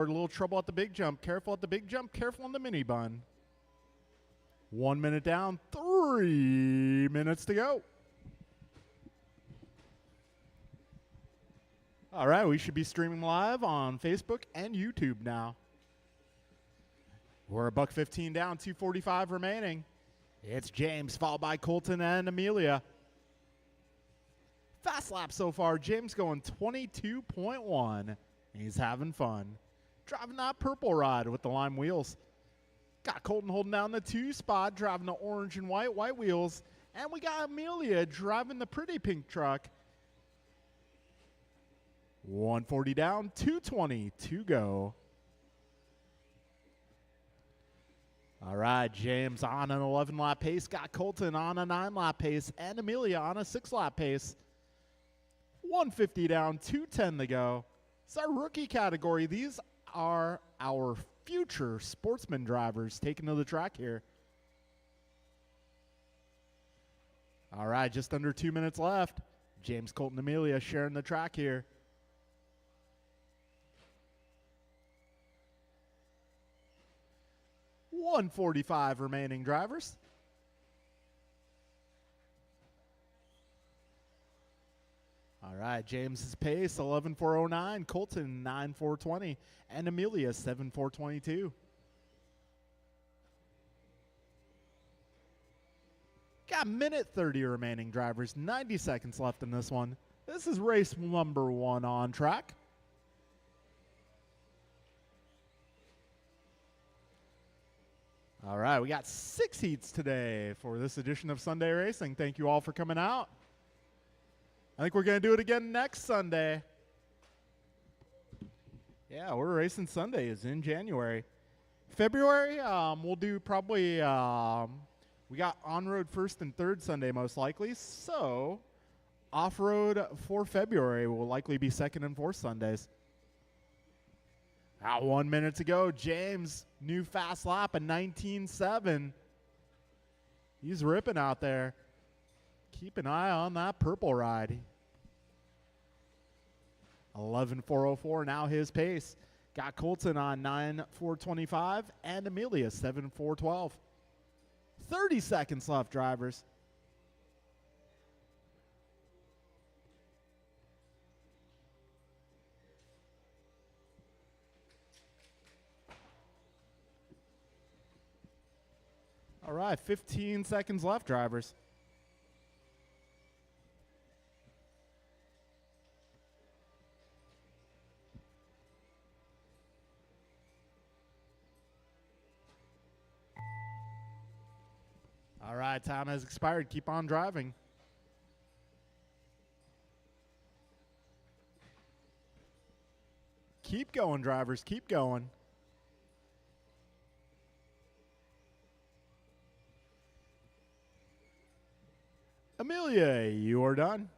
A little trouble at the big jump. Careful at the big jump. Careful on the mini bun. 1 minute down. 3 minutes to go. All right, we should be streaming live on Facebook and YouTube now. We're $1.15 down, 2:45 remaining. It's James, followed by Colton and Amelia. Fast lap so far. James going 22.1. He's having fun. Driving that purple ride with the lime wheels. Got Colton holding down the 2 spot, driving the orange and white wheels. And we got Amelia driving the pretty pink truck. 140 down, 220 to go. All right, James on an 11-lap pace. Got Colton on a 9-lap pace. And Amelia on a 6-lap pace. 150 down, 210 to go. It's our rookie category. These are our future sportsman drivers taking to the track here. All right, just under 2 minutes left. James, Colton, Amelia sharing the track here. $145 remaining drivers. All right, James's pace 11.409, Colton 9.420, and Amelia 7.422. Got minute 30 remaining drivers, 90 seconds left in this one. This is race number 1 on track. All right, we got 6 heats today for this edition of Sunday Racing. Thank you all for coming out. I think we're going to do it again next Sunday. Yeah, we're racing Sundays in January. February, we'll do probably, we got on-road first and third Sunday most likely. So off-road for February will likely be second and fourth Sundays. About 1 minute to go. James, new fast lap, a 19.7. He's ripping out there. Keep an eye on that purple ride. 11.404 now his pace. Got Colton on 9.425 and Amelia 7.412. 30 seconds left, drivers. All right, 15 seconds left, drivers. All right, time has expired. Keep on driving. Keep going, drivers. Keep going. Amelia, you are done.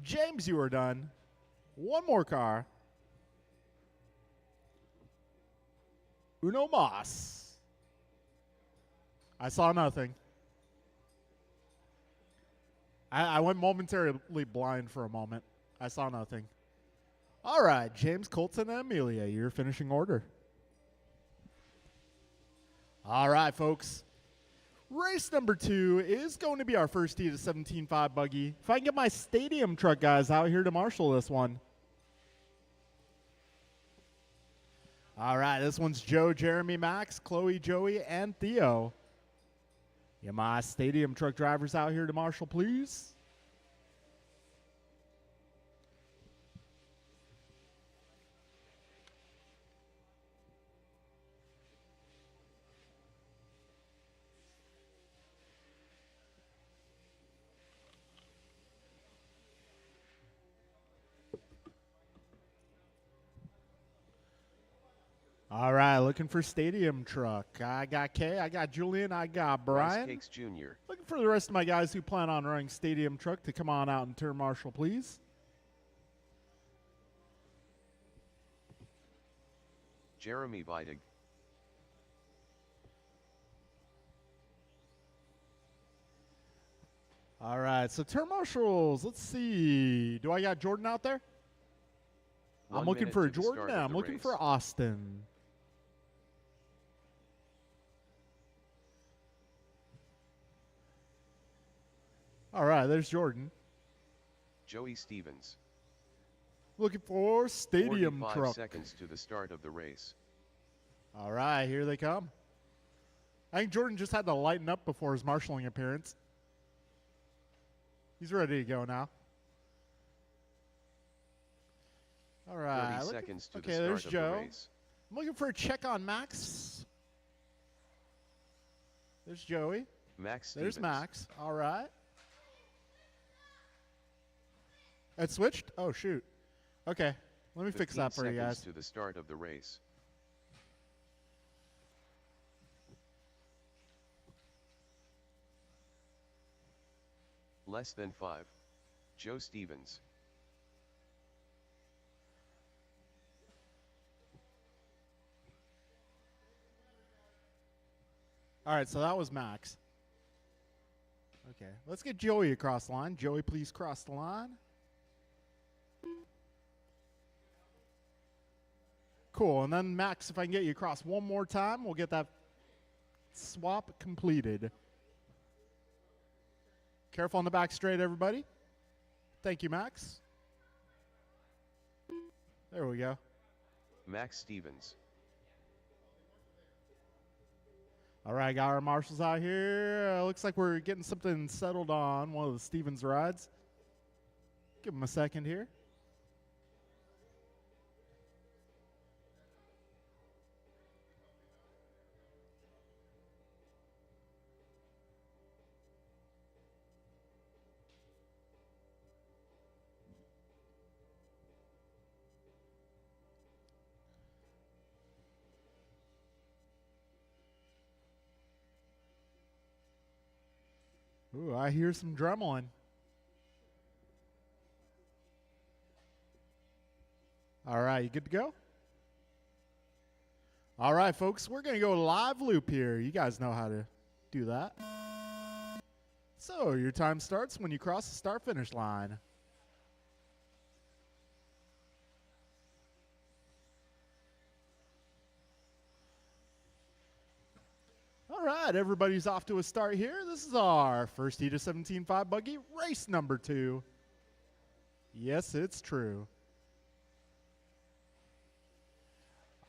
James, you are done. One more car. Uno Mas. I saw nothing. I went momentarily blind for a moment. I saw nothing. All right, James, Colton, and Amelia, your finishing order. All right, folks. Race number 2 is going to be our first heat of 17.5 buggy. If I can get my stadium truck guys out here to marshal this one. All right, this one's Joe, Jeremy, Max, Chloe, Joey, and Theo. Get my stadium truck drivers out here to marshal, please. All right, looking for stadium truck. I got Kay, I got Julian, I got Brian. Rice Cakes Jr. Looking for the rest of my guys who plan on running stadium truck to come on out and turn marshal, please. Jeremy Vidig. All right, so turn marshals, let's see. Do I got Jordan out there? I'm 1 looking minute for to the Jordan. start And of I'm the looking for race. Austin. All right, there's Jordan. Joey Stevens. Looking for Stadium 45 Truck. seconds to the start of the race. All right, here they come. I think Jordan just had to lighten up before his marshalling appearance. He's ready to go now. All right. 30 seconds to the okay, start there's of Joe. the race. I'm looking for a check on Max. There's Joey. Max Stevens. There's Max. All right. It switched? Oh, shoot. Okay. Let me fix that for you 15 seconds guys. to the start of the race. Less than 5. Joe Stevens. All right, so that was Max. Okay, let's get Joey across the line. Joey, please cross the line. Cool, and then Max, if I can get you across one more time, we'll get that swap completed. Careful on the back straight, everybody. Thank you, Max. There we go. Max Stevens. All right, got our marshals out here. Looks like we're getting something settled on one of the Stevens rides. Give him a second here. Ooh, I hear some dremeling. All right, you good to go? All right, folks, we're going to go live loop here. You guys know how to do that. So your time starts when you cross the start-finish line. All right, everybody's off to a start here. This is our first heat of 17.5 buggy, race number 2. Yes, it's true.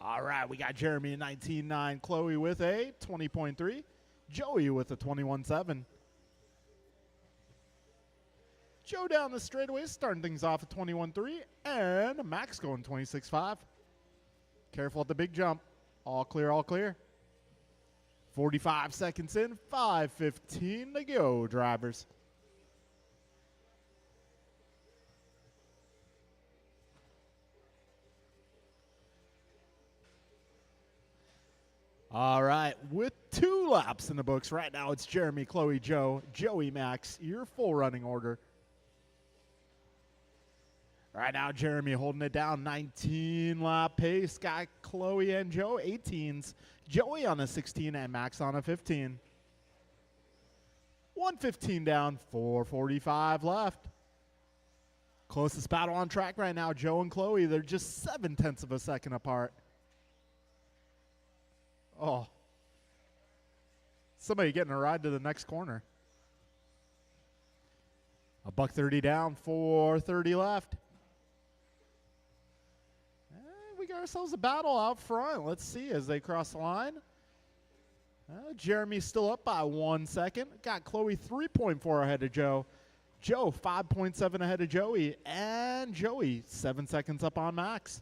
All right, we got Jeremy at 19.9, Chloe with a 20.3, Joey with a 21.7. Joe down the straightaway, starting things off at 21.3, and Max going 26.5. Careful at the big jump. All clear, all clear. 45 seconds in, 5:15 to go, drivers. All right, with 2 laps in the books right now, it's Jeremy, Chloe, Joe, Joey, Max, your full running order. Right now, Jeremy holding it down, 19-lap pace. Got Chloe and Joe, 18s. Joey on a 16 and Max on a 15. 1:15 down, 4:45 left. Closest battle on track right now, Joe and Chloe. They're just 0.7 of a second apart. Oh. Somebody getting a ride to the next corner. $1.30 down, 4:30 left. We got ourselves a battle out front. Let's see as they cross the line. Jeremy's still up by 1 second. Got Chloe 3.4 ahead of Joe. Joe 5.7 ahead of Joey. And Joey 7 seconds up on Max.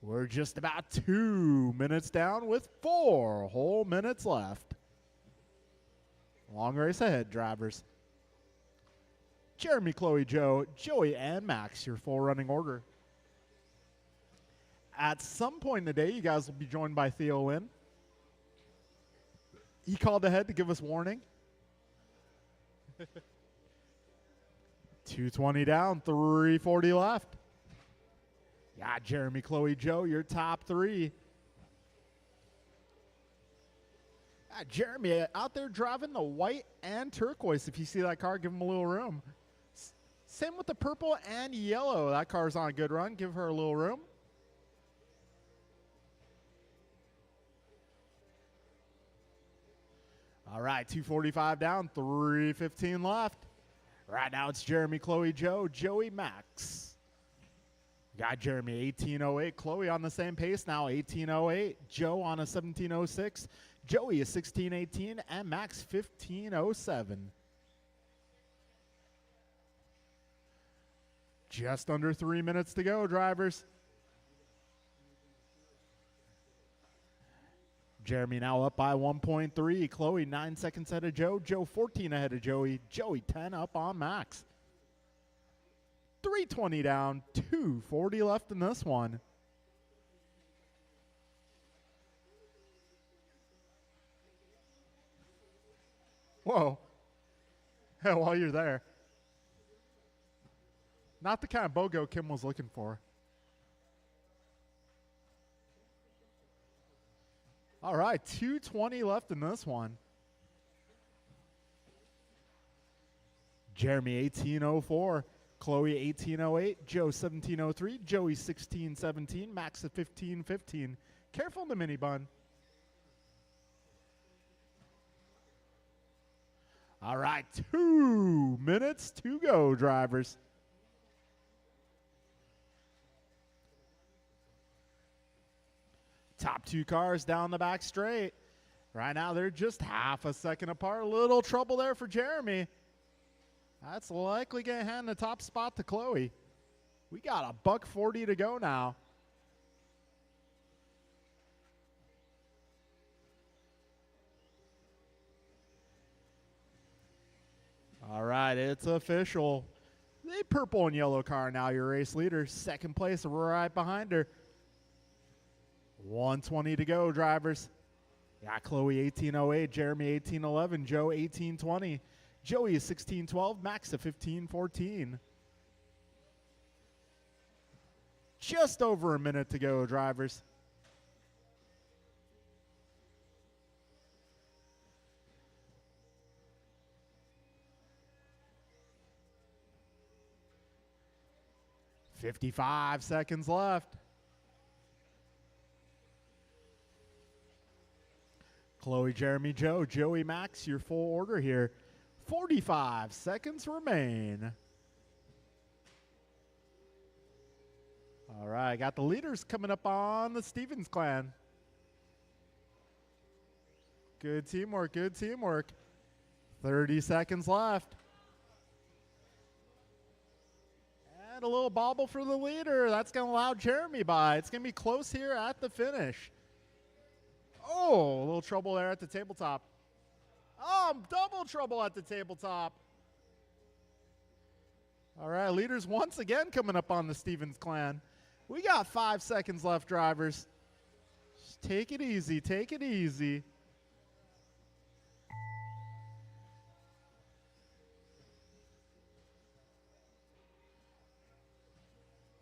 We're just about 2 minutes down with 4 whole minutes left. Long race ahead, drivers. Jeremy, Chloe, Joe, Joey, and Max, your full running order. At some point in the day, you guys will be joined by Theo Lynn. He called ahead to give us warning. 2:20 down, 3:40 left. Yeah, Jeremy, Chloe, Joe, your top 3. Jeremy out there driving the white and turquoise. If you see that car, give him a little room. Same with the purple and yellow. That car's on a good run. Give her a little room. All right, 2:45 down, 3:15 left. Right now it's Jeremy, Chloe, Joe, Joey, Max. Got Jeremy 18:08. Chloe on the same pace now, 18:08. Joe on a 17:06. Joey is 16:18 and Max 15:07. Just under 3 minutes to go, drivers. Jeremy now up by 1.3. Chloe 9 seconds ahead of Joe. Joe 14 ahead of Joey. Joey 10 up on Max. 3:20 down, 2:40 left in this one. Whoa. Hey, while you're there. Not the kind of BOGO Kim was looking for. All right, 2:20 left in this one. Jeremy 18:04. Chloe 18:08. Joe 17:03. Joey 16:17. Max at 15:15. Careful in the mini bun. All right, 2 minutes to go, drivers. Top two cars down the back straight. Right now, they're just half a second apart. A little trouble there for Jeremy. That's likely going to hand the top spot to Chloe. We got a $1:40 to go now. All right, it's official. The purple and yellow car now your race leader. Second place right behind her. 1:20 to go, drivers. Got Chloe 18:08, Jeremy 18:11, Joe 18:20. Joey is 16:12, Max at 15:14. Just over a minute to go, drivers. $55 seconds left. Chloe, Jeremy, Joe, Joey, Max, your full order here. 45 seconds remain. All right, got the leaders coming up on the Stevens clan. Good teamwork, good teamwork. 30 seconds left. And a little bobble for the leader. That's going to allow Jeremy by. It's going to be close here at the finish. Oh, a little trouble there at the tabletop. Oh, double trouble at the tabletop. All right, leaders once again coming up on the Stevens clan. We got 5 seconds left, drivers. Just take it easy, take it easy.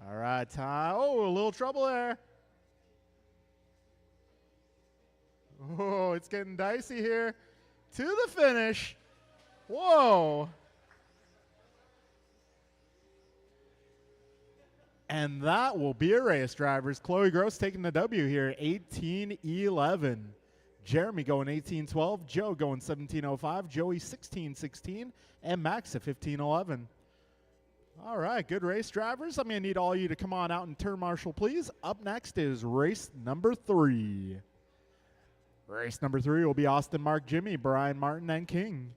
All right, time. Oh, a little trouble there. Oh, it's getting dicey here. To the finish. Whoa. And that will be a race, drivers. Chloe Gross taking the W here, 18:11. Jeremy going 18:12. Joe going 17:05. Joey 16:16. And Max at 15:11. All right, good race, drivers. I'm going to need all you to come on out and turn marshal, please. Up next is race number 3. Race number 3 will be Austin, Mark, Jimmy, Brian, Martin, and King.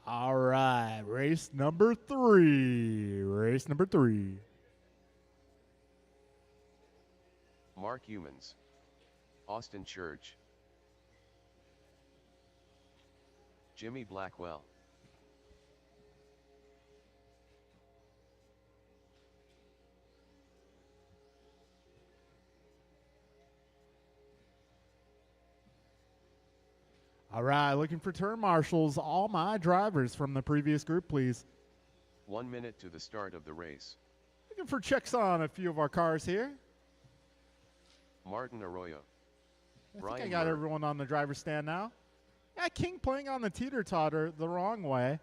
All right, race number 3. Race number 3. Mark Humans. Austin Church. Jimmy Blackwell. All right, looking for turn marshals. All my drivers from the previous group, please. 1 minute to the start of the race. Looking for checks on a few of our cars here. Martin Arroyo. I Brian think I got Murray. everyone on the driver's stand now. Yeah, King playing on the teeter-totter the wrong way.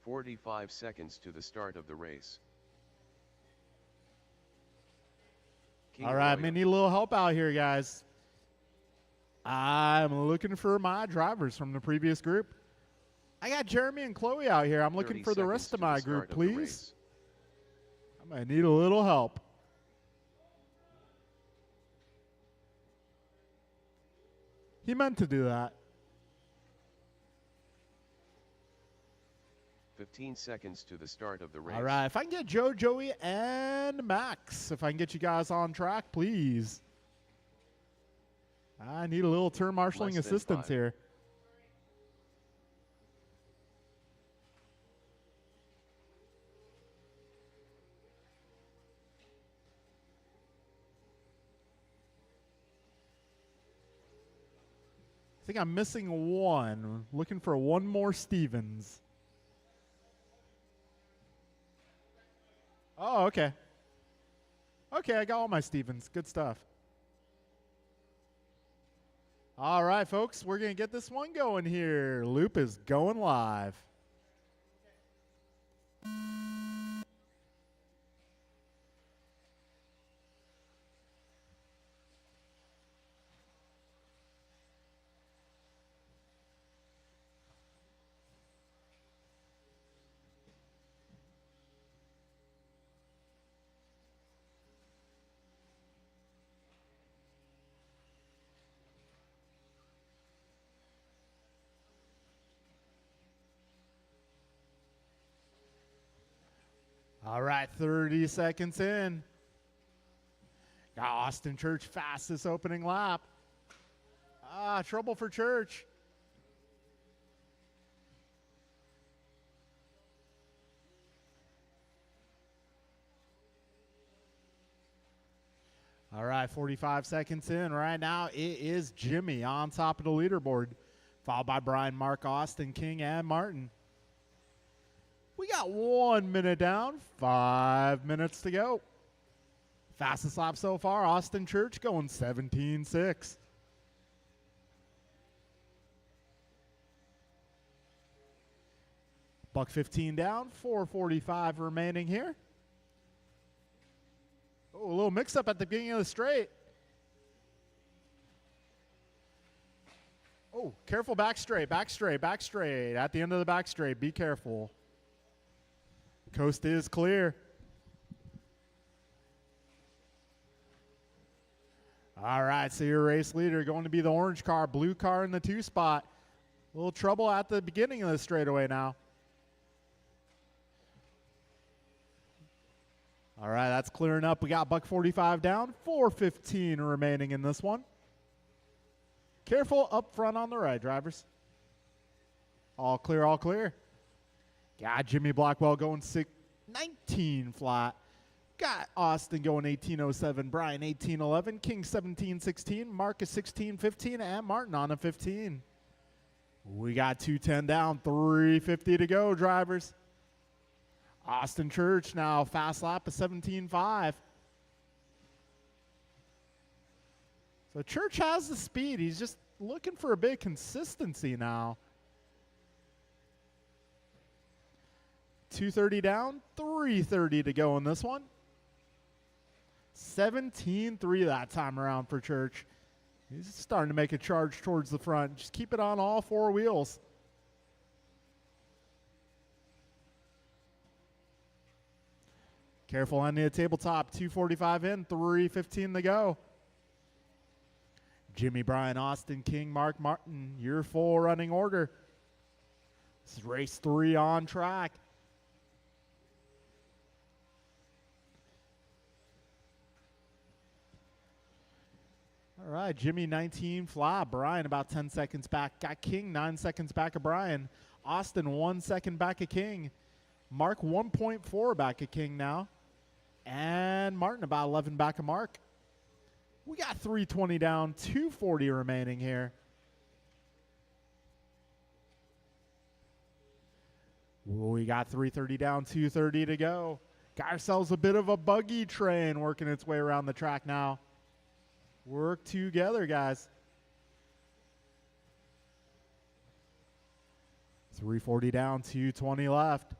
45 seconds to the start of the race. King All right, Arroyo. may need a little help out here, guys. I'm looking for my drivers from the previous group. I got Jeremy and Chloe out here. I'm looking 30 for the seconds rest of to the my start group, of the please. race. I might need a little help. He meant to do that. 15 seconds to the start of the race. All right, if I can get Joe, Joey, and Max, if I can get you guys on track, please. I need a little turn marshaling Less than assistance 5. here. I think I'm missing one. Looking for one more Stevens. Oh, okay. Okay, I got all my Stevens. Good stuff. All right, folks, we're going to get this one going here. Loop is going live. All right, 30 seconds in. Got Austin Church fastest opening lap. Trouble for Church. All right, 45 seconds in. Right now, it is Jimmy on top of the leaderboard, followed by Brian, Mark, Austin, King, and Martin. We got 1 minute down, 5 minutes to go. Fastest lap so far, Austin Church going 17.6. Buck 15 down, 4:45 remaining here. Oh, a little mix up at the beginning of the straight. Oh, careful back straight, back straight, back straight. At the end of the back straight, be careful. Coast is clear. All right, so your race leader going to be the orange car, blue car in the 2 spot. A little trouble at the beginning of the straightaway now. All right, that's clearing up. We got Buck 45 down, 4:15 remaining in this one. Careful up front on the right, drivers. All clear, all clear. Got Jimmy Blackwell going 19 flat. Got Austin going 18.07, Brian 18.11, King 17.16, Marcus 16.15, and Martin on a 15. We got 2:10 down, 3:50 to go, drivers. Austin Church now fast lap of 17.5. So Church has the speed. He's just looking for a bit of consistency now. 2:30 down, 3:30 to go in this one. 17.3 that time around for Church. He's starting to make a charge towards the front. Just keep it on all 4 wheels. Careful on the tabletop. 2:45 in, 3:15 to go. Jimmy, Brian, Austin, King, Mark, Martin, your full running order. This is race 3 on track. All right, Jimmy 19 flat. Brian about 10 seconds back. Got King 9 seconds back of Brian. Austin 1 second back of King. Mark 1.4 back of King now. And Martin about 11 back of Mark. We got 3:20 down, 2:40 remaining here. We got 3:30 down, 2:30 to go. Got ourselves a bit of a buggy train working its way around the track now. Work together, guys. 3:40 down, 2:20 left.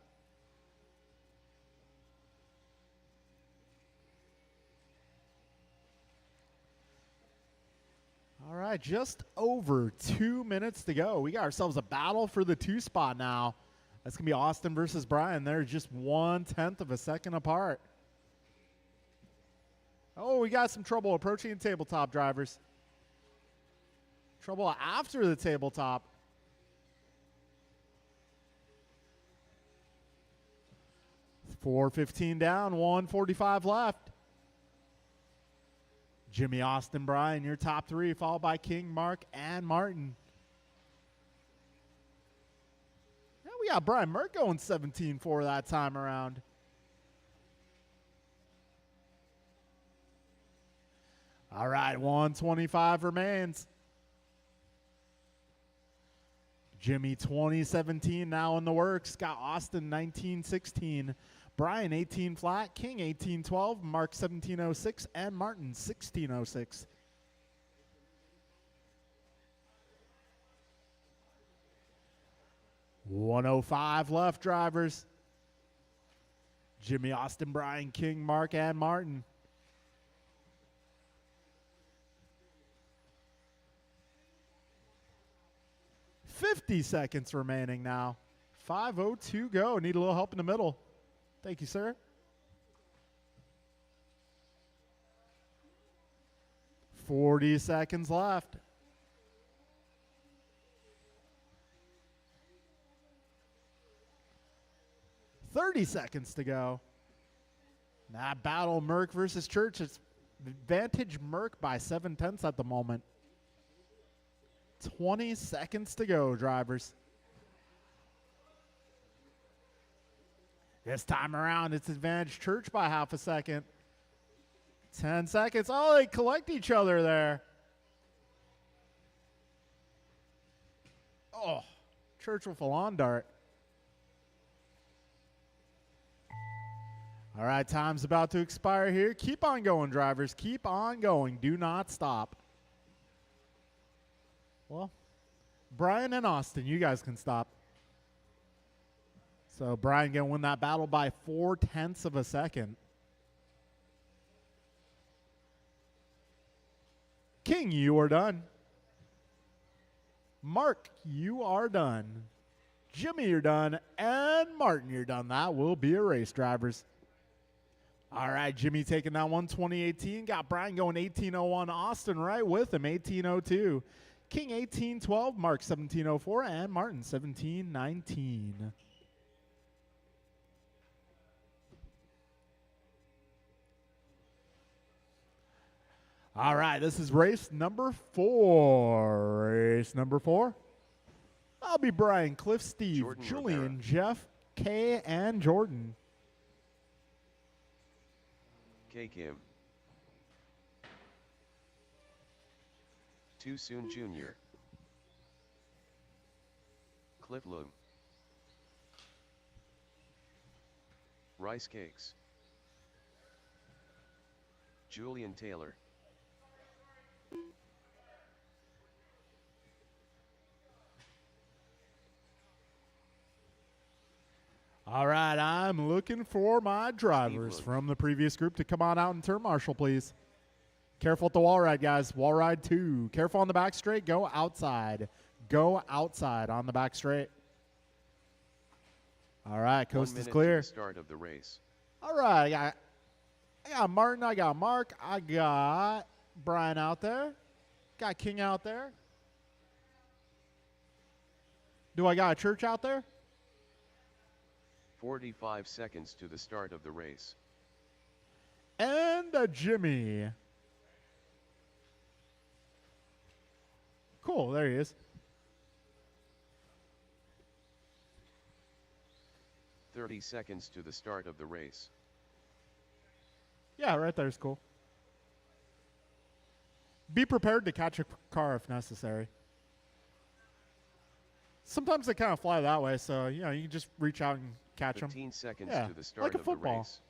All right, just over 2 minutes to go. We got ourselves a battle for the 2 spot now. That's going to be Austin versus Brian. They're just 1/10 of a second apart. Oh, we got some trouble approaching the tabletop, drivers. Trouble after the tabletop. .415 down, 1:45 left. Jimmy, Austin, Brian, your top 3, followed by King, Mark, and Martin. Now we got Brian Merck going 17-4 that time around. All right, 1:25 remains. Jimmy 2017 now in the works. Got Austin 1916. Brian 18 flat, King 1812, Mark 1706, and Martin 1606. .105 left, drivers. Jimmy, Austin, Brian, King, Mark, and Martin. .50 seconds remaining now. 5:02 go. Need a little help in the middle. Thank you, sir. 40 seconds left. .30 seconds to go. That battle, Merck versus Church. It's advantage Merck by 7/10 at the moment. 20 seconds to go, drivers. This time around, it's advantage Church by half a second. 10 seconds. Oh, they collect each other there. Oh, Church with a lawn dart. All right, time's about to expire here. Keep on going, drivers. Keep on going. Do not stop. Well, Brian and Austin, you guys can stop. So Brian going to win that battle by 4/10 of a second. King, you are done. Mark, you are done. Jimmy, you're done. And Martin, you're done. That will be a race, drivers. All right, Jimmy taking that one, 2018. Got Brian going 1801. Austin right with him, 1802. King 1812, Mark 1704, and Martin 1719. All right, this is race number 4. Race number 4. I'll be Brian, Cliff, Steve, Jordan Julian, Rivera. Jeff, Kay, and Jordan. K. Kim. Too Soon Jr. Cliff Loom. Rice Cakes. Julian Taylor. All right, I'm looking for my drivers Steve from the previous group to come on out and turn marshal, please. Careful at the wall ride, guys. Wall ride 2. Careful on the back straight. Go outside. Go outside on the back straight. All right, 1 coast is minute to clear. the start of the race. All right, I got Martin. I got Mark. I got Brian out there. Got King out there. Do I got a Church out there? 45 seconds to the start of the race. And a Jimmy. Cool, there he is. 30 seconds to the start of the race. Yeah, right there's cool. Be prepared to catch a car if necessary. Sometimes they kind of fly that way, so you know you can just reach out and catch them. 15 seconds Yeah, to the start like a of the football. race.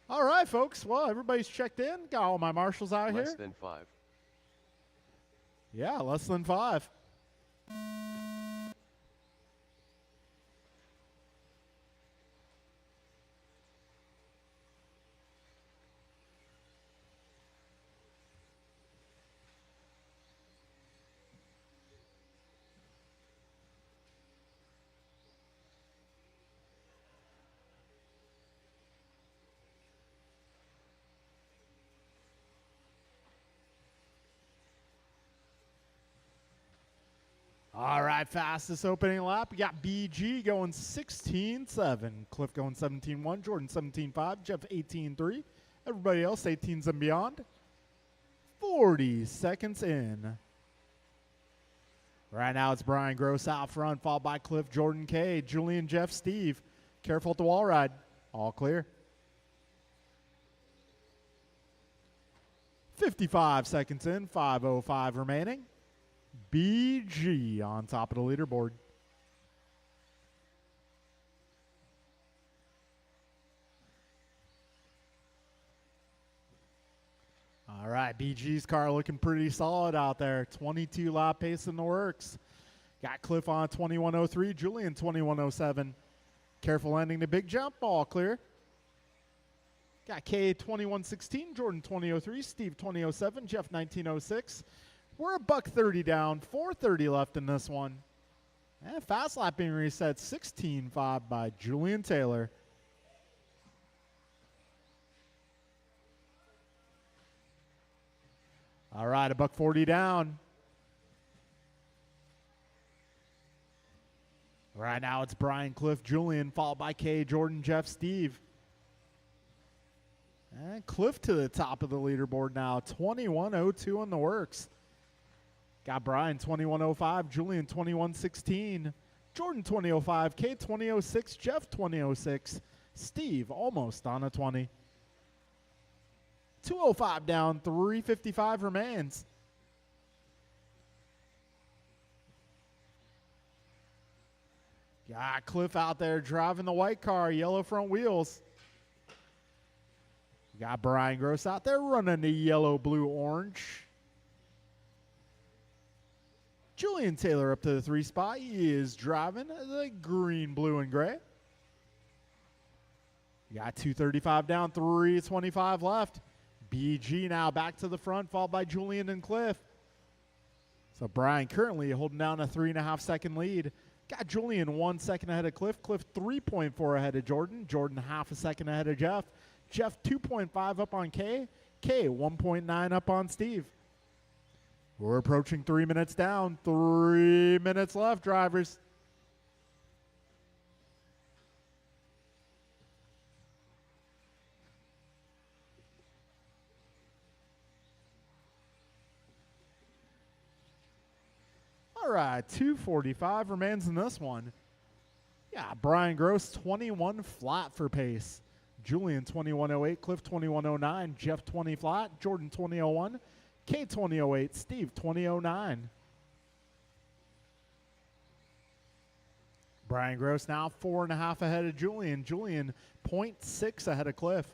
All right, folks. Well, everybody's checked in. Got all my marshals out Less here. than 5. Yeah, less than 5. All right, fastest opening lap. We got BG going 16.7. Cliff going 17.1. Jordan 17.5. Jeff 18.3. Everybody else 18s and beyond. 40 seconds in. Right now it's Brian Gross out front, followed by Cliff, Jordan K, Julian, Jeff, Steve. Careful at the wall ride. All clear. 55 seconds in. 5:05 remaining. BG on top of the leaderboard. All right, BG's car looking pretty solid out there. 22 lap pace in the works. Got Cliff on 21.03, Julian 21.07. Careful landing the big jump, all clear. Got K 21.16, Jordan 20.03, Steve 20.07, Jeff 19.06. We're a $1.30 down, 4:30 left in this one. And fast lap being reset, 16.5 by Julian Taylor. All right, a $1.40 down. Right now it's Brian, Cliff, Julian, followed by K, Jordan, Jeff, Steve. And Cliff to the top of the leaderboard now, 21.02 in the works. Got Brian 21.05, Julian 21.16, Jordan 20.05, K 20.06, Jeff 20.06, Steve almost on a 20. 2:05 down, 3:55 remains. Got Cliff out there driving the white car, yellow front wheels. Got Brian Gross out there running the yellow, blue, orange. Julian Taylor up to the 3 spot. He is driving the green, blue, and gray. Got 2:35 down, 3:25 left. BG now back to the front, followed by Julian and Cliff. So Brian currently holding down a 3.5 second lead. Got Julian 1 second ahead of Cliff. Cliff 3.4 ahead of Jordan. Jordan half a second ahead of Jeff. Jeff 2.5 up on K. K 1.9 up on Steve. We're approaching 3 minutes down. 3 minutes left, drivers. All right, 2:45 remains in this one. Yeah, Brian Gross 21 flat for pace. Julian 21.08, Cliff 21.09, Jeff 20 flat, Jordan 20.01, K 20.08, Steve 20.09. Brian Gross now 4.5 ahead of Julian. Julian 0.6 ahead of Cliff.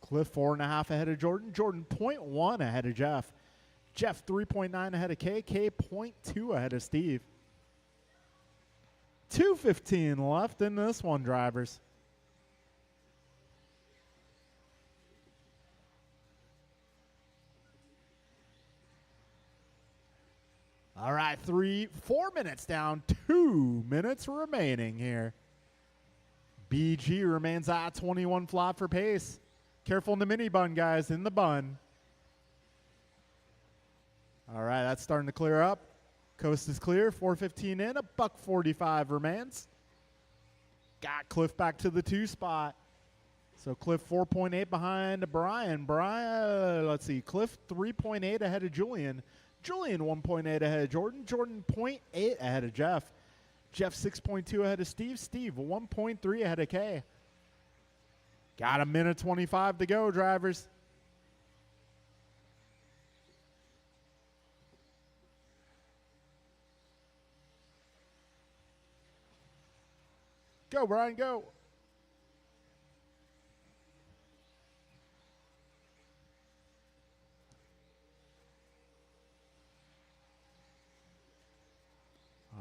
Cliff 4.5 ahead of Jordan. Jordan 0.1 ahead of Jeff. Jeff 3.9 ahead of K. K 0.2 ahead of Steve. 2:15 left in this one, drivers. All right, 4 minutes down, 2 minutes remaining here. BG remains at 21 flat for pace. Careful in the mini bun, guys, in the bun. All right, that's starting to clear up. Coast is clear, 4:15 in, a $1.45 remains. Got Cliff back to the 2 spot. So Cliff 4.8 behind Brian. Let's see, Cliff 3.8 ahead of Julian. Julian 1.8 ahead of Jordan. Jordan 0.8 ahead of Jeff. Jeff 6.2 ahead of Steve. Steve 1.3 ahead of K. Got a minute 25 to go, drivers. Go, Brian, go.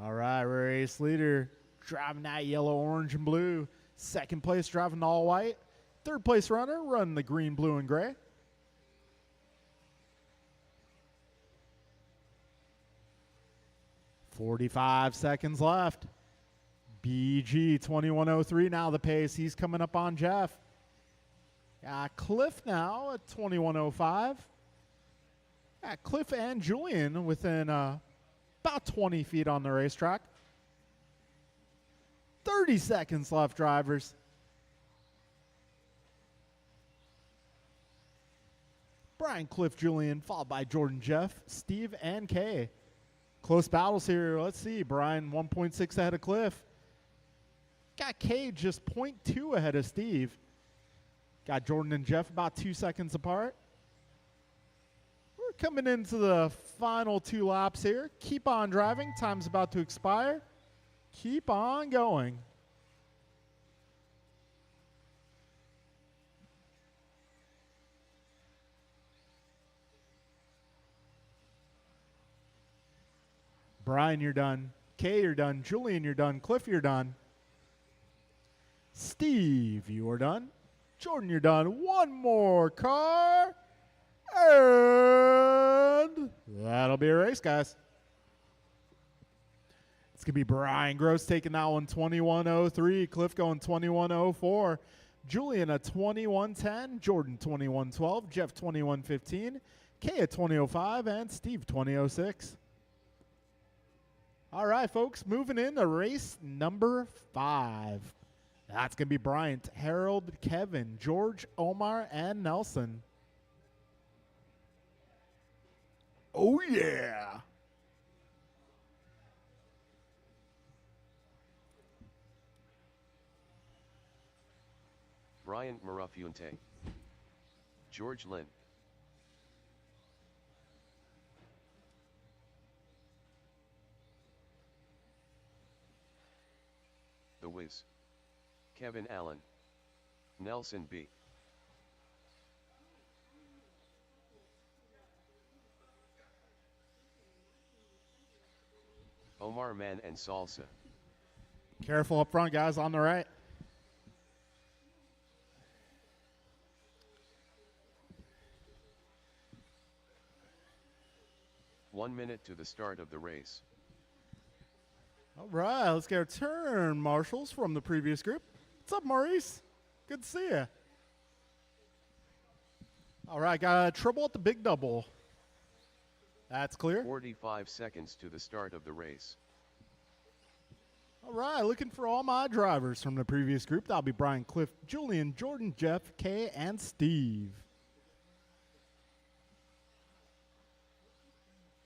All right, race leader driving that yellow, orange, and blue. Second place driving all white. Third place runner running the green, blue, and gray. .45 seconds left. BG 2103 now the pace. He's coming up on Jeff. Cliff now at 2105. Cliff and Julian within about 20 feet on the racetrack. 30 seconds left, drivers. Brian, Cliff, Julian, followed by Jordan, Jeff, Steve, and Kay. Close battles here. Let's see. Brian 1.6 ahead of Cliff. Got Kay just 0.2 ahead of Steve. Got Jordan and Jeff about 2 seconds apart. We're coming into the final 2 laps here. Keep on driving. Time's about to expire. Keep on going. Brian, you're done. Kay, you're done. Julian, you're done. Cliff, you're done. Steve, you are done. Jordan, you're done. One more car. And that'll be a race, guys. It's going to be Brian Gross taking that one 2103. Cliff going 2104. Julian at 2110. Jordan 2112. Jeff 2115. Kay at 2005. And Steve 2006. All right, folks, moving into race number 5. That's going to be Bryant, Harold, Kevin, George, Omar, and Nelson. Oh, yeah. Bryant Marafiunte. George Lynn. The Wiz. Kevin Allen. Nelson B. Omar Man and Salsa. Careful up front, guys, on the right. One minute to the start of the race. All right, let's get our turn marshals from the previous group. What's up, Maurice? Good to see you. All right, got trouble at the big double. That's clear. 45 seconds to the start of the race. All right, looking for all my drivers from the previous group. That'll be Brian, Cliff, Julian, Jordan, Jeff, Kay, and Steve.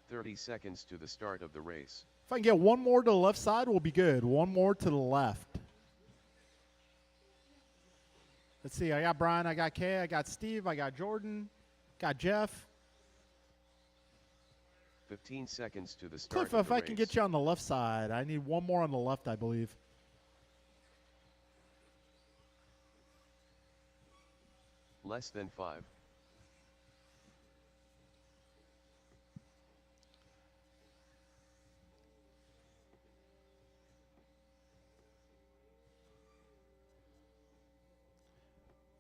30 seconds to the start of the race. If I can get one more to the left side, we'll be good. One more to the left. Let's see, I got Brian, I got Kay, I got Steve, I got Jordan, got Jeff. 15 seconds to the start Cliff, of if the I race. can get you on the left side. I need one more on the left, I believe. Less than 5.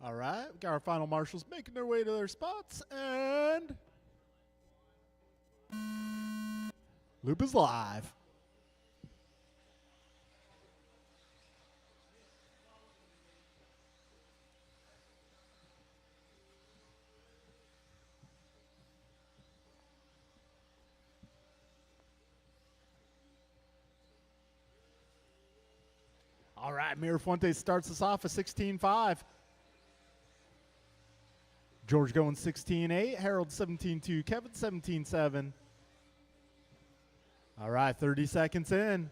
All right, we got our final marshals making their way to their spots, and loop is live. All right, Mirafuentes starts us off at 16.5. George going 16.8, Harold 17.2, Kevin 17.7. All right, 30 seconds in.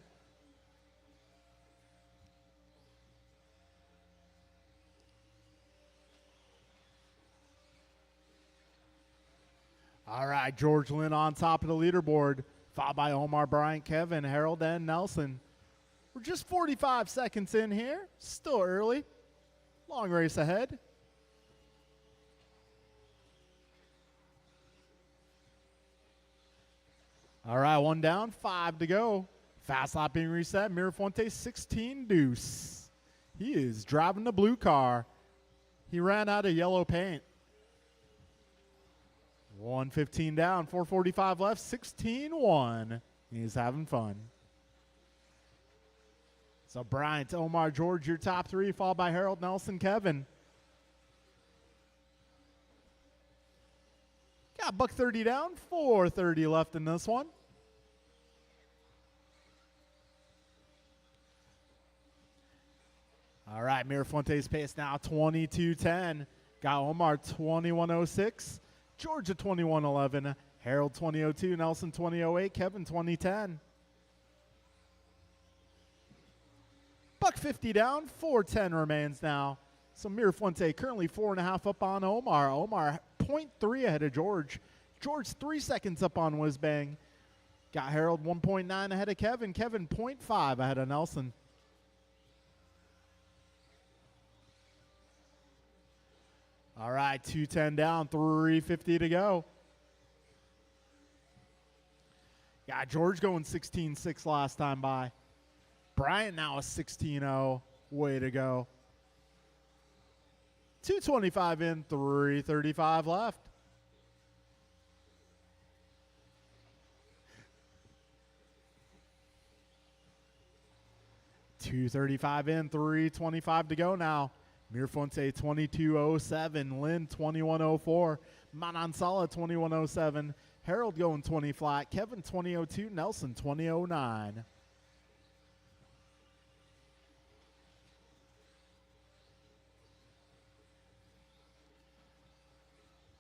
All right, George Lynn on top of the leaderboard, followed by Omar, Bryant, Kevin, Harold, and Nelson. We're just 45 seconds in here. Still early. Long race ahead. All right, one down, 5 to go. Fast lap being reset. Mirafuente 16 deuce. He is driving the blue car. He ran out of yellow paint. 115 down, 445 left, 16-1. He's having fun. So Bryant, Omar, George, your top three, followed by Harold, Nelson, Kevin. Got $130 down, 430 left in this one. All right, Mirafuente's pace now 22:10. Got Omar 21:06, Georgia 21:11, Harold 20:02, Nelson 20:08, Kevin 20:10. $150 down, 410 remains now. So Mirafuente currently 4.5 up on Omar. Omar 0.3 ahead of George. George 3 seconds up on Whizbang. Got Harold 1.9 ahead of Kevin. Kevin 0.5 ahead of Nelson. All right, 210 down, 350 to go. Got George going 16.6 last time by. Bryant now a 16.0. Way to go. 225 in, 335 left. $235 in, 325 to go now. Mirafuente 22:07, Lynn 21:04, Manansala 21:07, Harold going 20 flat, Kevin 20:02, Nelson 20:09.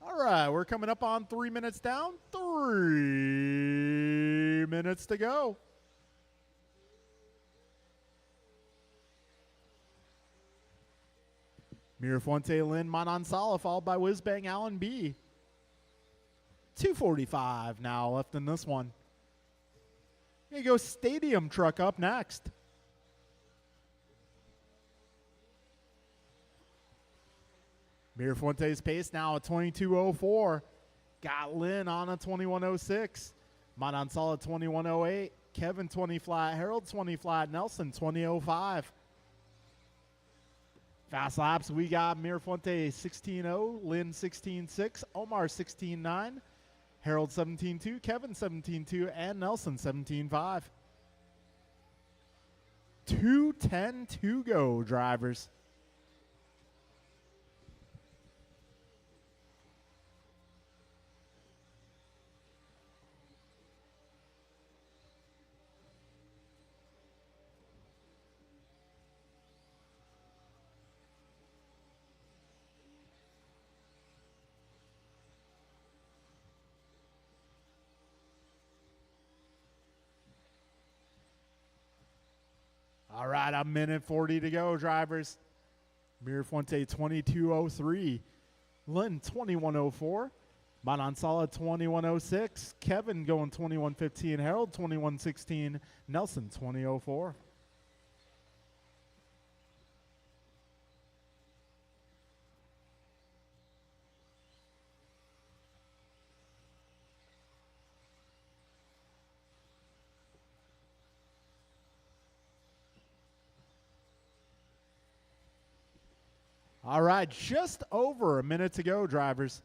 All right, we're coming up on 3 minutes down, 3 minutes to go. Mirafuente, Lynn, Manansala, followed by Whizbang, Allen B. 245 now left in this one. Here you go, Stadium Truck up next. Mirafuente's pace now at 22:04. Got Lynn on a 21:06. Manansala 21:08. Kevin 20 flat. Harold 20 flat. Nelson 20:05. Fast laps, we got Mirafuente 16.0, Lynn 16.6, Omar 16.9, Harold 17.2, Kevin 17.2, and Nelson 17.5. 2:10 to go, drivers. All right, a minute 40 to go, drivers. Mirafuente 22:03, Lynn 21:04, Manansala 21:06, Kevin going 21:15, Harold 21:16, Nelson 20:04. All right, just over a minute to go, drivers.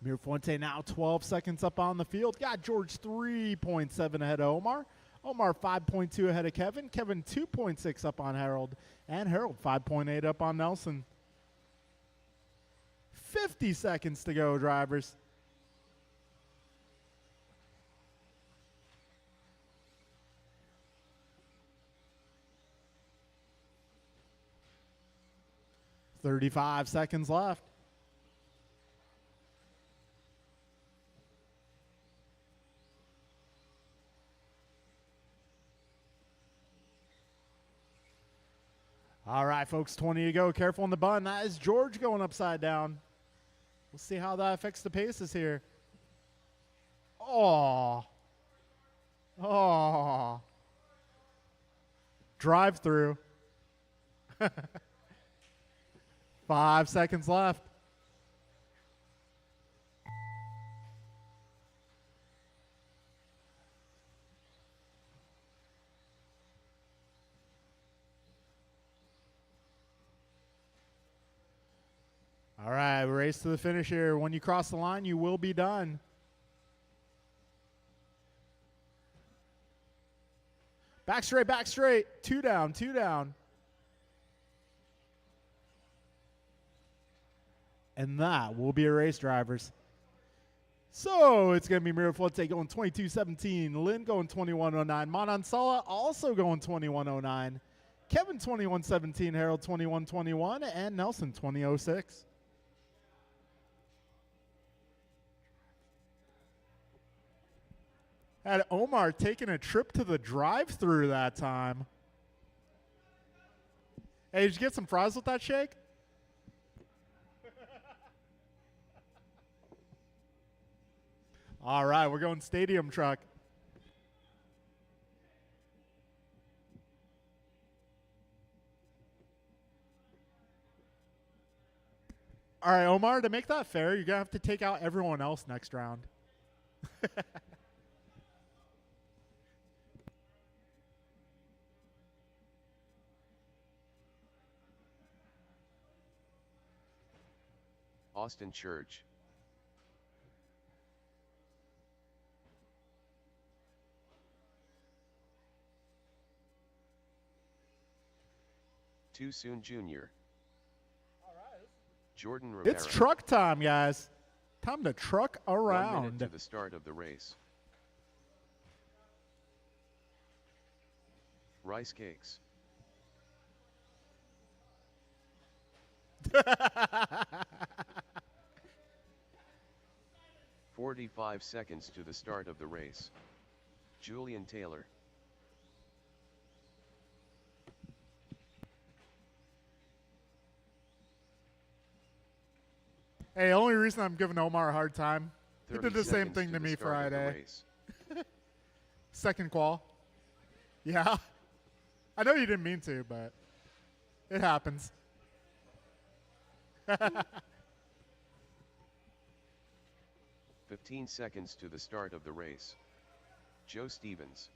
Mirafuente now 12 seconds up on the field. Got George 3.7 ahead of Omar. Omar 5.2 ahead of Kevin. Kevin 2.6 up on Harold. And Harold 5.8 up on Nelson. 50 seconds to go, drivers. $35 seconds left. All right, folks, 20 to go. Careful on the button. That is George going upside down. We'll see how that affects the paces here. Oh. drive-through. 5 seconds left. All right, race to the finish here. When you cross the line, you will be done. Back straight, back straight. 2 down, 2 down. And that will be a race, drivers. So it's going to be Mira Forte going 22:17. Lynn going 21:09. Manansala also going 21:09. Kevin 21:17. Harold 21:21. And Nelson 20:06. Had Omar taking a trip to the drive-thru that time. Hey, did you get some fries with that shake? All right, we're going stadium truck. All right, Omar, to make that fair, you're going to have to take out everyone else next round. Austin Church. Too Soon Jr. Jordan Rivera. It's truck time, guys. Time to truck 1 minute around. to the start of the race. Rice cakes. "45 seconds to the start of the race. Julian Taylor. Hey, only reason I'm giving Omar a hard time, he 30 did the same seconds thing to the me start of the Friday. race. Second qual. Yeah. I know you didn't mean to, but it happens. 15 seconds to the start of the race. Joe Stevens.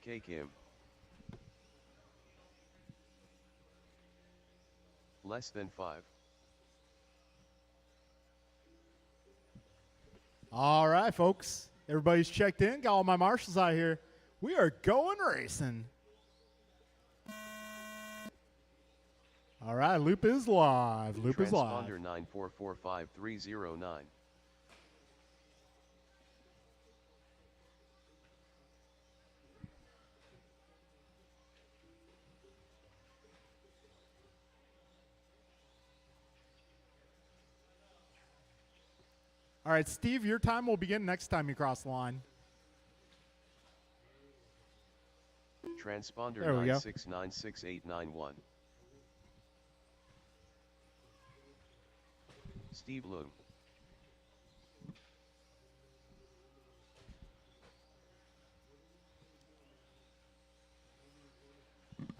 K. Kim. Less than 5. All right, folks. Everybody's checked in. Got all my marshals out here. We are going racing. All right, Loop is live. Loop is live. Transponder 9445309. All right, Steve, your time will begin next time you cross the line. Transponder There we go. 9696891. Steve Loom.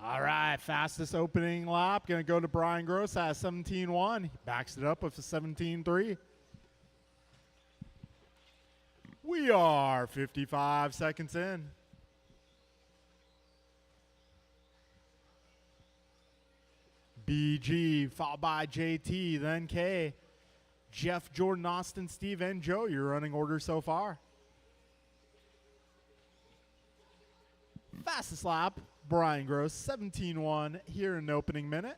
All right, fastest opening lap. Going to go to Brian Gross at 17.1. He backs it up with a 17.3. We are 55 seconds in. BG, followed by JT, then K. Jeff, Jordan, Austin, Steve, and Joe, your running order so far. Fastest lap, Brian Gross, 17.1 here in the opening minute.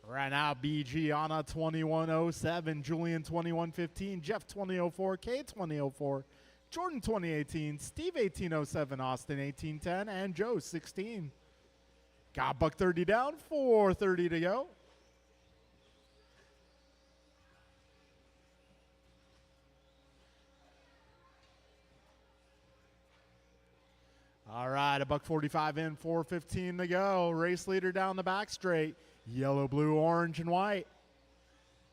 Right now, BG, Anna 21.07, Julian 21.15, Jeff 20.04, K 20.04, Jordan 20.18, Steve 18.07, Austin 18.10, and Joe 16. Got buck 30 down, 4:30 to go. All right, a buck 45 in, 4:15 to go. Race leader down the back straight. Yellow, blue, orange, and white.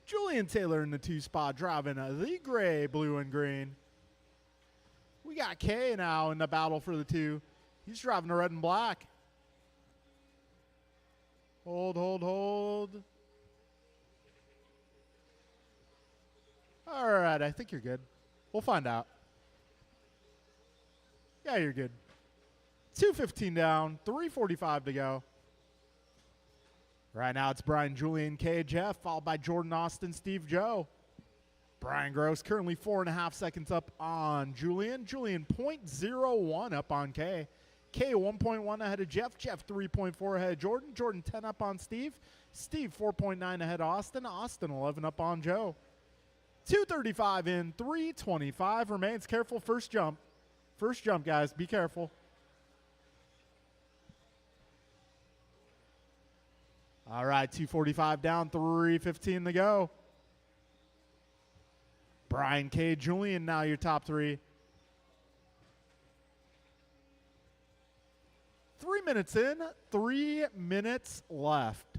Julian Taylor in the 2 spot, driving the gray, blue, and green. We got K now in the battle for the 2. He's driving the red and black. Hold. All right, I think you're good. We'll find out. Yeah, you're good. 2:15 down, 3:45 to go. Right now it's Brian, Julian, K, Jeff, followed by Jordan, Austin, Steve, Joe. Brian Gross currently 4.5 seconds up on Julian. Julian 0.01 up on K. K 1.1 ahead of Jeff. Jeff 3.4 ahead of Jordan. Jordan 10 up on Steve. Steve 4.9 ahead of Austin. Austin 11 up on Joe. 2:35 in, 3:25 remains. Careful first jump. First jump, guys. Be careful. All right, 2:45 down, 3:15 to go. Brian, K, Julian, now your top three. 3 minutes in, 3 minutes left.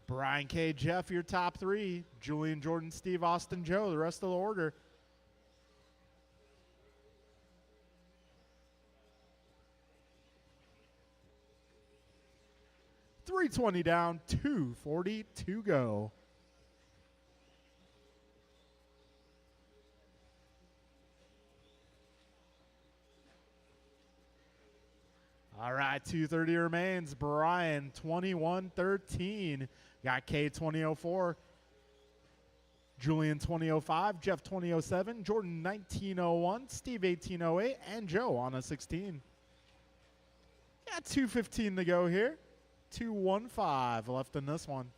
Brian, K, Jeff, your top three. Julian, Jordan, Steve, Austin, Joe, the rest of the order. .320 down, 2:40 to go. All right, 2:30 remains. Brian, 21:13. Got K, 20:04. Julian, 20:05. Jeff, 20:07. Jordan, 19:01. Steve, 18:08. And Joe on a 16. Got 2:15 to go here. 2:15 left in this one.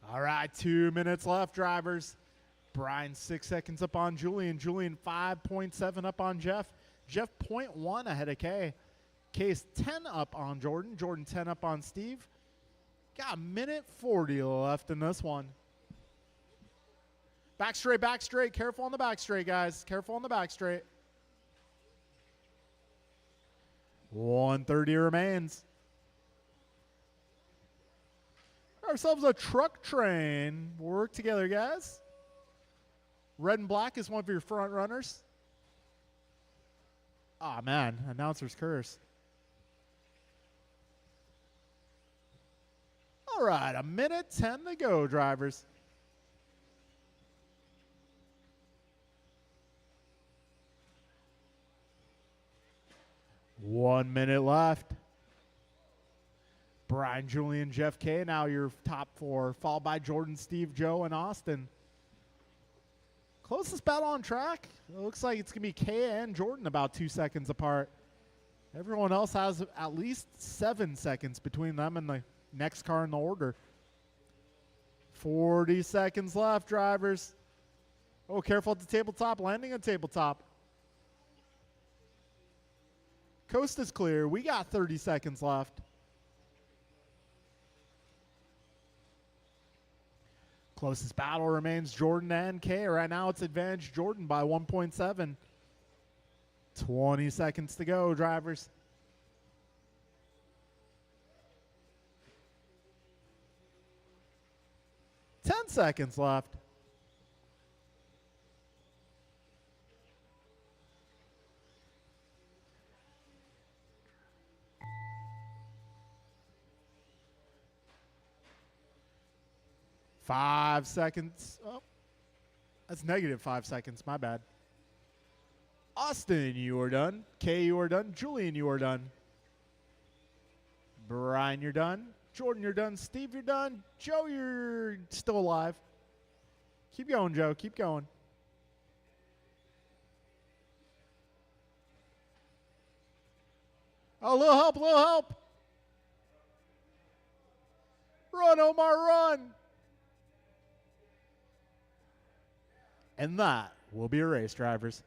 All right, 2 minutes left, drivers. Brian 6 seconds up on Julian. Julian 5.7 up on Jeff. Jeff 0.1 ahead of K. K's 10 up on Jordan. Jordan 10 up on Steve. Got 1:40 left in this one. Back straight, back straight. Careful on the back straight, guys. Careful on the back straight. 1:30 remains. Ourselves a truck train. Work together, guys. Red and black is one of your front runners. Ah, man. Announcer's curse. All right, 1:10 to go, drivers. One minute left. Brian, Julian, Jeff, K, now your top four, followed by Jordan, Steve, Joe, and Austin. Closest battle on track. It looks like it's going to be K and Jordan about 2 seconds apart. Everyone else has at least 7 seconds between them and the next car in the order. 40 seconds left, drivers. Oh, careful at the tabletop. Landing on tabletop. Coast is clear. We got 30 seconds left. Closest battle remains Jordan and K. Right now it's advantage Jordan by 1.7. 20 seconds to go, drivers. Ten seconds left. Five seconds. Oh, that's negative 5 seconds. My bad. Austin, you are done. K, you are done. Julian, you are done. Brian, you're done. Jordan, you're done. Steve, you're done. Joe, you're still alive. Keep going, Joe. Keep going. Oh, a little help, a little help. Run, Omar, run. And that will be a race, drivers.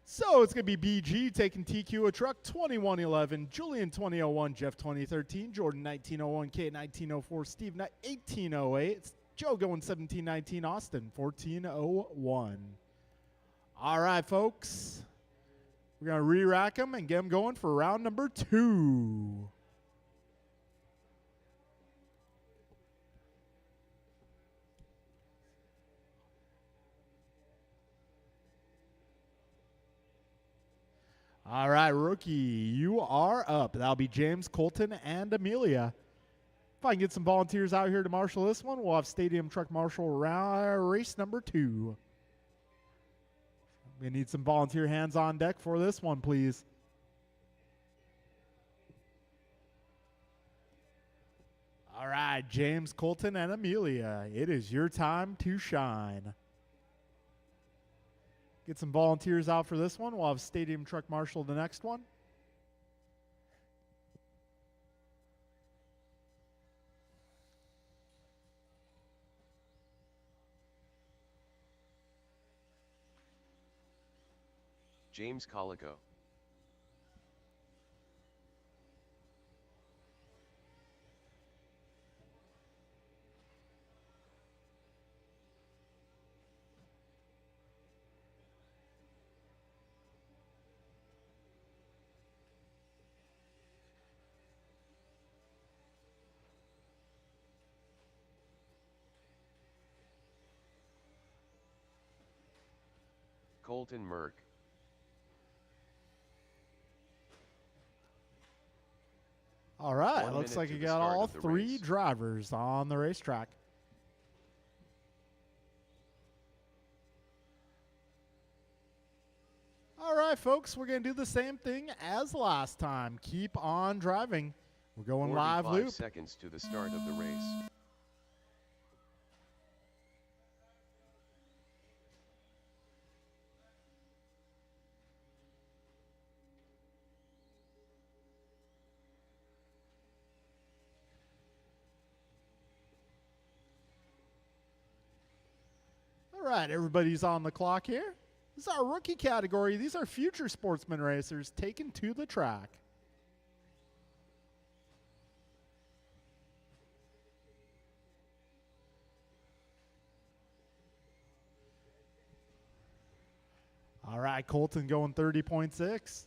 So it's going to be BG taking TQ a truck, 21:11, Julian 20:01, Jeff 20:13, Jordan 19:01, K 19:04, Steve 18:08, Joe going 17:19, Austin 14:01. All right, folks. We're going to re-rack them and get them going for round number 2. All right, rookie, you are up. That'll be James, Colton, and Amelia. If I can get some volunteers out here to marshal this one, we'll have Stadium Truck Marshal race number 2. We need some volunteer hands on deck for this one, please. All right, James, Colton, and Amelia, it is your time to shine. Get some volunteers out for this one. We'll have Stadium Truck Marshal the next one. James Colico. Colton Merck. All right, 1 looks minute like to you the got start all of the 3 race. drivers on the racetrack. All right, folks, we're going to do the same thing as last time. Keep on driving. We're going live 45 loop. seconds to the start of the race. All right, everybody's on the clock here. This is our rookie category. These are future sportsman racers taken to the track. All right, Colton going 30.6.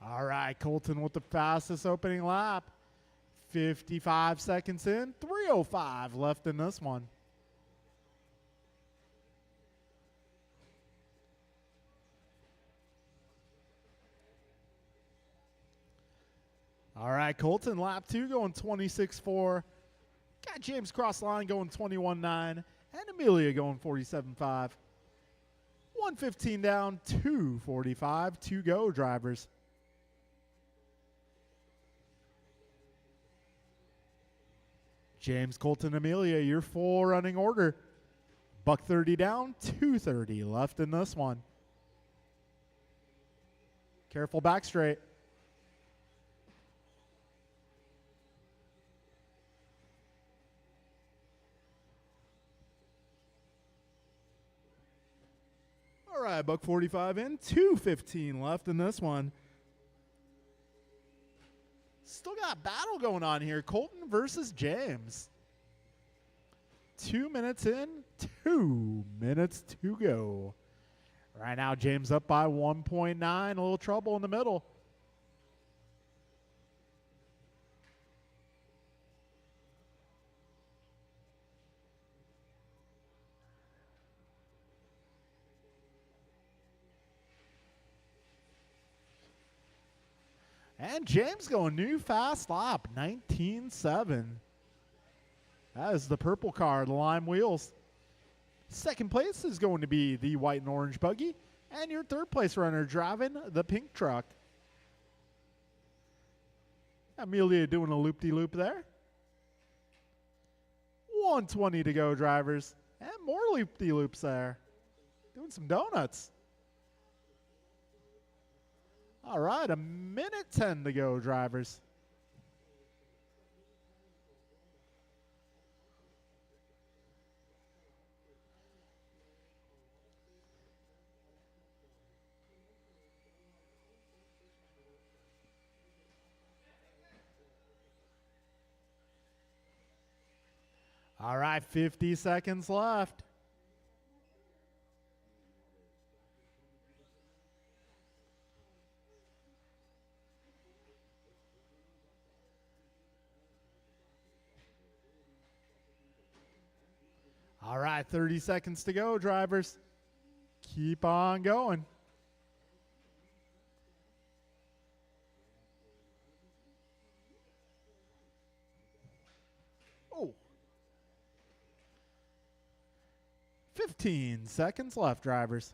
All right, Colton with the fastest opening lap. 55 seconds in, 3:05 left in this one. All right, Colton, lap 2 going 26.4. Got James cross line going 21.9. And Amelia going 47.5. 1:15 down, 2:45 to go, drivers. James, Colton, Amelia, your full running order. Buck 30 down, 2:30 left in this one. Careful back straight. All right, buck 45 in, 2:15 left in this one. Still got battle going on here. Colton versus James. 2 minutes in, 2 minutes to go. Right now, James up by 1.9. A little trouble in the middle. And James going new fast lap, 19.7. That is the purple car, the lime wheels. Second place is going to be the white and orange buggy. And your third place runner driving the pink truck. Amelia doing a loop-de-loop there. 1:20 to go, drivers. And more loop-de-loops there. Doing some donuts. All right, 1:10 to go, drivers. All right, 50 seconds left. All right, 30 seconds to go, drivers. Keep on going. Oh. 15 seconds left, drivers.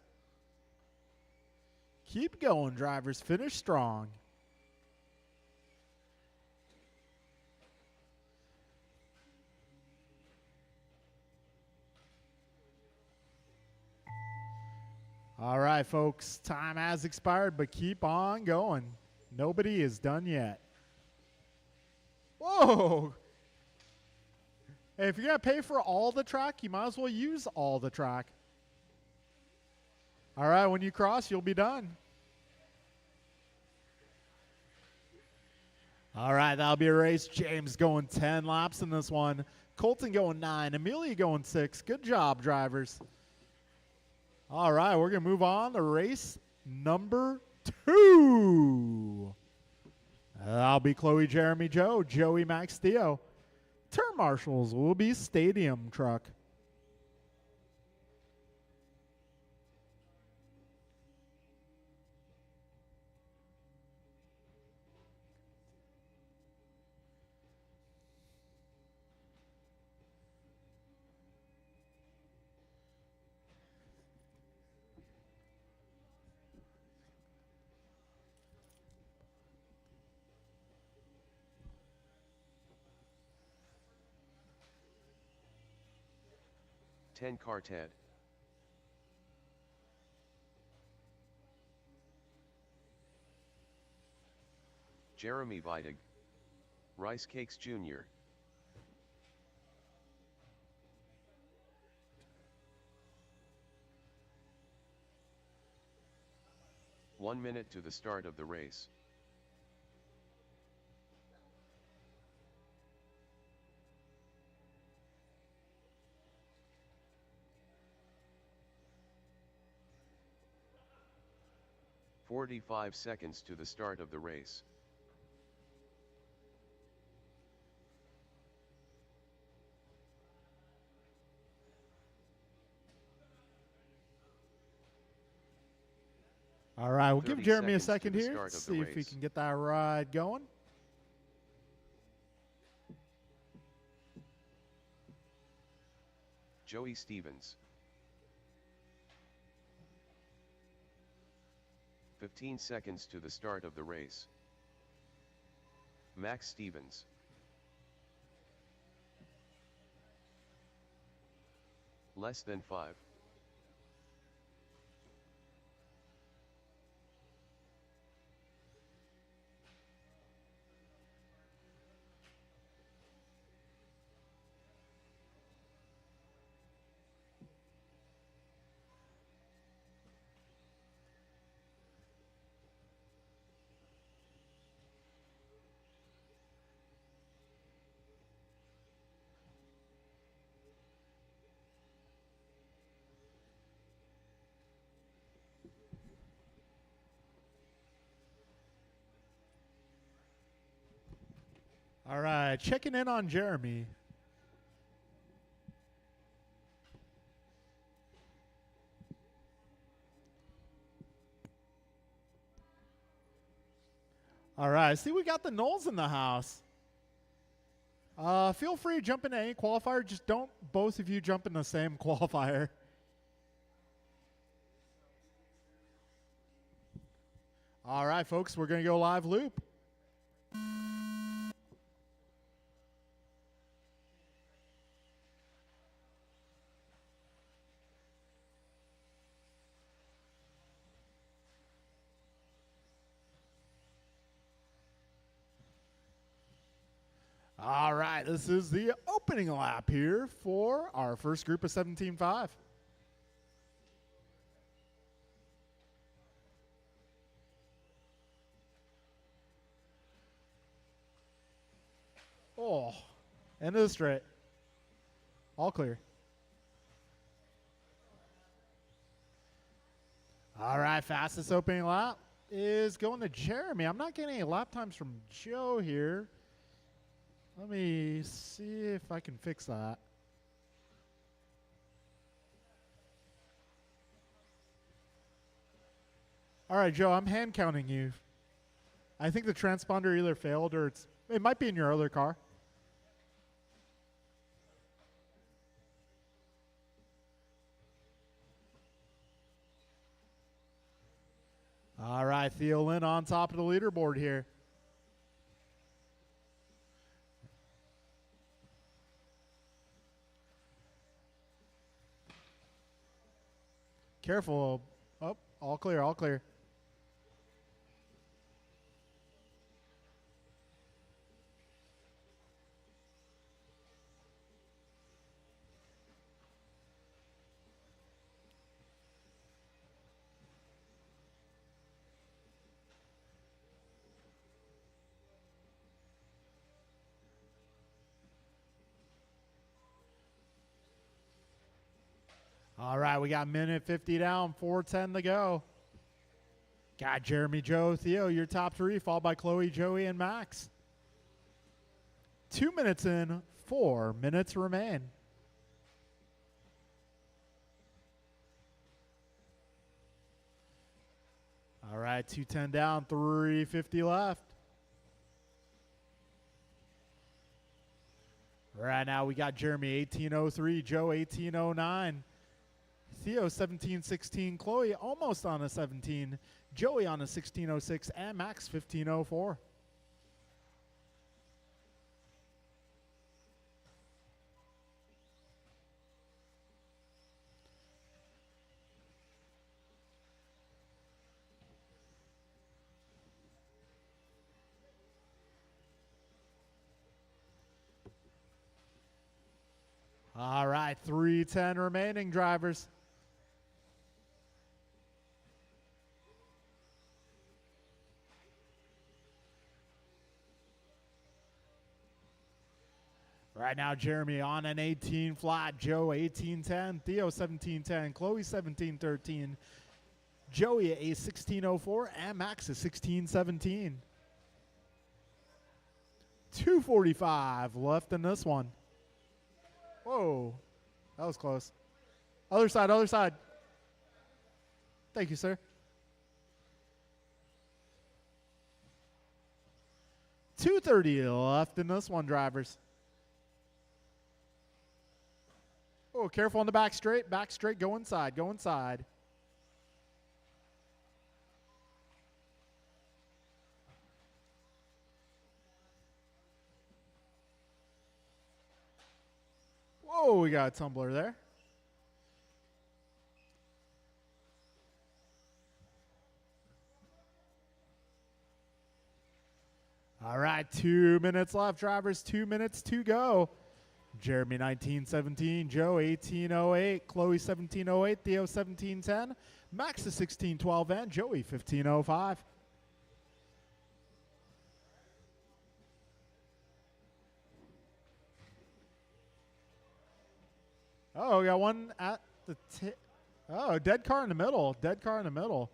Keep going, drivers. Finish strong. All right, folks. Time has expired, but keep on going. Nobody is done yet. Whoa! Hey, if you're going to pay for all the track, you might as well use all the track. All right, when you cross, you'll be done. All right, that'll be a race. James going 10 laps in this one. Colton going 9. Amelia going 6. Good job, drivers. All right, we're going to move on to race number 2. That'll be Chloe, Jeremy, Joe, Joey, Max, Theo. Turn marshals will be Stadium Truck. Ten car Ted. Jeremy Vidig. Rice Cakes Jr. One minute to the start of the race. "45 seconds to the start of the race. All right, we'll give 30 Jeremy a seconds to second the here. start of the See if he race. can get that ride going. Joey Stevens. 15 seconds to the start of the race. Max Stevens. Less than 5. All right, checking in on Jeremy. All right, I see we got the Knowles in the house. Feel free to jump into any qualifier. Just don't both of you jump in the same qualifier. All right, folks, we're going to go live loop. All right, this is the opening lap here for our first group of 17.5. Oh, end of the straight. All clear. All right, fastest opening lap is going to Jeremy. I'm not getting any lap times from Joe here. Let me see if I can fix that. All right, Joe, I'm hand counting you. I think the transponder either failed or it might be in your other car. All right, Theo Lynn on top of the leaderboard here. Careful. Oh, all clear, all clear. All right, we got minute 50 down, 4:10 to go. Got Jeremy, Joe, Theo, your top three, followed by Chloe, Joey, and Max. 2 minutes in, 4 minutes remain. All right, 2:10 down, 3:50 left. Right now we got Jeremy 18:03, Joe 18:09, Theo 17:16, Chloe almost on a 17, Joey on a 16:06, and Max 15:04. All right, 3:10 remaining, drivers. Right now, Jeremy on an 18 flat, Joe 18:10, Theo 17:10, Chloe 17:13, Joey a 16:04, and Max a 16:17. 2:45 left in this one. Whoa, that was close. Other side, other side. Thank you, sir. 2:30 left in this one, drivers. Oh, careful on the back straight, go inside, go inside. Whoa, we got a tumbler there. All right, 2 minutes left, drivers, 2 minutes to go. Jeremy 19:17, Joe 18:08, Chloe 17:08, Theo 17:10, Max is 16:12, and Joey 15:05. Oh, we got one at the oh, dead car in the middle. Dead car in the middle.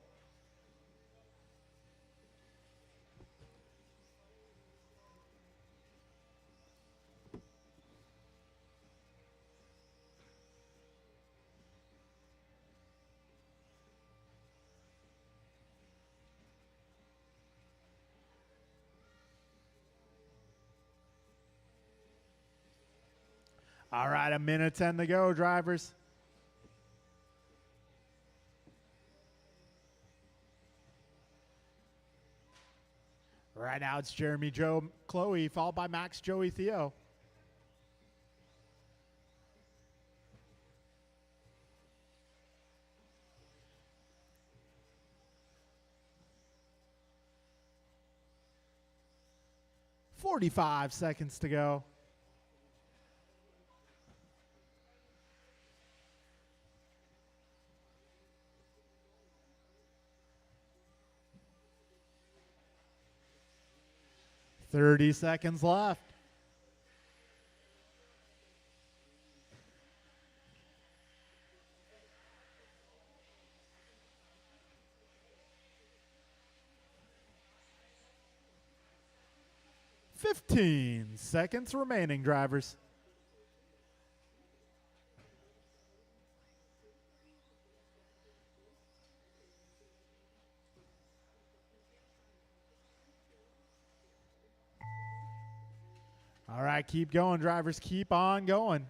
All right, a minute 10 to go, drivers. Right now it's Jeremy, Joe, Chloe, followed by Max, Joey, Theo. $45 to go. $30 left. 15 seconds remaining, drivers. All right, keep going, drivers. Keep on going.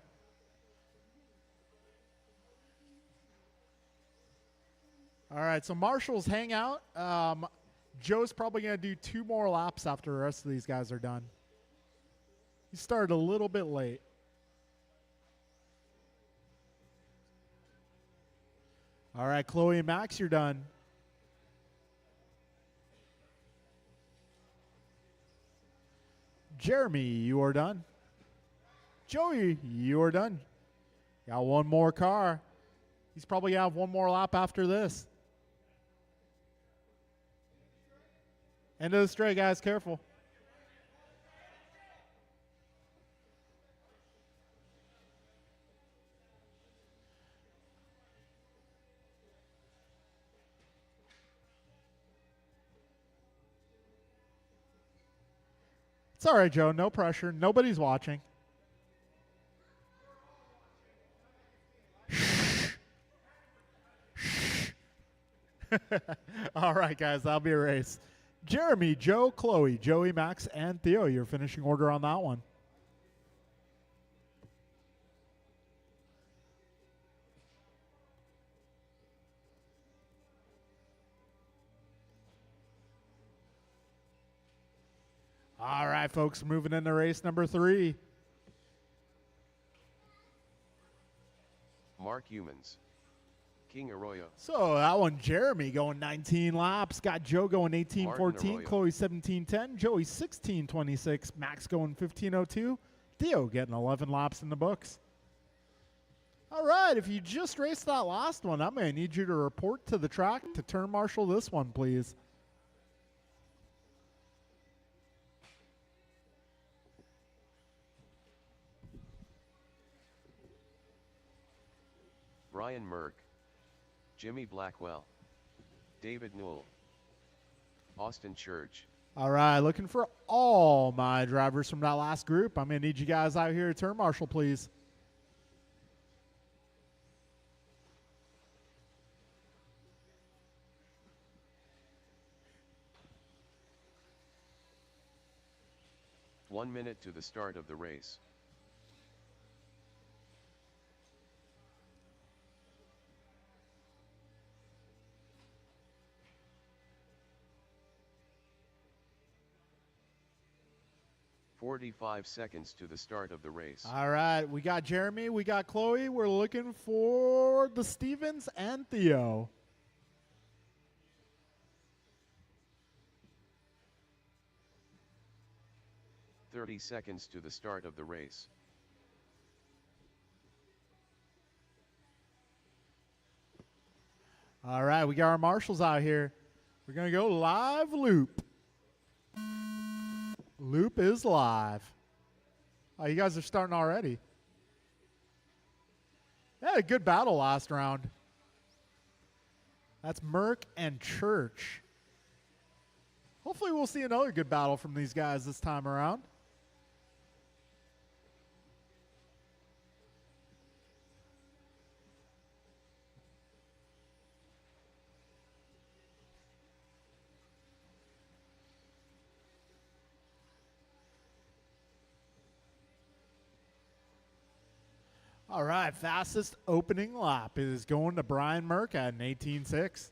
All right, so marshals hang out. Joe's probably going to do 2 more laps after the rest of these guys are done. He started a little bit late. All right, Chloe and Max, you're done. Jeremy, you are done. Joey, you are done. Got 1 more car. He's probably going to have 1 more lap after this. End of the straight, guys. Careful. It's all right, Joe. No pressure. Nobody's watching. All right, guys. That'll be a race. Jeremy, Joe, Chloe, Joey, Max, and Theo. Your finishing order on that one. All right, folks, moving into race number 3. Mark Humans. King Arroyo. So that one, Jeremy going 19 laps. Got Joe going 18:14, Chloe 17:10, Joey 16:26, Max going 15:02, Theo getting 11 laps in the books. All right, if you just raced that last one, I'm going to need you to report to the track to turn marshal this one, please. Brian Merck. Jimmy Blackwell. David Newell. Austin Church. All right, looking for all my drivers from that last group. I'm going to need you guys out here to turn marshal, please. One minute to the start of the race. "45 seconds to the start of the race." All right, we got Jeremy, we got Chloe. We're looking for the Stevens and Theo. "30 seconds to the start of the race." All right, we got our marshals out here. We're going to go live loop. Loop is live. Oh, you guys are starting already. They had a good battle last round. That's Merck and Church. Hopefully we'll see another good battle from these guys this time around. All right, fastest opening lap is going to Brian Merck at an 18.6.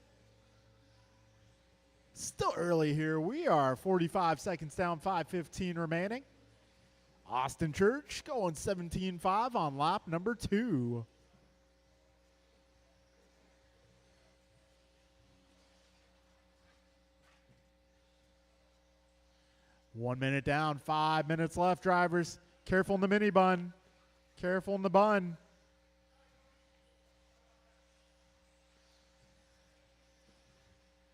Still early here. We are 45 seconds down, 5:15 remaining. Austin Church going 17.5 on lap number 2. One minute down, 5 minutes left, drivers. Careful in the mini bun. Careful in the bun.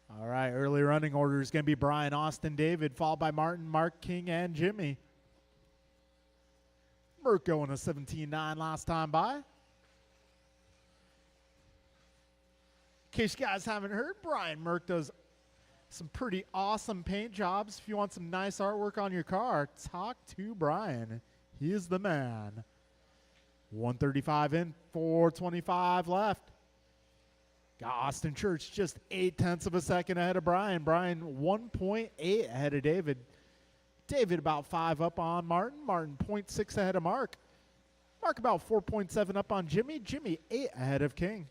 All right, early running order is going to be Brian, Austin, David, followed by Martin, Mark, King, and Jimmy. Merck going a 17.9 last time by. In case you guys haven't heard, Brian Merck does Some pretty awesome paint jobs. If you want some nice artwork on your car, talk to Brian. He is the man. 135 in, 425 left. Got Austin Church just 0.8 of a second ahead of Brian. Brian 1.8 ahead of David. David about 5 up on Martin. Martin 0.6 ahead of Mark. Mark about 4.7 up on Jimmy. Jimmy 8 ahead of King.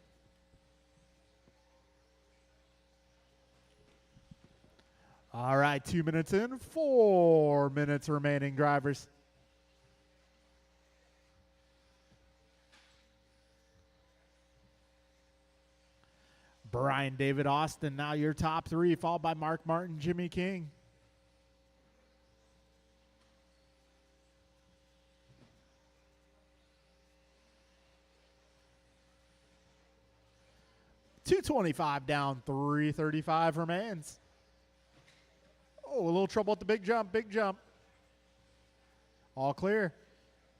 All right, 2 minutes in, 4 minutes remaining, drivers. Brian, David, Austin, now your top 3, followed by Mark, Martin, Jimmy, King. .225 down, 335 remains. Oh, a little trouble at the big jump, big jump. All clear.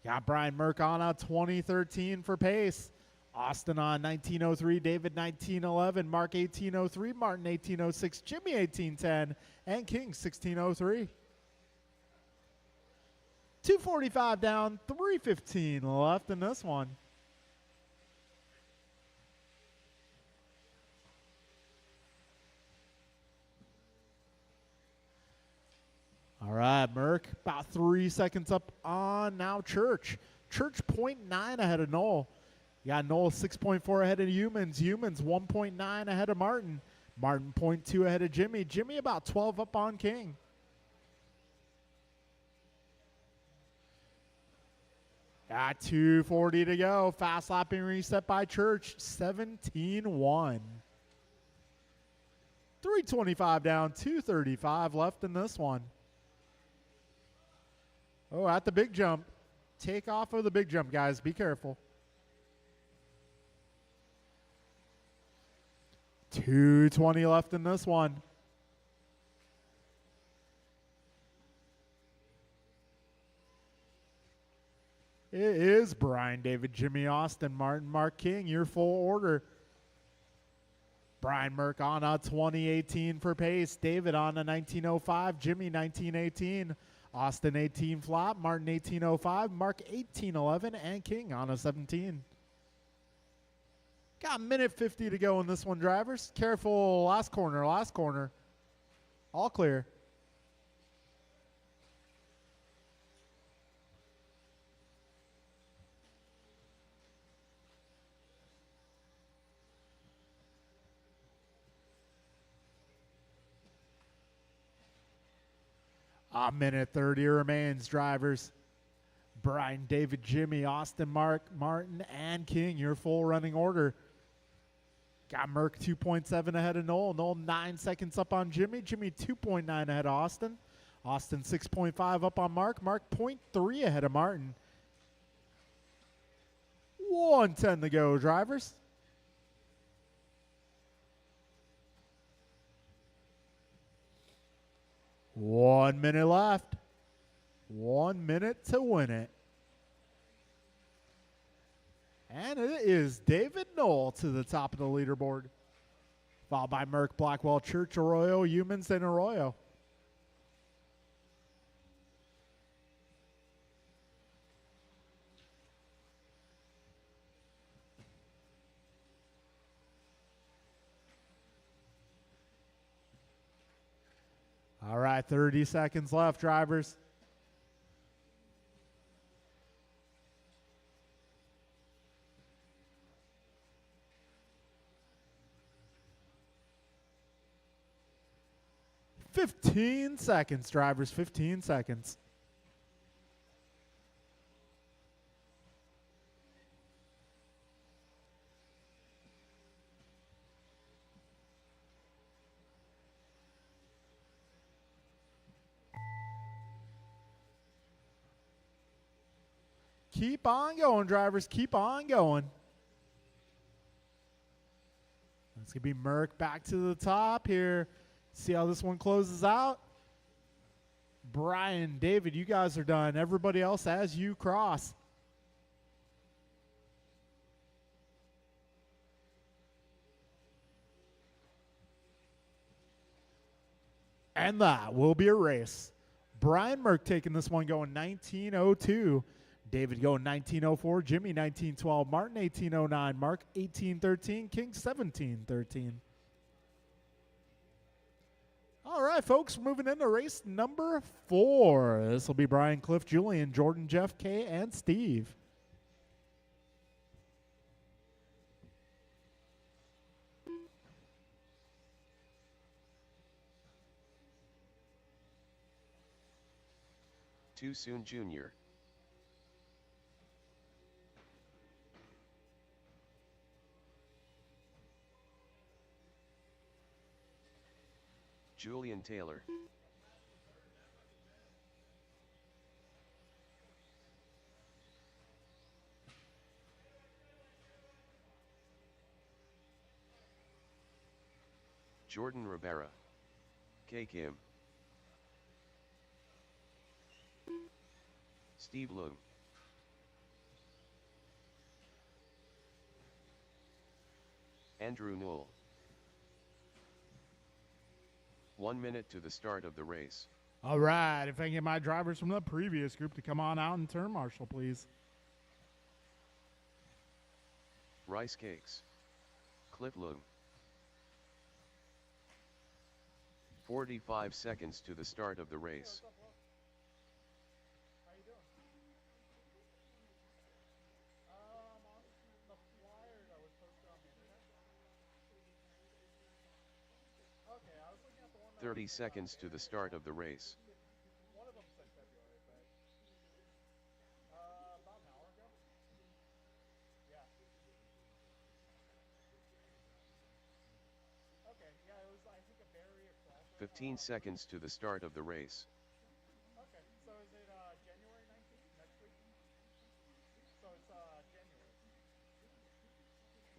Got Brian Mercana, 2013 for pace. Austin on 1903, David 1911, Mark 1803, Martin 1806, Jimmy 1810, and King 1603. 245 down, 315 left in this one. All right, Merck, about 3 seconds up on now Church. Church 0.9 ahead of Noel. You got Noel 6.4 ahead of Humans. Humans 1.9 ahead of Martin. Martin 0.2 ahead of Jimmy. Jimmy about 12 up on King. Got 240 to go. Fast lapping reset by Church. 17-1. 325 down, 235 left in this one. Oh, at the big jump. Take off of the big jump, guys. Be careful. 220 left in this one. It is Brian, David, Jimmy, Austin, Martin, Mark, King, your full order. Brian Merck on a 2018 for pace. David on a 1905. Jimmy 1918. Austin 18 flat. Martin 1805. Mark 1811. And King on a 17. Got a minute 50 to go in this one, drivers. Careful, last corner, last corner. All clear. A minute 30 remains, drivers. Brian, David, Jimmy, Austin, Mark, Martin, and King, your full running order. Got Merck 2.7 ahead of Noel. Noel 9 seconds up on Jimmy. Jimmy 2.9 ahead of Austin. Austin 6.5 up on Mark. Mark 0.3 ahead of Martin. 1:10 to go, drivers. One minute left. 1 minute to win it. And it is David Noel to the top of the leaderboard. Followed by Merck, Blackwell, Church, Arroyo, Humans, and Arroyo. All right, 30 seconds left, drivers. Fifteen seconds, drivers, 15 seconds. Keep on going, drivers. Keep on going. It's going to be Merck back to the top here. See how this one closes out. Brian, David, you guys are done. Everybody else as you cross. And that will be a race. Brian Merck taking this one going 19:02. David going 19:04. Jimmy 19:12. Martin 18:09. Mark 18:13. King 17:13. All right, folks, moving into race number 4. This will be Brian, Cliff, Julian, Jordan, Jeff, Kay, and Steve. Too Soon Jr. Julian Taylor. Jordan Rivera. K. Kim. Steve Loom. Andrew Newell. 1 minute to the start of the race. All right, if I can get my drivers from the previous group to come on out and turn marshal, please. Rice Cakes. Cliff Loom. 45 seconds to the start of the race. How you doing? On the flyer that was posted on the internet. Okay, I was looking at the one that 30 seconds to the start of the race. one of them said February, but about an hour ago. Yeah. Okay, yeah, it was I think a berry across. 15 seconds to the start of the race. Okay, so is it January 19th next week? So it's January.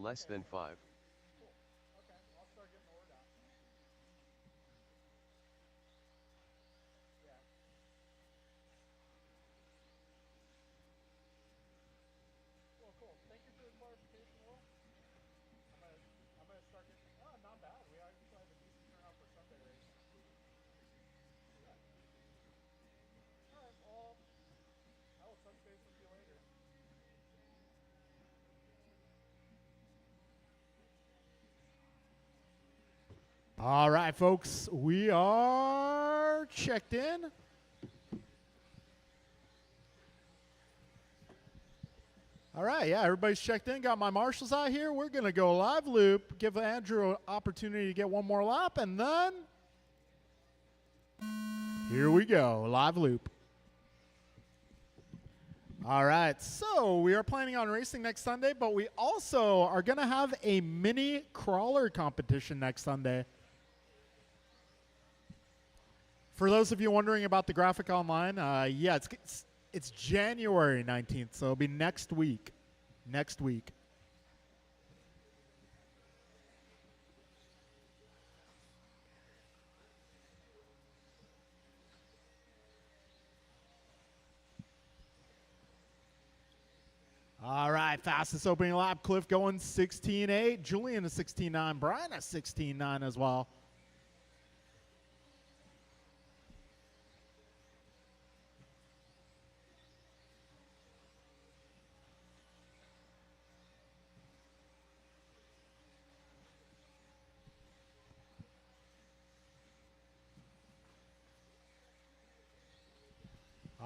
Less than 5. Cool. Okay, I'll start getting the word out. Yeah. Well, cool. Thank you for the clarification, Will. I'm gonna start getting. Oh, not bad. We actually have a decent turnout for Sunday race. Yeah. All right. Well, I will touch base with you later. All right, folks, we are checked in. All right, yeah, everybody's checked in. Got my marshals out here. We're going to go live loop, give Andrew an opportunity to get one more lap, and then here we go, live loop. All right, so we are planning on racing next Sunday, but we also are going to have a mini crawler competition next Sunday. For those of you wondering about the graphic online, yeah, it's January 19th, so it'll be next week. Next week. All right, fastest opening lap. Cliff going 16.8. Julian a 16.9. Brian a 16.9 as well.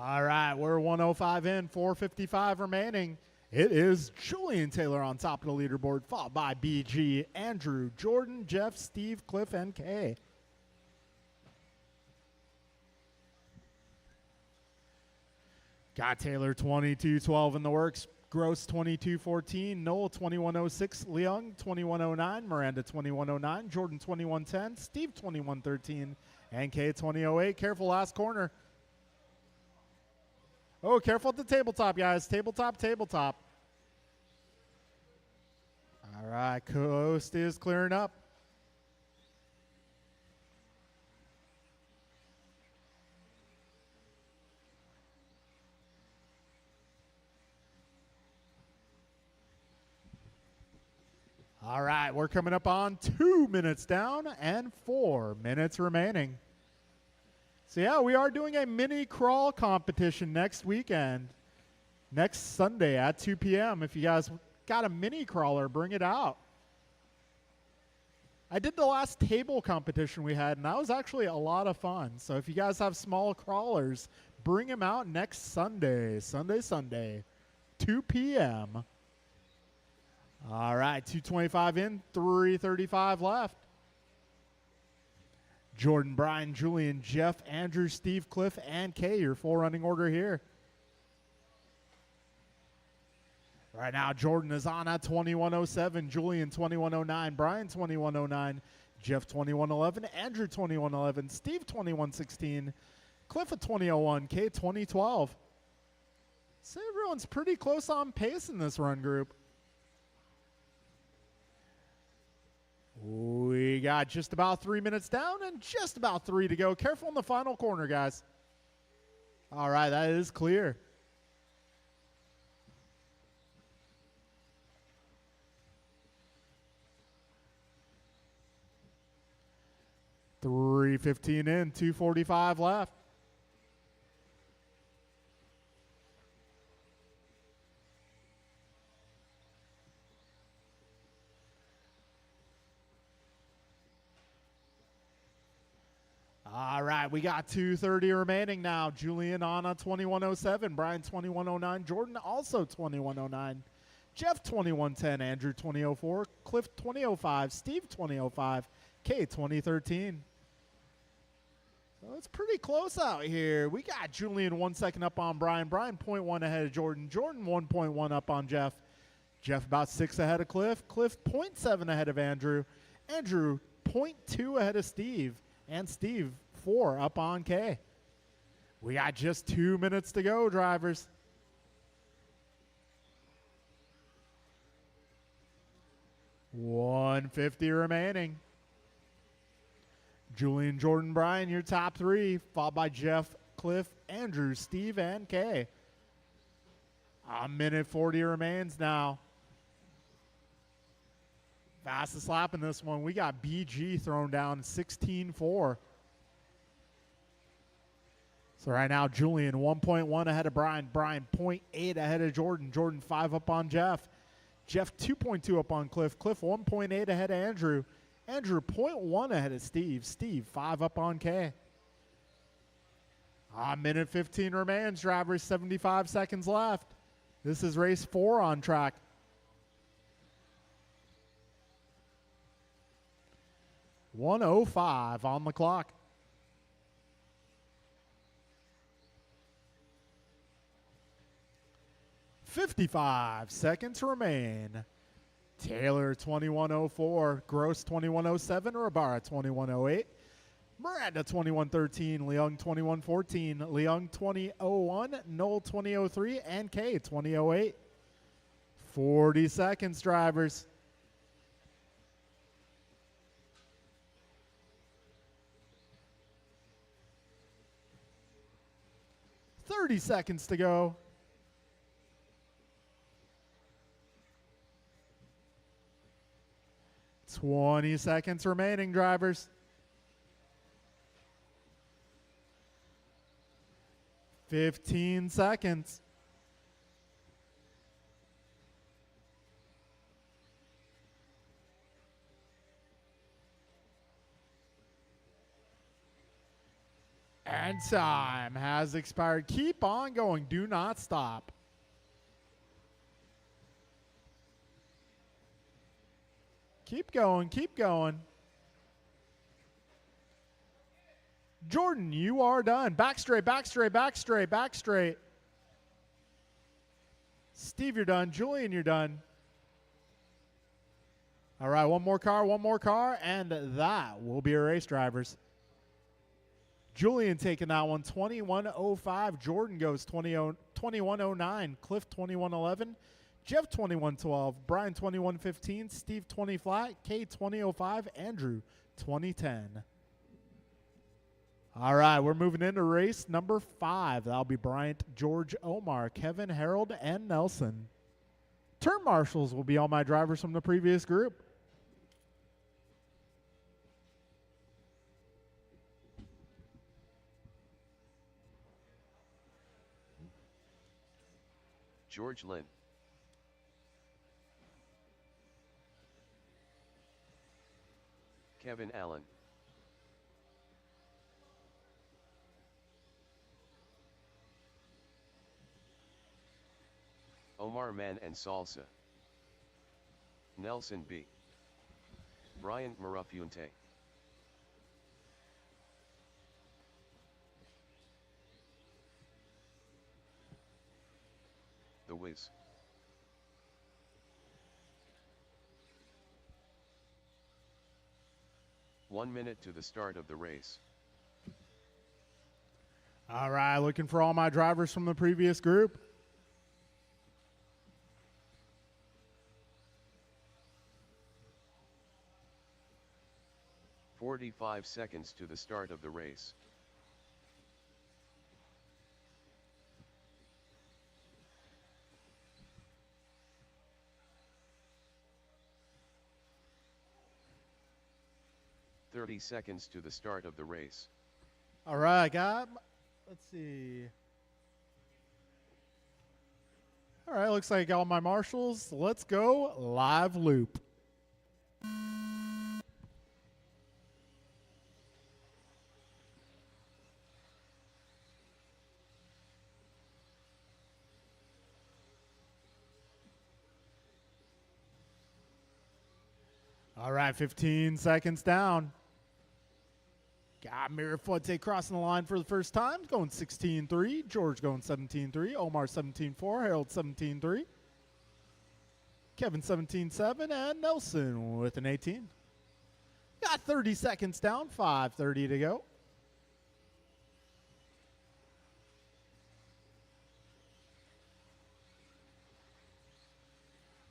All right, we're 105 in, 455 remaining. It is Julian Taylor on top of the leaderboard, followed by BG, Andrew, Jordan, Jeff, Steve, Cliff, and Kay. Got Taylor 22.12 in the works. Gross 22.14, Noel 21.06, Leung 21.09, Miranda 21.09, Jordan 21.10, Steve 21.13, and Kay 20.08. Careful last corner. Oh, careful at the tabletop, guys. Tabletop, tabletop. All right, coast is clearing up. All right, we're coming up on 2 minutes down and 4 minutes remaining. So yeah, we are doing a mini crawl competition next weekend. Next Sunday at 2 p.m. If you guys got a mini crawler, bring it out. I did the last table competition we had, and that was actually a lot of fun. So if you guys have small crawlers, bring them out next Sunday, 2 p.m. All right, 225 in, 335 left. Jordan, Brian, Julian, Jeff, Andrew, Steve, Cliff, and Kay, your full running order here. Right now, Jordan is on at 2107, Julian 2109, Brian 2109, Jeff 2111, Andrew 2111, Steve 2116, Cliff at 2001, Kay 2012. So everyone's pretty close on pace in this run group. We got just about 3 minutes down and just about 3 to go. Careful in the final corner, guys. All right, that is clear. $3:15 in, 2:45 left. All right, we got 2:30 remaining now. Julian on 2107, Brian 2109, Jordan also 2109, Jeff 2110, Andrew 2004, Cliff 2005, Steve 2005, Kay 2013. So it's pretty close out here. We got Julian 1 second up on Brian. Brian 0.1 ahead of Jordan. Jordan 1.1 up on Jeff. Jeff about 6 ahead of Cliff. Cliff 0.7 ahead of Andrew. Andrew 0.2 ahead of Steve. And Steve 4 up on Kay. We got just 2 minutes to go, drivers. $150 remaining. Julian, Jordan, Brian, your top 3, followed by Jeff, Cliff, Andrew, Steve, and Kay. 1:40 remains now. Fastest lap in this one. We got BG thrown down 16.4. So right now, Julian 1.1 ahead of Brian. Brian 0.8 ahead of Jordan. Jordan 5 up on Jeff. Jeff 2.2 up on Cliff. Cliff 1.8 ahead of Andrew. Andrew 0.1 ahead of Steve. Steve 5 up on Kay. 1:15 remains, drivers. 75 seconds left. This is race 4 on track. $1:05 on the clock. $55 seconds remain. Taylor 2104, Gross 2107, Rabara 2108, Miranda 2113, Leung 2114, Leung 2001, Knoll 2003, and Kay 2008. 40 seconds, drivers. $30 seconds to go. 20 seconds remaining, drivers. 15 seconds. And time has expired. Keep on going. Do not stop. Keep going, keep going. Jordan, you are done. Back straight, back straight, back straight, back straight. Steve, you're done. Julian, you're done. All right, one more car, and that will be a race, drivers. Julian taking that one, 21:05. Jordan goes 21:09. Cliff 21:11. Jeff 21:12, Brian 21:15, Steve 20 flat, Kay 20:05, Andrew 20:10. All right, we're moving into race number 5. That'll be Bryant, George, Omar, Kevin, Harold, and Nelson. Turn marshals will be all my drivers from the previous group. George Lynn. Kevin Allen. Omar Man and Salsa. Nelson B. Bryant Marafunte. The Wiz. One minute to the start of the race. All right, looking for all my drivers from the previous group. "45 seconds to the start of the race. "30 seconds to the start of the race. All right, let's see. All right, looks like I got all my marshals. Let's go live loop. All right, 15 seconds down. Got Mirafuente crossing the line for the first time, going 16-3. George going 17-3. Omar 17-4. Harold 17-3. Kevin 17-7. And Nelson with an 18. Got 30 seconds down. 5:30 to go.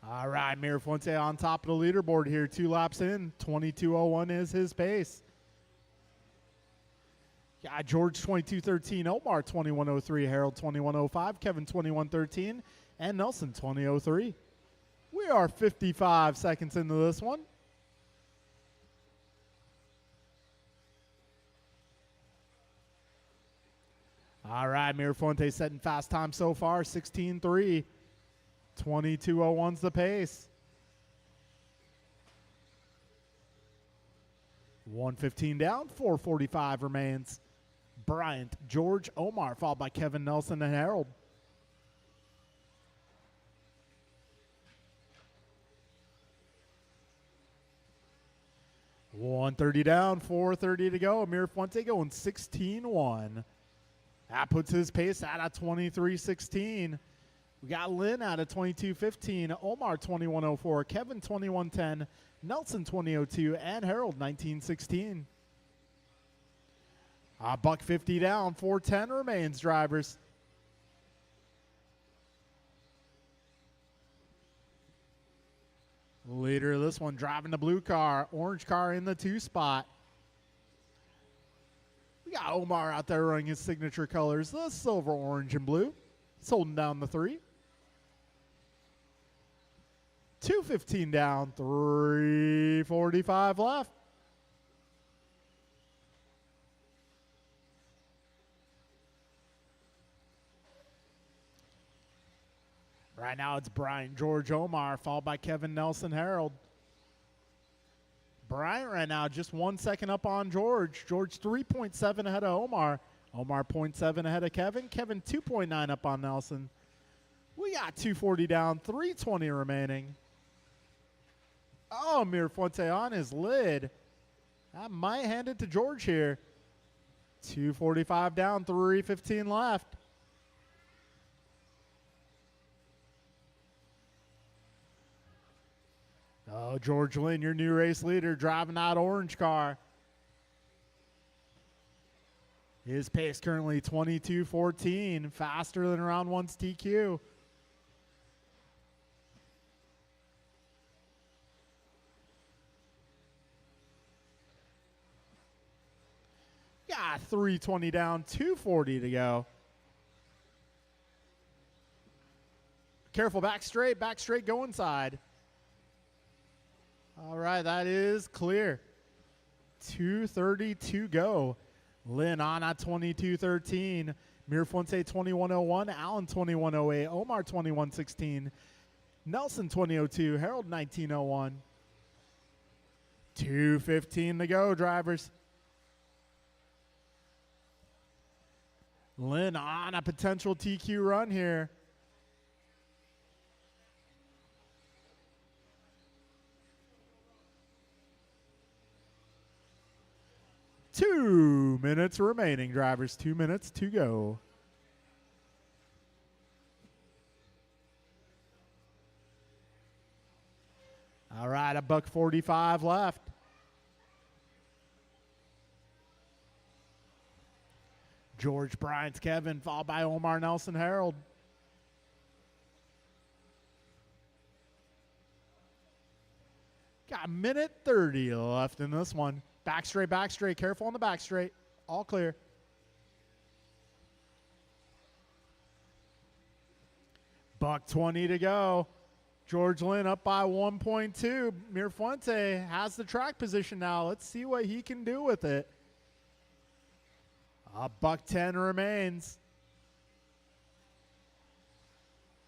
All right, Mirafuente on top of the leaderboard here. 2 laps in. 22:01 is his pace. Yeah, George 22:13, Omar 21:03, Harold 21:05, Kevin 21:13, and Nelson 20:03. We are 55 seconds into this one. All right, Mirafuente setting fast time so far, 16:3. 22:01's the pace. 1:15 down, 4:45 remains. Bryant, George, Omar, followed by Kevin, Nelson, and Harold. $130 down, 4:30 to go. Mirafuente going 16:1. That puts his pace out at 23:16. We got Lynn out of 22:15, Omar 21:04, Kevin 21:10, Nelson 20:02, and Harold 19:16. $150 down, 4:10 remains, drivers. Leader of this one driving the blue car, orange car in the 2 spot. We got Omar out there running his signature colors, the silver, orange, and blue. He's holding down the 3. 2:15 down, 3:45 left. Right now it's Bryant, George, Omar, followed by Kevin, Nelson, Harold. Bryant right now just 1 second up on George. George 3.7 ahead of Omar. Omar 0.7 ahead of Kevin. Kevin 2.9 up on Nelson. We got 240 down, 320 remaining. Oh, Mirafuente on his lid. That might hand it to George here. 245 down, 315 left. Oh, George Lynn, your new race leader, driving that orange car. His pace currently 22:14, faster than round 1's TQ. Got 320 down, 240 to go. Careful, back straight, go inside. All right, that is clear. 2:30 to go. Lynn Anna 22-13. Mirafuente 21-01. Allen 21-08. Omar 21-16. Nelson 20-02. Harold 19-01. 2:15 to go, drivers. Lynn on a potential TQ run here. Two minutes remaining, drivers. 2 minutes to go. All right, $1:45 left. George Bryant's Kevin, followed by Omar Nelson Harold. Got a minute 30 left in this one. Back straight. Careful on the back straight. All clear. $1:20 to go. George Lynn up by 1.2. Mirafuente has the track position now. Let's see what he can do with it. $1:10 remains.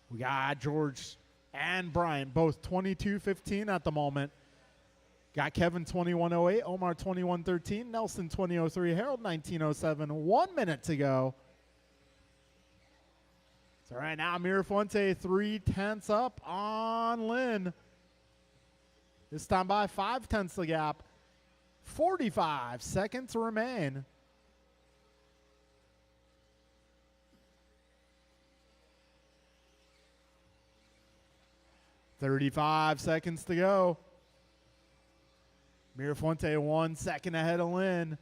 We got George and Bryant both 22-15 at the moment. Got Kevin 21-08, Omar 21-13, Nelson 20-03, Harold 19-07. 1 minute to go. So right now, Mirafuente 3/10 up on Lynn. This time by 5/10 the gap. 45 seconds remain. $35 seconds to go. Mirafuente 1 second ahead of Lynn.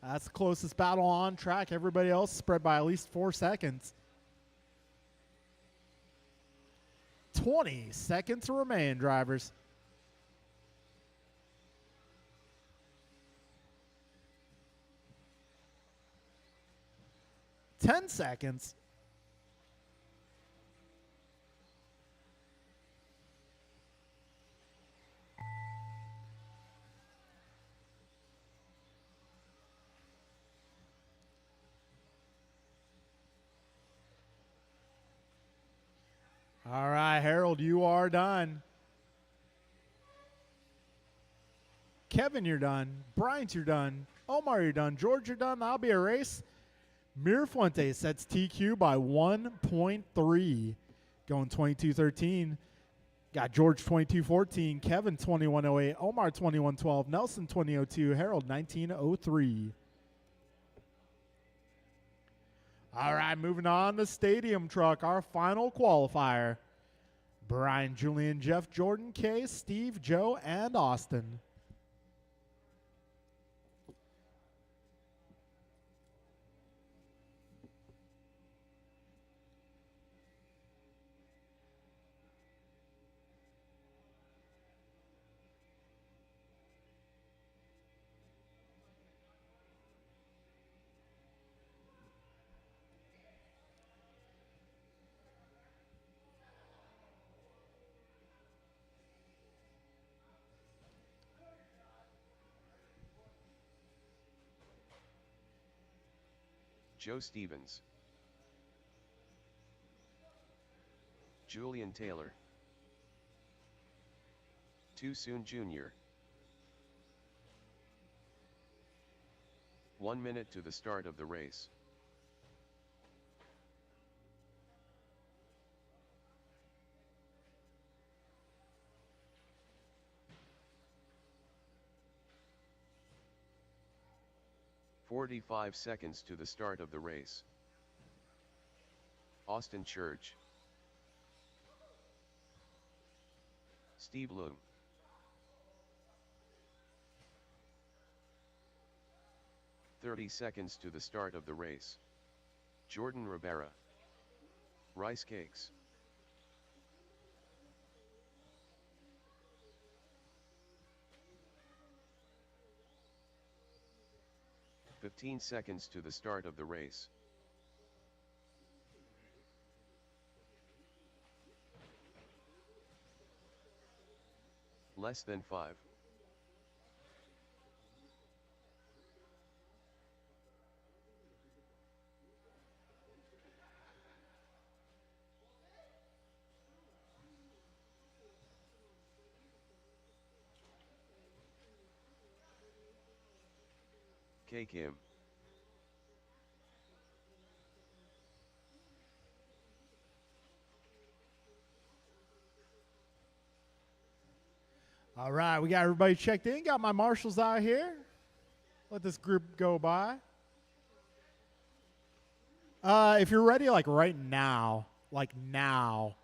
That's the closest battle on track. Everybody else spread by at least 4 seconds. 20 seconds remain, drivers. $10 seconds. All right, Harold, you are done. Kevin, you're done. Bryant, you're done. Omar, you're done. George, you're done. That'll be a race. Mirafuente sets TQ by 1.3. Going 22-13. Got George 22-14. Kevin 21-08. Omar 21-12. Nelson 20-02. Harold 19-03. All right, moving on to Stadium Truck, our final qualifier. Brian, Julian, Jeff, Jordan, Kay, Steve, Joe, and Austin. Joe Stevens, Julian Taylor, Too Soon Jr. 1 minute to the start of the race. "45 seconds to the start of the race. Austin Church, Steve Loom, "30 seconds to the start of the race. Jordan Rivera, Rice Cakes. "15 seconds to the start of the race. Less than 5. K Kim. All right, we got everybody checked in. Got my marshals out here. Let this group go by. If you're ready, like right now, like now.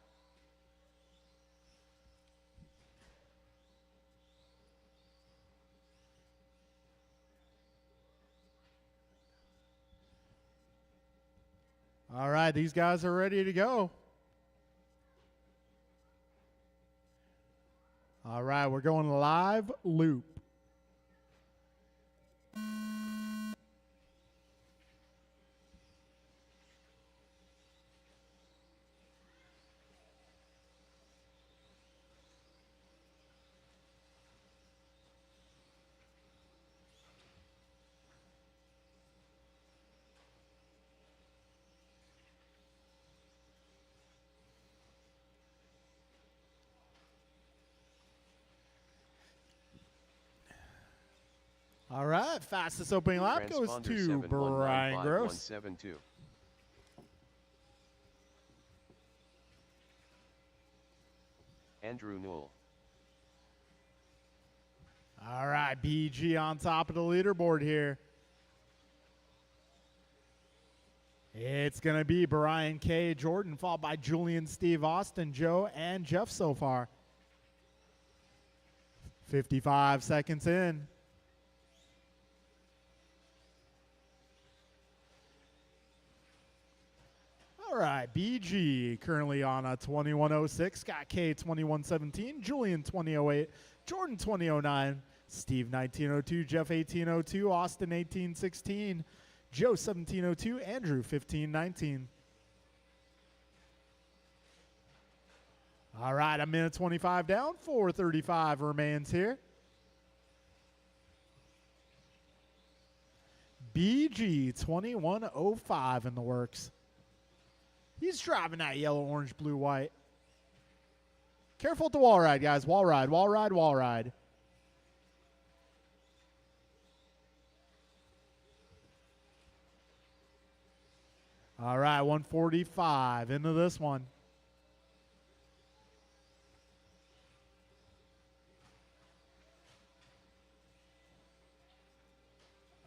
All right, these guys are ready to go. All right, we're going live loop. All right, fastest opening lap goes to Brian Gross. 172. Andrew Newell. All right, BG on top of the leaderboard here. It's going to be Brian K. Jordan, followed by Julian, Steve, Austin, Joe, and Jeff so far. 55 seconds in. All right, BG currently on a 2106, Scott K 2117, Julian 2008, Jordan 2009, Steve 1902, Jeff 1802, Austin 1816, Joe 1702, Andrew 1519. All right, a minute 25 down, 4:35 remains here. BG 2105 in the works. He's driving that yellow, orange, blue, white. Careful at the wall ride, guys. Wall ride, wall ride, wall ride. All right, 145 into this one.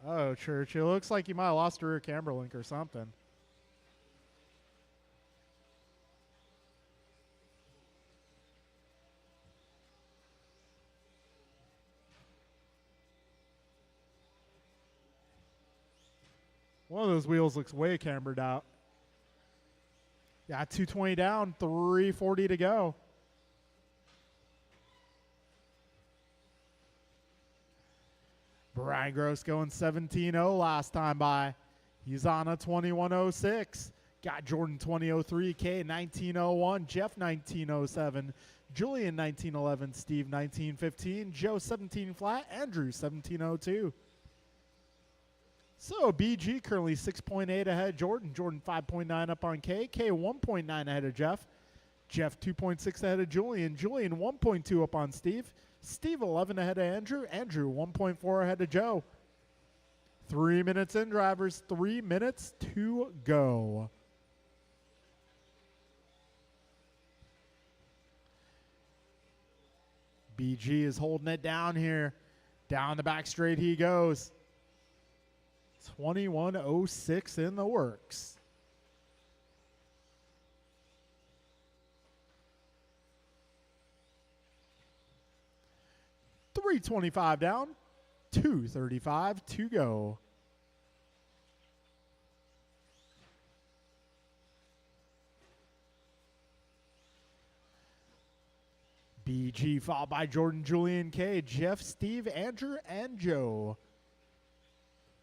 Oh, Church, it looks like you might have lost a rear camber link or something. One of those wheels looks way cambered out. Yeah, 220 down, 340 to go. Brian Gross going 17-0 last time by. He's on a 2106. Got Jordan 2003, K 1901, Jeff 1907, Julian 1911, Steve 1915, Joe 17 flat, Andrew 1702. So BG currently 6.8 ahead of Jordan. Jordan 5.9 up on K. K 1.9 ahead of Jeff. Jeff 2.6 ahead of Julian. Julian 1.2 up on Steve. Steve 11 ahead of Andrew. Andrew 1.4 ahead of Joe. 3 minutes in, drivers. 3 minutes to go. BG is holding it down here. Down the back straight he goes. 2106 in the works. $325 down, $235 to go. BG followed by Jordan, Julian, K, Jeff, Steve, Andrew, and Joe.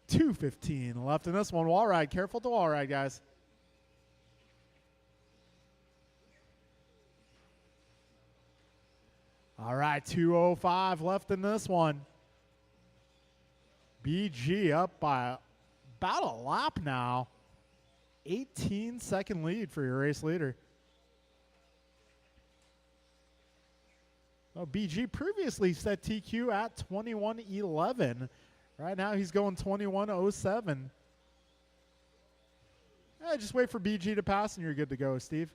2:15 left in this one. Wall ride. Careful at the wall ride, guys. All right, 2:05 left in this one. BG up by about a lap now. 18-second lead for your race leader. Well, BG previously set TQ at 21:11 Right now he's going 21.07. Just wait for BG to pass and you're good to go, Steve.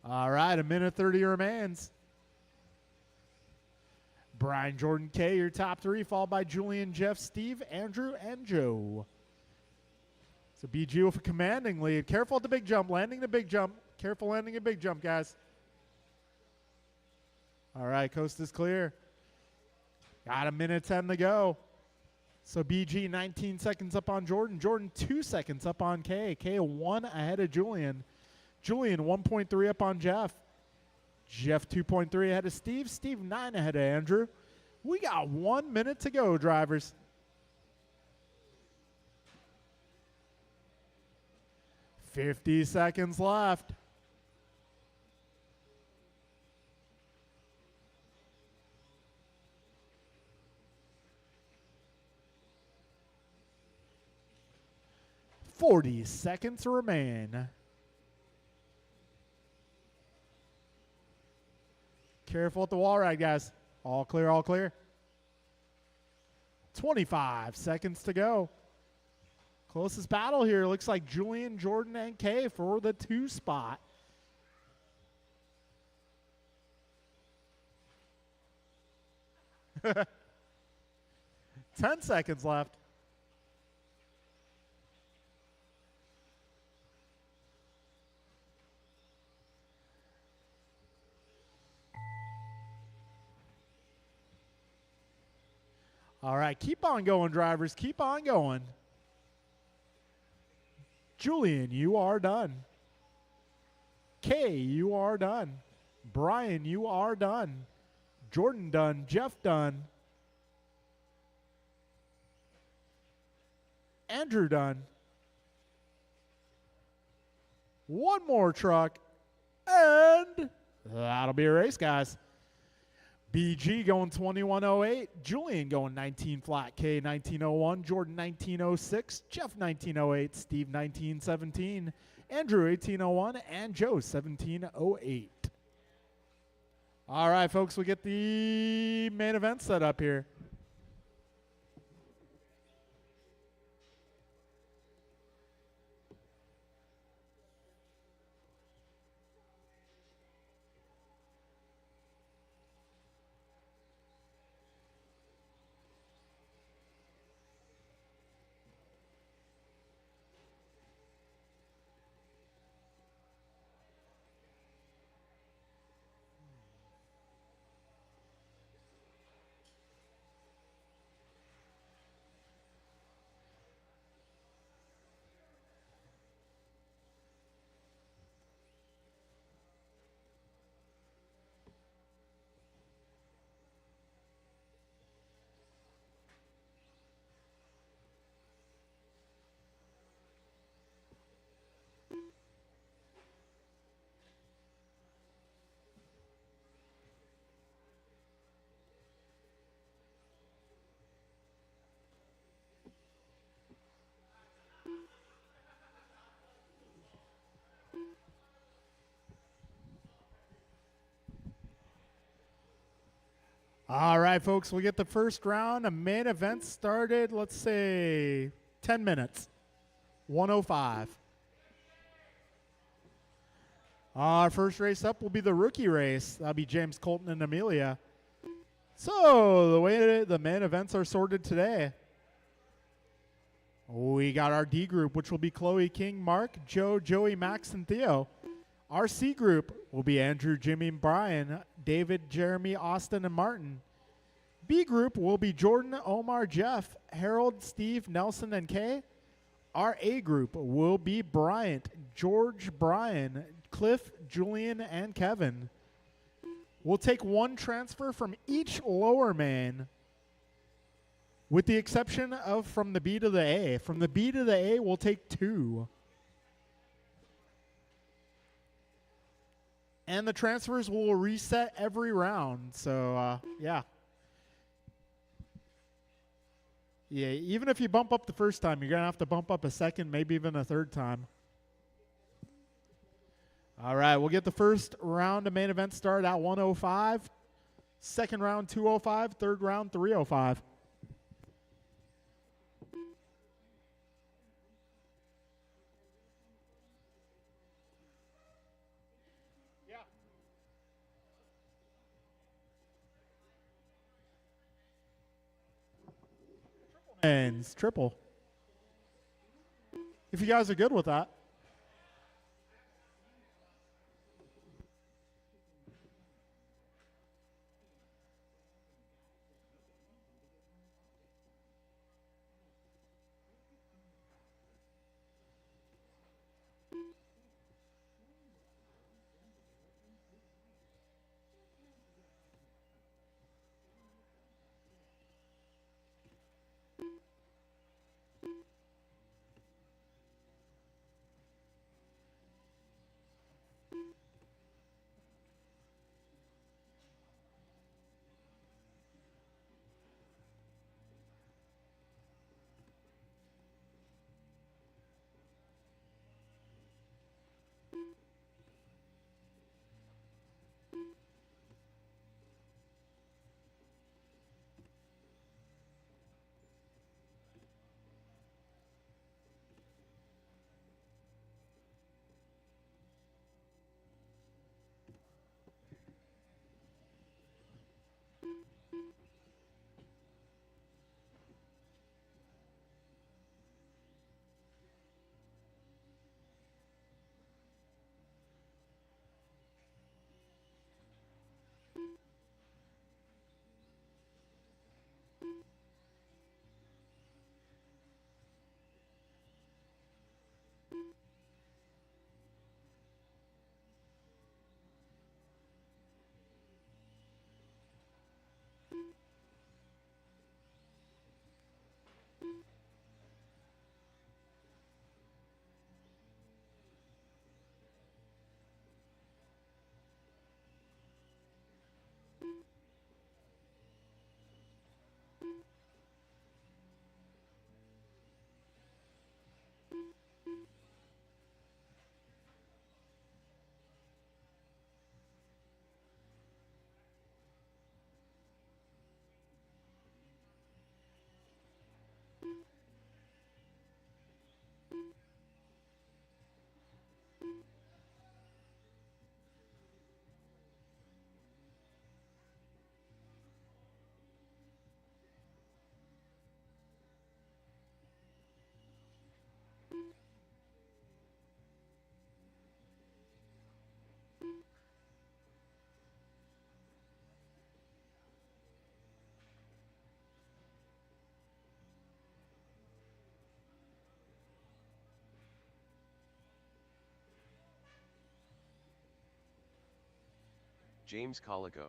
All right, 1:30 remains. Brian, Jordan, K, your top three, followed by Julian, Jeff, Steve, Andrew, and Joe. So BG with a commanding lead. Careful at the big jump, landing the big jump. Careful landing a big jump, guys. All right, coast is clear. Got 1:10 to go. So BG 19 seconds up on Jordan. Jordan 2 seconds up on K. K 1 ahead of Julian. Julian 1.3 up on Jeff. Jeff 2.3 ahead of Steve. Steve 9 ahead of Andrew. We got 1 minute to go, drivers. $50 seconds left. $40 seconds remain. Careful at the wall ride, guys. All clear, all clear. 25 seconds to go. Closest battle here looks like Julian, Jordan, and Kay for the 2 spot. $10 seconds left. All right, keep on going, drivers. Keep on going. Julian, you are done. Kay, you are done. Brian, you are done. Jordan done. Jeff done. Andrew done. One more truck. And that'll be a race, guys. BG going 21.08, Julian going 19 flat, K 19.01, Jordan 19.06, Jeff 19.08, Steve 19.17, Andrew 18.01, and Joe 17.08. All right, folks, we get the main event set up here. All right, folks, we get the first round. A main event started, let's say, 10 minutes. 105. Our first race up will be the rookie race. That'll be James, Colton, and Amelia. So, the way the main events are sorted today, we got our D group, which will be Chloe, King, Mark, Joe, Joey, Max, and Theo. Our C group will be Andrew, Jimmy, and Brian, David, Jeremy, Austin, and Martin. B group will be Jordan, Omar, Jeff, Harold, Steve, Nelson, and Kay. Our A group will be Bryant, George, Brian, Cliff, Julian, and Kevin. We'll take one transfer from each lower main, with the exception of from the B to the A. From the B to the A, we'll take 2. And the transfers will reset every round. So, yeah. Yeah, even if you bump up the first time, you're going to have to bump up a second, maybe even a third time. All right, we'll get the first round of main event started at 105. Second round, 205. Third round, 305. And triple. If you guys are good with that. James Colico.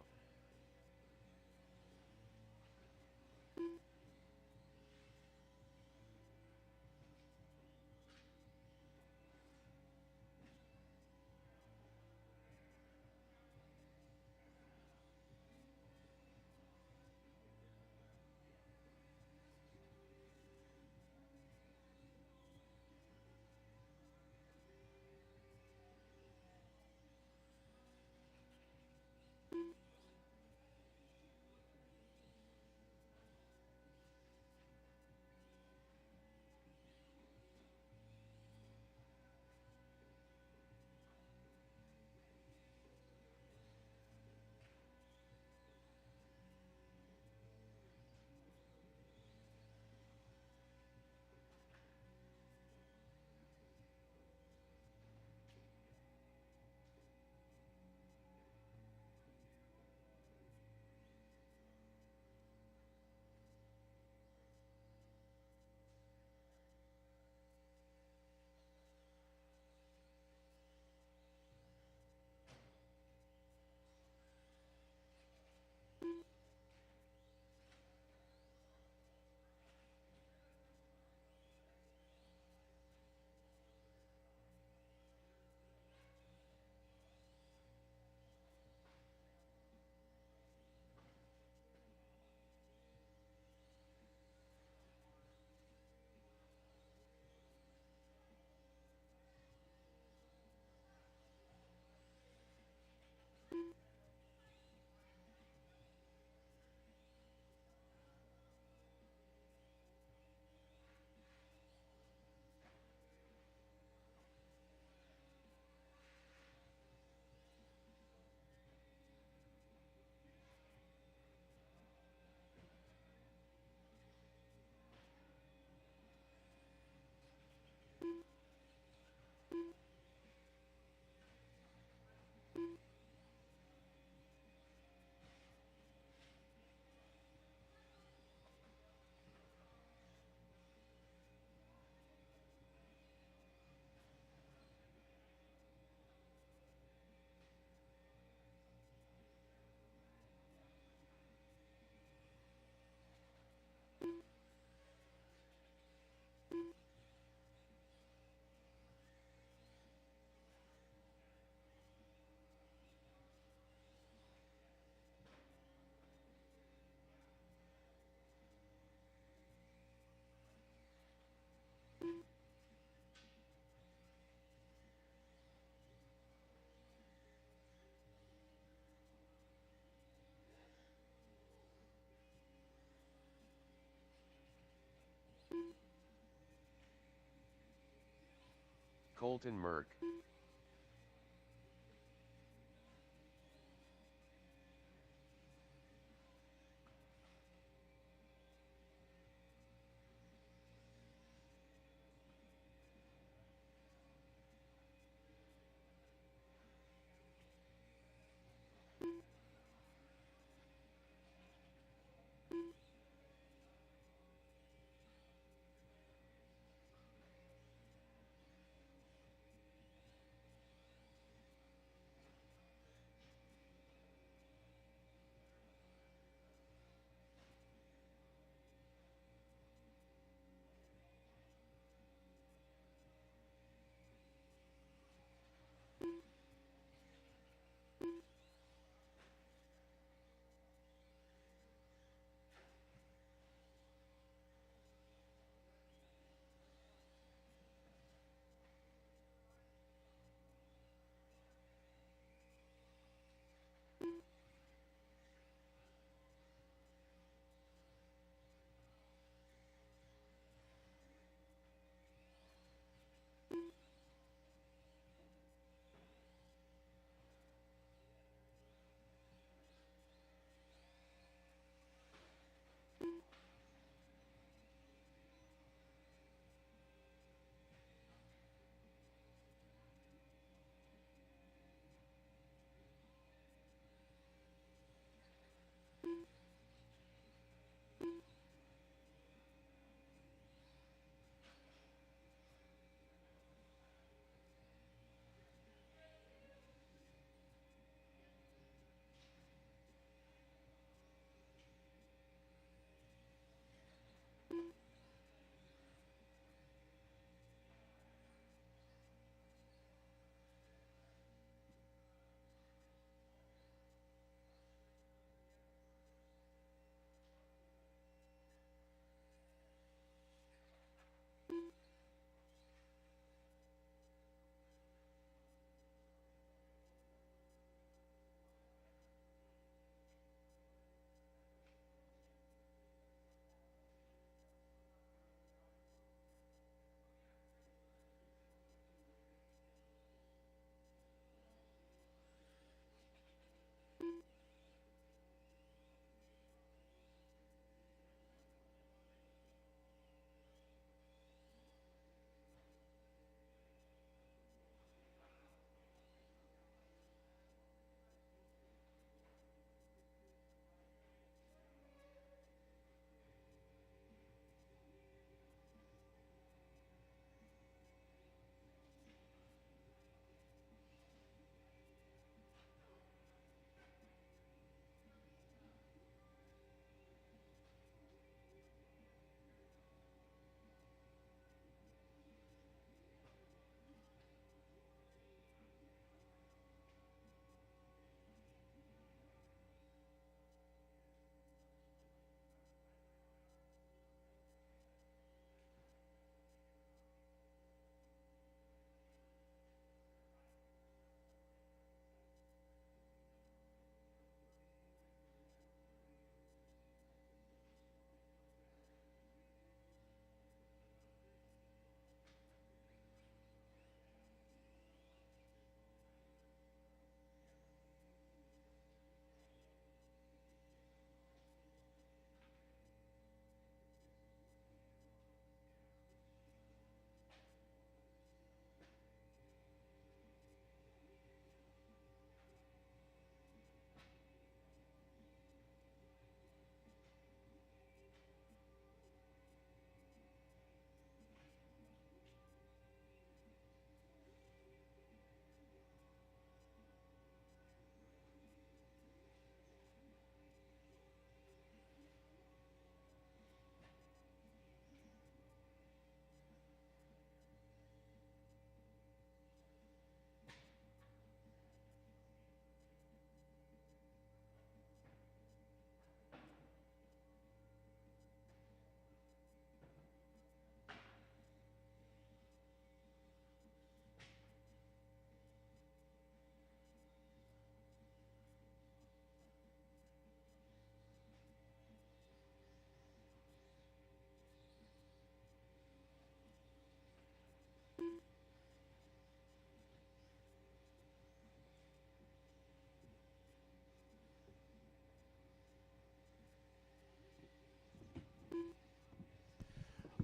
Colton Merck.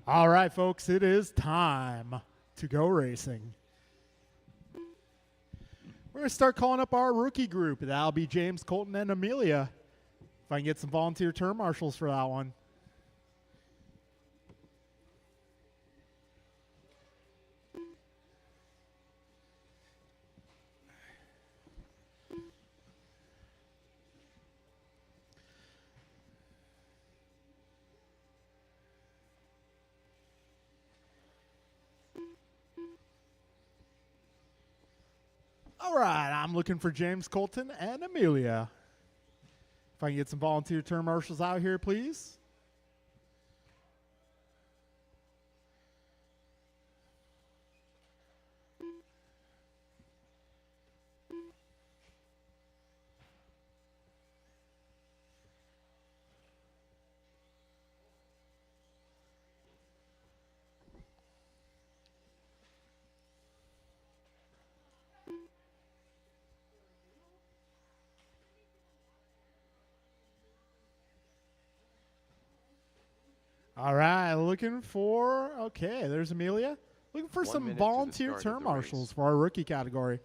All right, folks, it is time to go racing. We're going to start calling up our rookie group. That'll be James, Colton, and Amelia. If I can get some volunteer turn marshals for that one. All right, I'm looking for James, Colton, and Amelia. If I can get some volunteer turn marshals out here, please. All right, looking for, okay, there's Amelia. Looking for 1 some minute to the volunteer start of turn the marshals race. for our rookie category.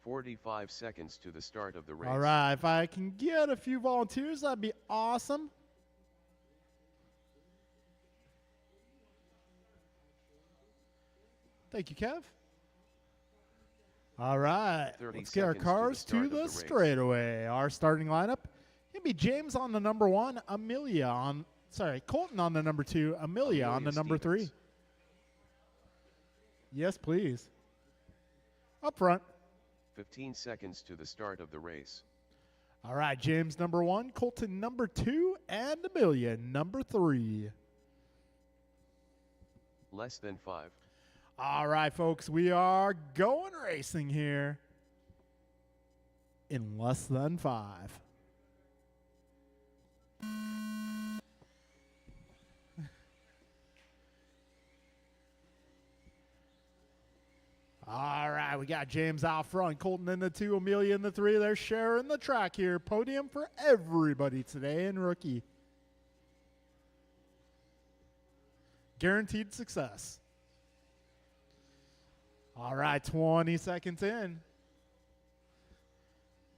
"45 seconds to the start of the race. All right, if I can get a few volunteers, that'd be awesome. Thank you, Kev. All right, 30 let's get our seconds to the cars start to of the the race. straightaway. Our starting lineup, gonna be James on the number 1, Amelia on, Colton on the number 2, Amelia on the number 3. Stevens. Yes, please. Up front. 15 seconds to the start of the race. All right, James number 1, Colton number 2, and Amelia number 3. Less than 5. All right, folks, we are going racing here in less than 5. All right, we got James out front, Colton in the 2, Amelia in the 3. They're sharing the track here. Podium for everybody today in rookie. Guaranteed success. All right, 20 seconds in.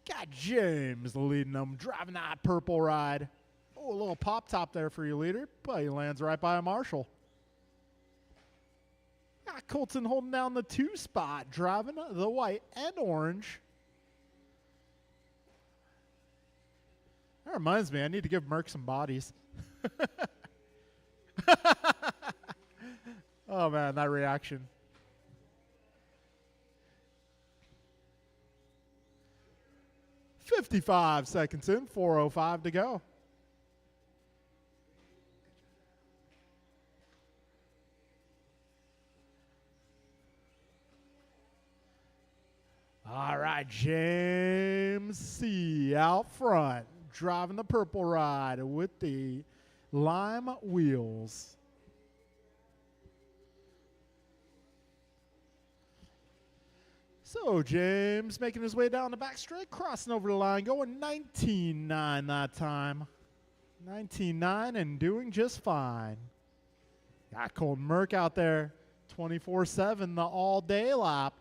Got James leading them, driving that purple ride. Oh, a little pop top there for you, leader, but he lands right by a marshal. Got Colton holding down the 2 spot, driving the white and orange. That reminds me, I need to give Merck some bodies. Oh, man, that reaction. "55 seconds in, 4:05 to go. All right, James C. out front, driving the purple ride with the lime wheels. So James making his way down the back straight, crossing over the line, going 19.9 that time. 19.9 and doing just fine. Got Colton Merck out there, 24/7, the all-day lap.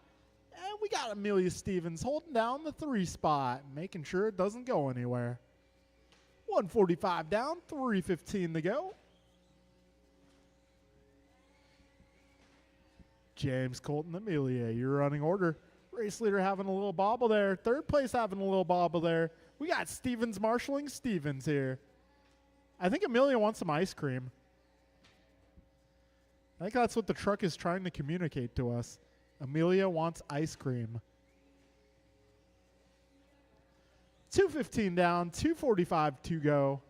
And we got Amelia Stevens holding down the 3 spot, making sure it doesn't go anywhere. 1:45 down, 3:15 to go. James, Colton, Amelia, your running order. Race leader having a little bobble there. 3rd place having a little bobble there. We got Stevens marshaling Stevens here. I think Amelia wants some ice cream. I think that's what the truck is trying to communicate to us. Amelia wants ice cream. 2:15 down, 2:45 to go.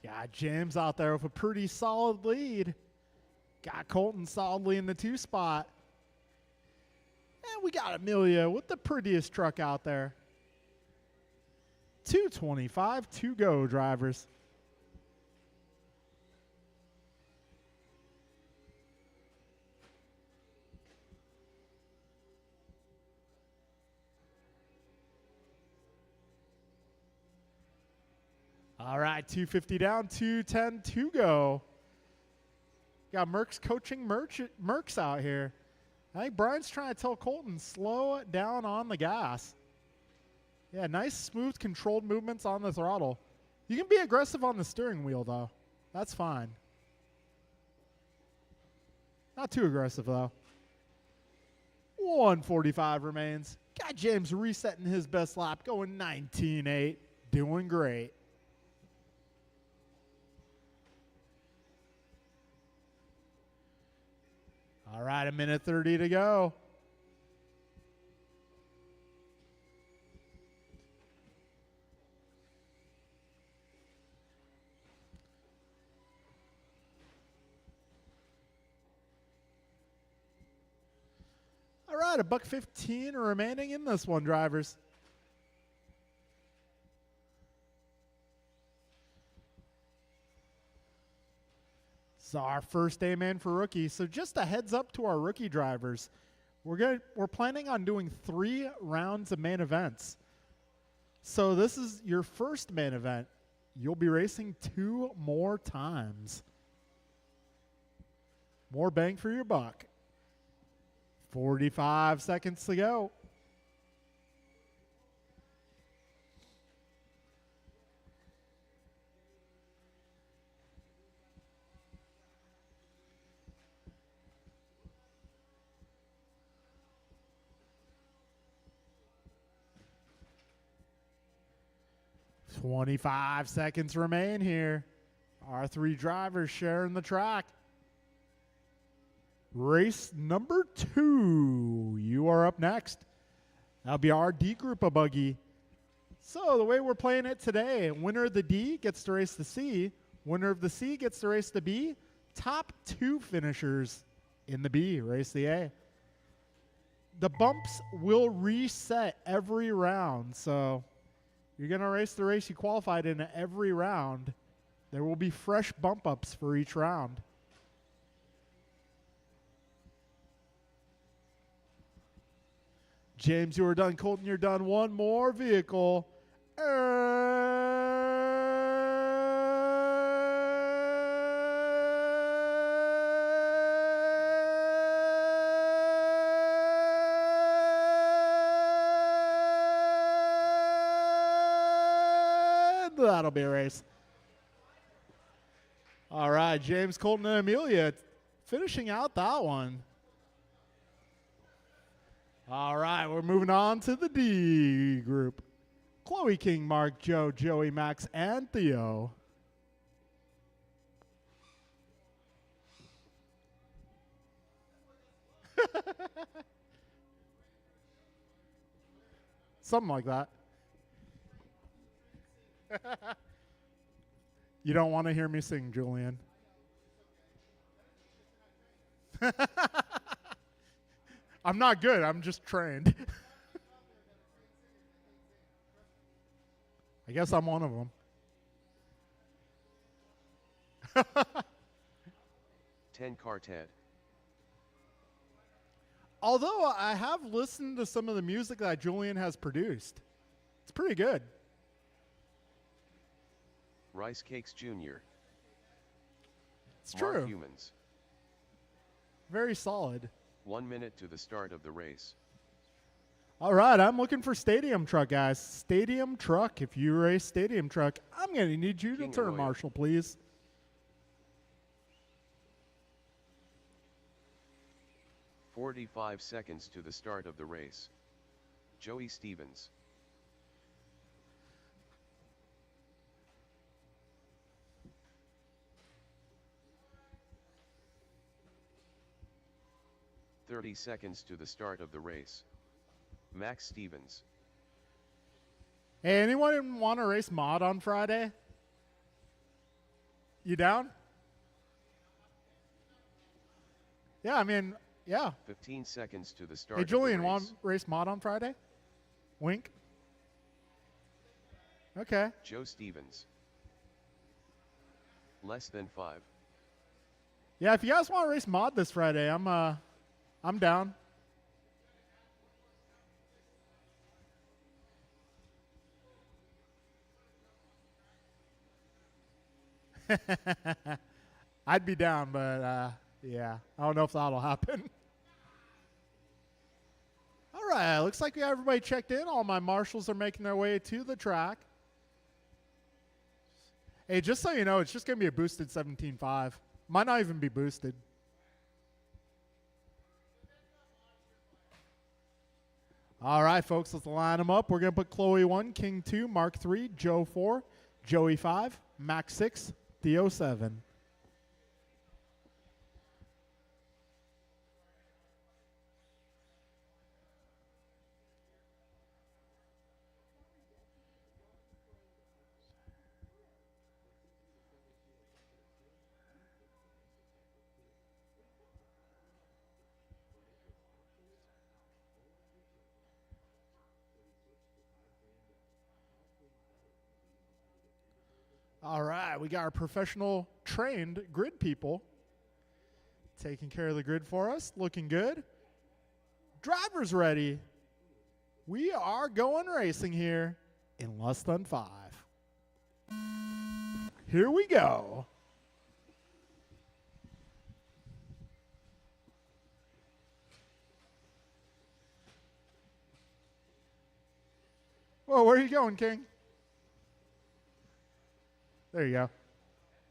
Got James out there with a pretty solid lead. Got Colton solidly in the 2 spot. And we got Amelia with the prettiest truck out there. 2:25 to go, drivers. All right, 250 down, 210 to go. Got Merckx coaching Merckx out here. I think Brian's trying to tell Colton, slow it down on the gas. Yeah, nice, smooth, controlled movements on the throttle. You can be aggressive on the steering wheel, though. That's fine. Not too aggressive, though. 145 remains. Got James resetting his best lap, going 19.8. Doing great. All right, 1:30 to go. All right, $1.15 remaining in this one, drivers. So our first day man for rookie. So just a heads up to our rookie drivers. We're planning on doing 3 rounds of main events. So this is your first main event. You'll be racing 2 more times. More bang for your buck. 45 seconds to go. $25 seconds remain here. Our 3 drivers sharing the track. Race number 2. You are up next. That'll be our D group of buggy. So the way we're playing it today, winner of the D gets to race the C. Winner of the C gets to race the B. Top 2 finishers in the B race the A. The bumps will reset every round. So you're going to race the race you qualified in every round. There will be fresh bump ups for each round. James, you are done. Colton, you're done. One more vehicle. That'll be a race. All right, James, Colton, and Amelia finishing out that one. All right, we're moving on to the D group. Chloe, King, Mark, Joe, Joey, Max, and Theo. Something like that. You don't want to hear me sing, Julian. I'm not good. I'm just trained. I guess I'm one of them. 10 car Ted. Although I have listened to some of the music that Julian has produced. It's pretty good. Rice Cakes Jr. It's Mark true. Humans. Very solid. 1 minute to the start of the race. All right, I'm looking for Stadium Truck, guys. Stadium Truck. If you race Stadium Truck, I'm going to need you to King turn Arroyo. marshal, please. "45 seconds to the start of the race. Joey Stevens. "30 seconds to the start of the race. Max Stevens. Hey, anyone want to race mod on Friday? You down? Yeah, I mean, yeah. 15 seconds to the start Hey, of Julian, the race. want to race mod on Friday? Wink. Okay. Joe Stevens. Less than 5. Yeah, if you guys want to race mod this Friday, I'm down. I'd be down, but yeah, I don't know if that'll happen. All right, looks like we got everybody checked in. All my marshals are making their way to the track. Hey, just so you know, it's just going to be a boosted 17.5. Might not even be boosted. All right, folks, let's line them up. We're going to put Chloe 1, King 2, Mark 3, Joe 4, Joey 5, Max 6, Theo 7. All right, we got our professional trained grid people taking care of the grid for us. Looking good. Drivers ready. We are going racing here in less than 5. Here we go. Whoa, where are you going, King? There you go.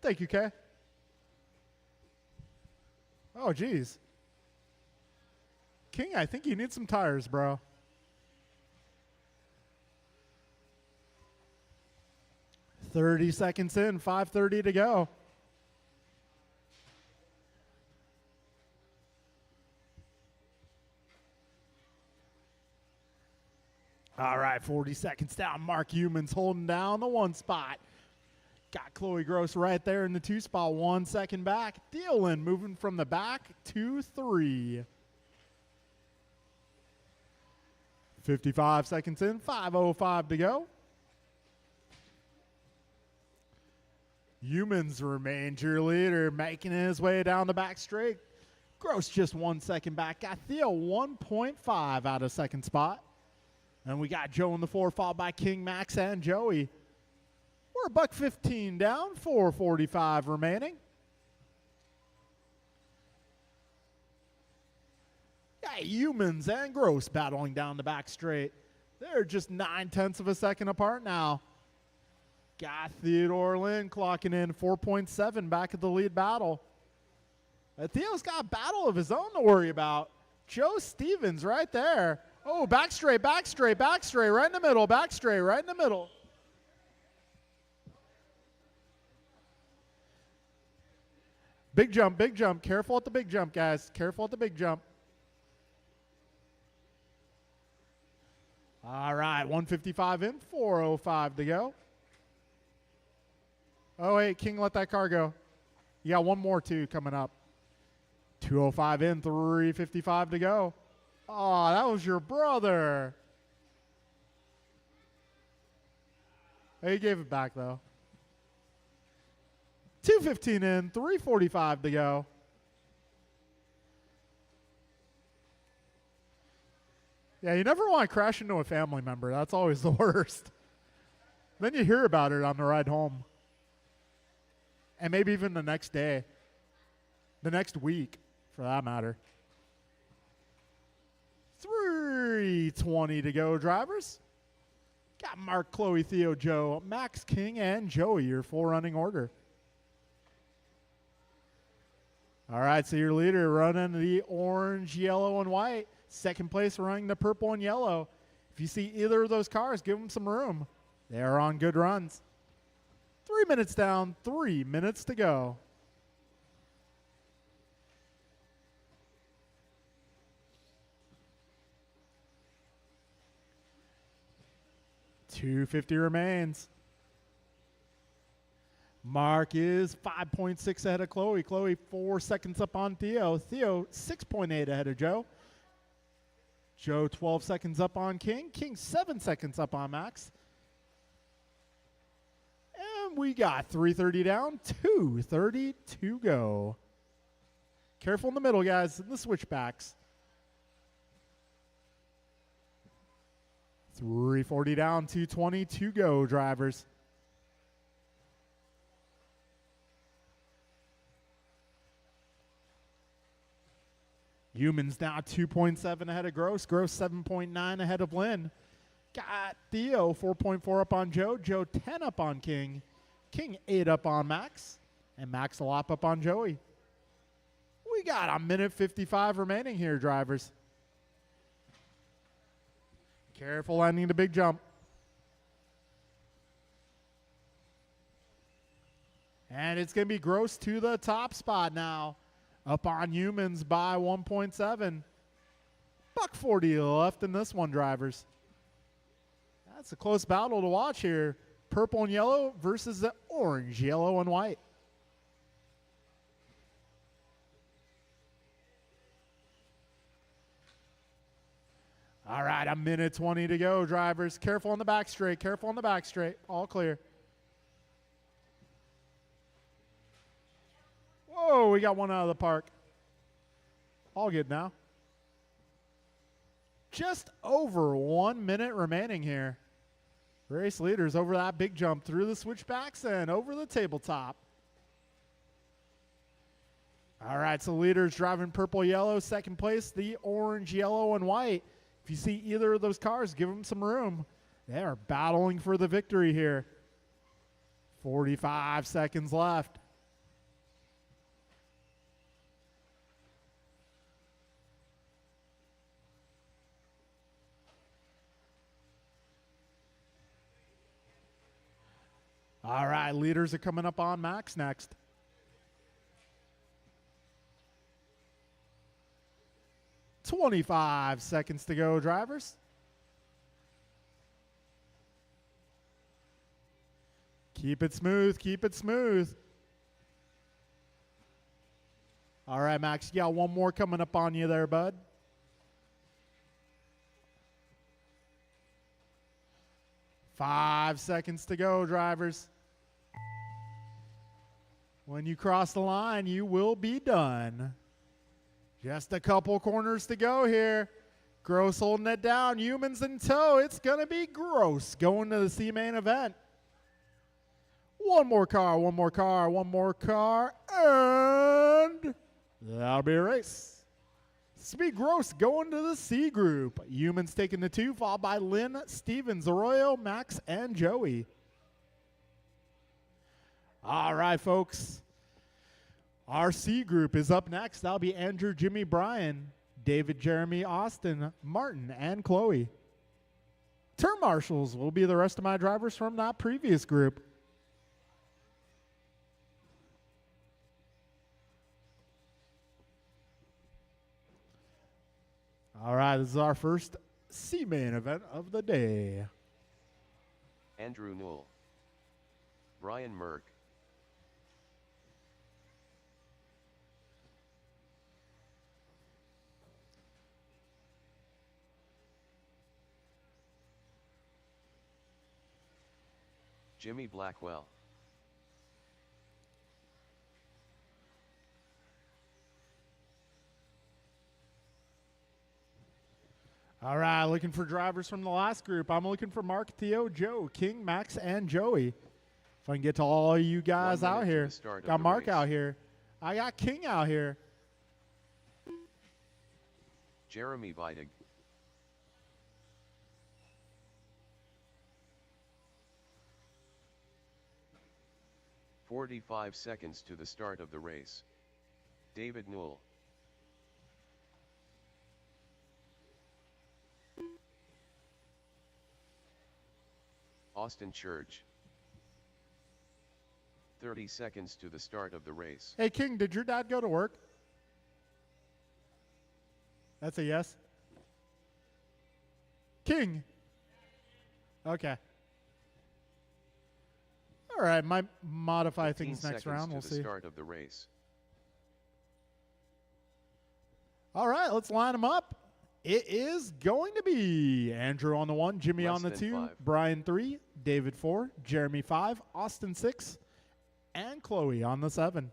Thank you, Kay. Oh, geez. King, I think you need some tires, bro. "30 seconds in, 5:30 to go. All right, 40 seconds down. Mark Humans holding down the 1 spot. Got Chloe Gross right there in the 2 spot, 1 second back. Thielen moving from the back to 3. 55 seconds in, 5:05 to go. Humans remains your leader, making his way down the back straight. Gross just 1 second back. Got Theo 1.5 out of second spot. And we got Joe in the 4, followed by King, Max, and Joey. We're $1.15 down, 4:45 remaining. Yeah, Humans and Gross battling down the back straight. They're just 9/10 of a second apart now. Got Theodore Lynn clocking in 4.7 back at the lead battle. Theo's got a battle of his own to worry about. Joe Stevens right there. Oh, back straight, back straight, back straight, right in the middle, back straight, right in the middle. Big jump, big jump. Careful at the big jump, guys. Careful at the big jump. All right, 155 in, 4:05 to go. Oh, wait, King, let that car go. You got one more, too, coming up. 2:05 in, 3:55 to go. Oh, that was your brother. He gave it back, though. 2:15 in, 3:45 to go. Yeah, you never want to crash into a family member. That's always the worst. Then you hear about it on the ride home. And maybe even the next day. The next week, for that matter. 3:20 to go, drivers. Got Mark, Chloe, Theo, Joe, Max, King, and Joey, your full running order. All right, so your leader running the orange, yellow, and white. Second place running the purple and yellow. If you see either of those cars, give them some room. They are on good runs. 3 minutes down, 3 minutes to go. $2.50 remains. Mark is 5.6 ahead of Chloe. Chloe 4 seconds up on Theo. Theo 6.8 ahead of Joe. Joe 12 seconds up on King. King 7 seconds up on Max. And we got 3:30 down, 2:30 to go. Careful in the middle, guys, in the switchbacks. 3:40 down, 2:20 to go, drivers. Humans now 2.7 ahead of Gross. Gross 7.9 ahead of Lynn. Got Theo 4.4 up on Joe. Joe 10 up on King. King 8 up on Max. And Max a lap up on Joey. We got a minute 55 remaining here, drivers. Careful landing the big jump. And it's going to be Gross to the top spot now. Up on Humans by 1.7. $1.40 left in this one, drivers. That's a close battle to watch here. Purple and yellow versus the orange, yellow, and white. All right, a minute 20 to go, drivers. Careful on the back straight. Careful on the back straight. All clear. Whoa, we got one out of the park. All good now. Just over 1 minute remaining here. Race leaders over that big jump through the switchbacks and over the tabletop. All right, so leaders driving purple, yellow. Second place, the orange, yellow, and white. If you see either of those cars, give them some room. They are battling for the victory here. 45 seconds left. All right, leaders are coming up on Max next. "25 seconds to go, drivers. Keep it smooth, keep it smooth. All right, Max, you got one more coming up on you there, bud. "5 seconds to go, drivers. When you cross the line, you will be done. Just a couple corners to go here. Gross holding it down. Humans in tow. It's going to be Gross going to the C main event. One more car, one more car, one more car, and that'll be a race. Speed Gross going to the C group. Humans taking the 2, followed by Lynn, Stevens, Arroyo, Max, and Joey. All right, folks. Our C group is up next. That'll be Andrew, Jimmy, Brian, David, Jeremy, Austin, Martin, and Chloe. Turn marshals will be the rest of my drivers from that previous group. All right, this is our first C main event of the day. Andrew Newell, Brian Merck, Jimmy Blackwell, All right, looking for drivers from the last group. I'm looking for Mark, Theo, Joe, King, Max, and Joey. If I can get to all you guys out here. Got Mark out here. I got King out here. Jeremy Vidig, "45 seconds to the start of the race. David Newell, Austin Church, 30 seconds to the start of the race. Hey, King, did your dad go to work? That's a yes. King. Okay. All right, might modify 15 things next seconds round. We'll to the see. start of the race. All right, let's line them up. It is going to be Andrew on the 1, Jimmy Less on the than 2, 5. Brian 3, David 4, Jeremy 5, Austin 6, and Chloe on the 7.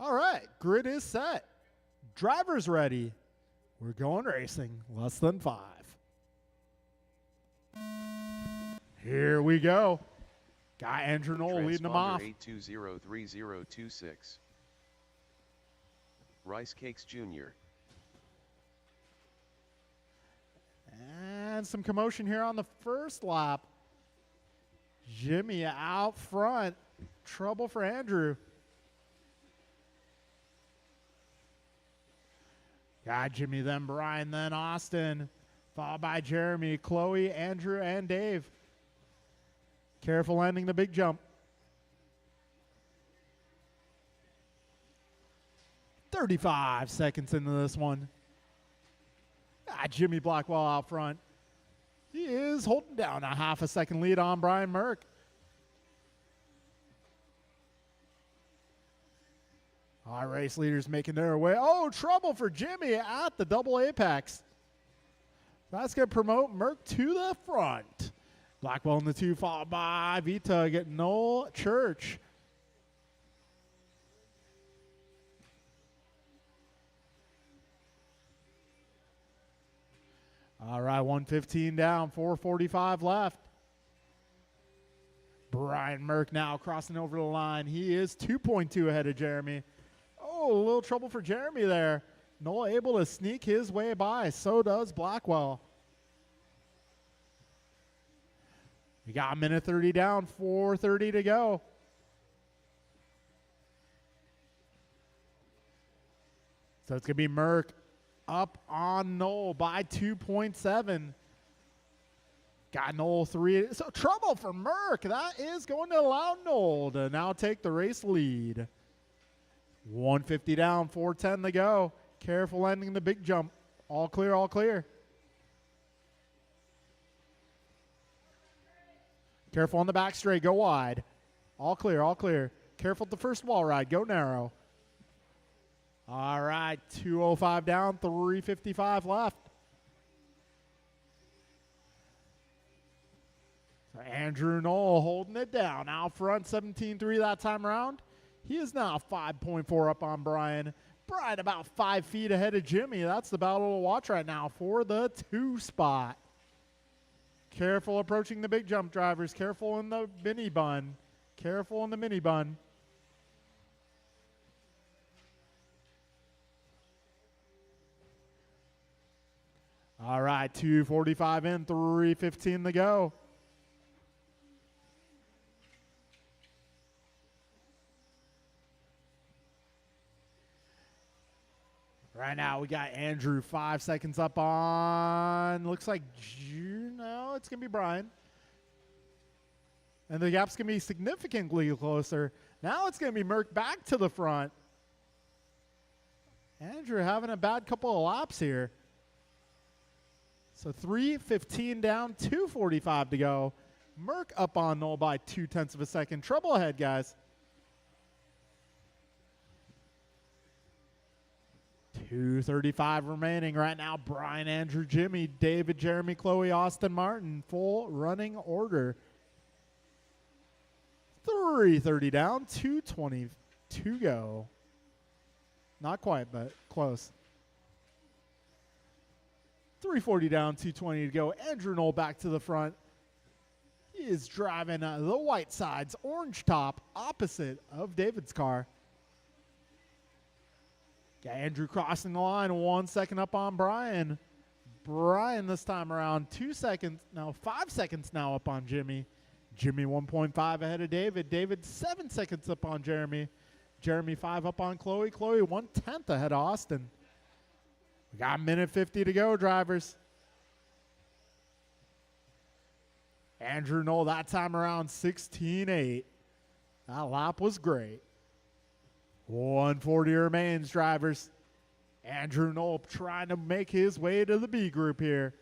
All right, grid is set. Drivers ready. We're going racing. Less than 5. Here we go. Got Andrew Knoll leading them off. 8203026. Rice Cakes Jr. And some commotion here on the first lap. Jimmy out front. Trouble for Andrew. Got Jimmy, then Brian, then Austin. Followed by Jeremy, Chloe, Andrew, and Dave. Careful landing the big jump. 35 seconds into this one. Jimmy Blackwell out front. He is holding down a half a second lead on Brian Merck. Our race leaders making their way. Oh, trouble for Jimmy at the double apex. That's going to promote Merck to the front. Blackwell in the 2, followed by Vita getting Noel Church. All right, 115 down, 4:45 left. Brian Merck now crossing over the line. He is 2.2 ahead of Jeremy. Oh, a little trouble for Jeremy there. Noel able to sneak his way by. So does Blackwell. We got a minute 30 down, 4:30 to go. So it's going to be Merck up on Noel by 2.7. Got Noel 3. So trouble for Merck. That is going to allow Noel to now take the race lead. 150 down, 4:10 to go. Careful ending the big jump. All clear, all clear. Careful on the back straight, go wide. All clear, all clear. Careful at the first wall ride, go narrow. All right, 2:05 down, 3:55 left. So Andrew Knoll holding it down. Out front, 17.3 that time around. He is now 5.4 up on Brian. Brian about 5 feet ahead of Jimmy. That's the battle to watch right now for the 2 spot. Careful approaching the big jump, drivers. Careful in the mini bun. Careful in the mini bun. All right, 2:45 in, 3:15 to go. Right now, we got Andrew 5 seconds up on, looks like, no, it's going to be Brian. And the gap's going to be significantly closer. Now it's going to be Merck back to the front. Andrew having a bad couple of laps here. So 3:15 down, 2:45 to go. Merck up on Noel by 0.2 of a second. Trouble ahead, guys. 2:35 remaining right now. Brian, Andrew, Jimmy, David, Jeremy, Chloe, Austin, Martin. Full running order. 3:30 down, 2:20 to go. Not quite, but close. 3:40 down, 2:20 to go. Andrew Knoll back to the front. He is driving the white sides, orange top, opposite of David's car. Got Andrew crossing the line, 1 second up on Brian. Brian this time around, 2 seconds, no, 5 seconds now up on Jimmy. Jimmy 1.5 ahead of David. David 7 seconds up on Jeremy. Jeremy 5 up on Chloe. Chloe 1/10 ahead of Austin. We got a minute 50 to go, drivers. Andrew Knoll that time around 16.8. That lap was great. 140 remains, drivers. Andrew Knoll trying to make his way to the B group here.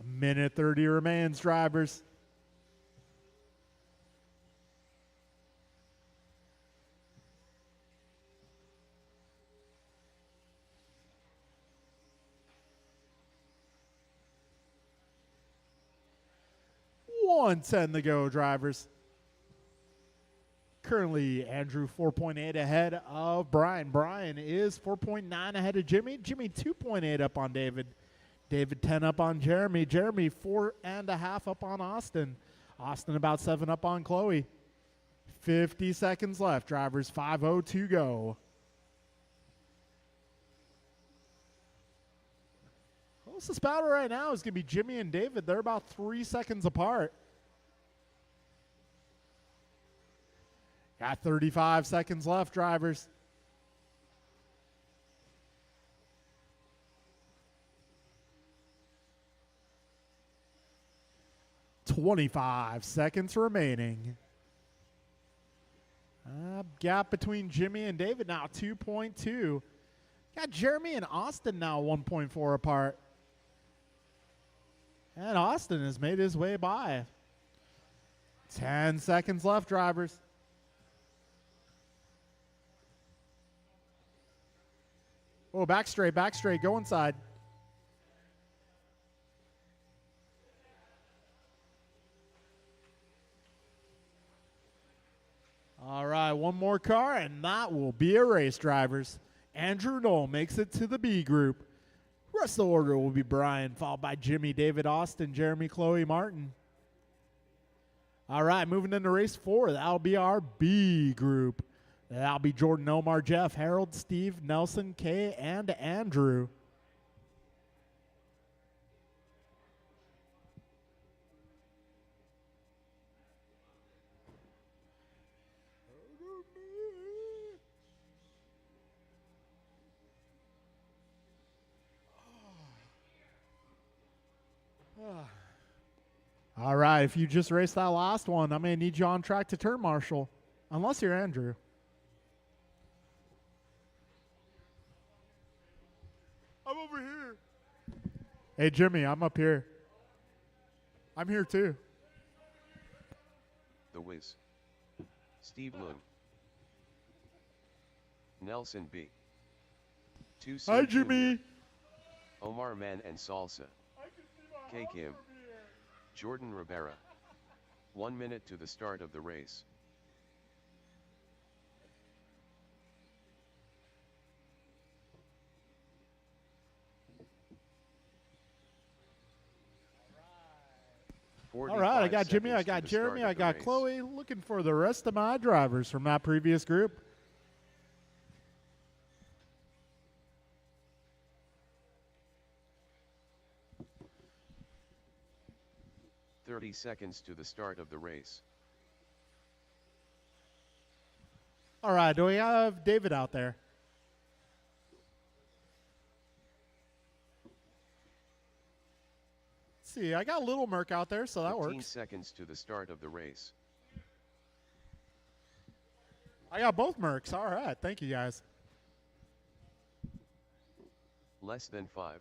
A minute 30 remains, drivers. $1.10 to go, drivers. Currently, Andrew 4.8 ahead of Brian. Brian is 4.9 ahead of Jimmy. Jimmy 2.8 up on David. David 10 up on Jeremy. Jeremy 4.5 up on Austin. Austin about 7 up on Chloe. 50 seconds left. Drivers 5:02 to go. Closest battle right now is going to be Jimmy and David. They're about 3 seconds apart. Got 35 seconds left, drivers. $25 seconds remaining. Gap between Jimmy and David now 2.2. Got Jeremy and Austin now 1.4 apart. And Austin has made his way by. 10 seconds left, drivers. Oh, back straight, go inside. All right, one more car, and that will be a race, drivers. Andrew Knoll makes it to the B group. Rest of the order will be Brian, followed by Jimmy, David, Austin, Jeremy, Chloe, Martin. All right, moving into race 4, that'll be our B group. That'll be Jordan, Omar, Jeff, Harold, Steve, Nelson, Kay, and Andrew. All right, if you just raced that last one, I'm going to need you on track to turn marshal, unless you're Andrew. I'm over here. Hey, Jimmy, I'm up here. I'm here too. The Wiz. Steve Lung. Nelson B. Hi, Jimmy. Omar Man and Salsa. K. Kim. Jordan Rivera. 1 minute to the start of the race. All right, I got Jimmy, I got Jeremy, I got Chloe. Looking for the rest of my drivers from that previous group. "30 seconds to the start of the race." All right, do we have David out there? Let's see, I got Little Merc out there, so that 15 works. seconds to the start of the race. I got both Mercs. All right, thank you guys. Less than 5.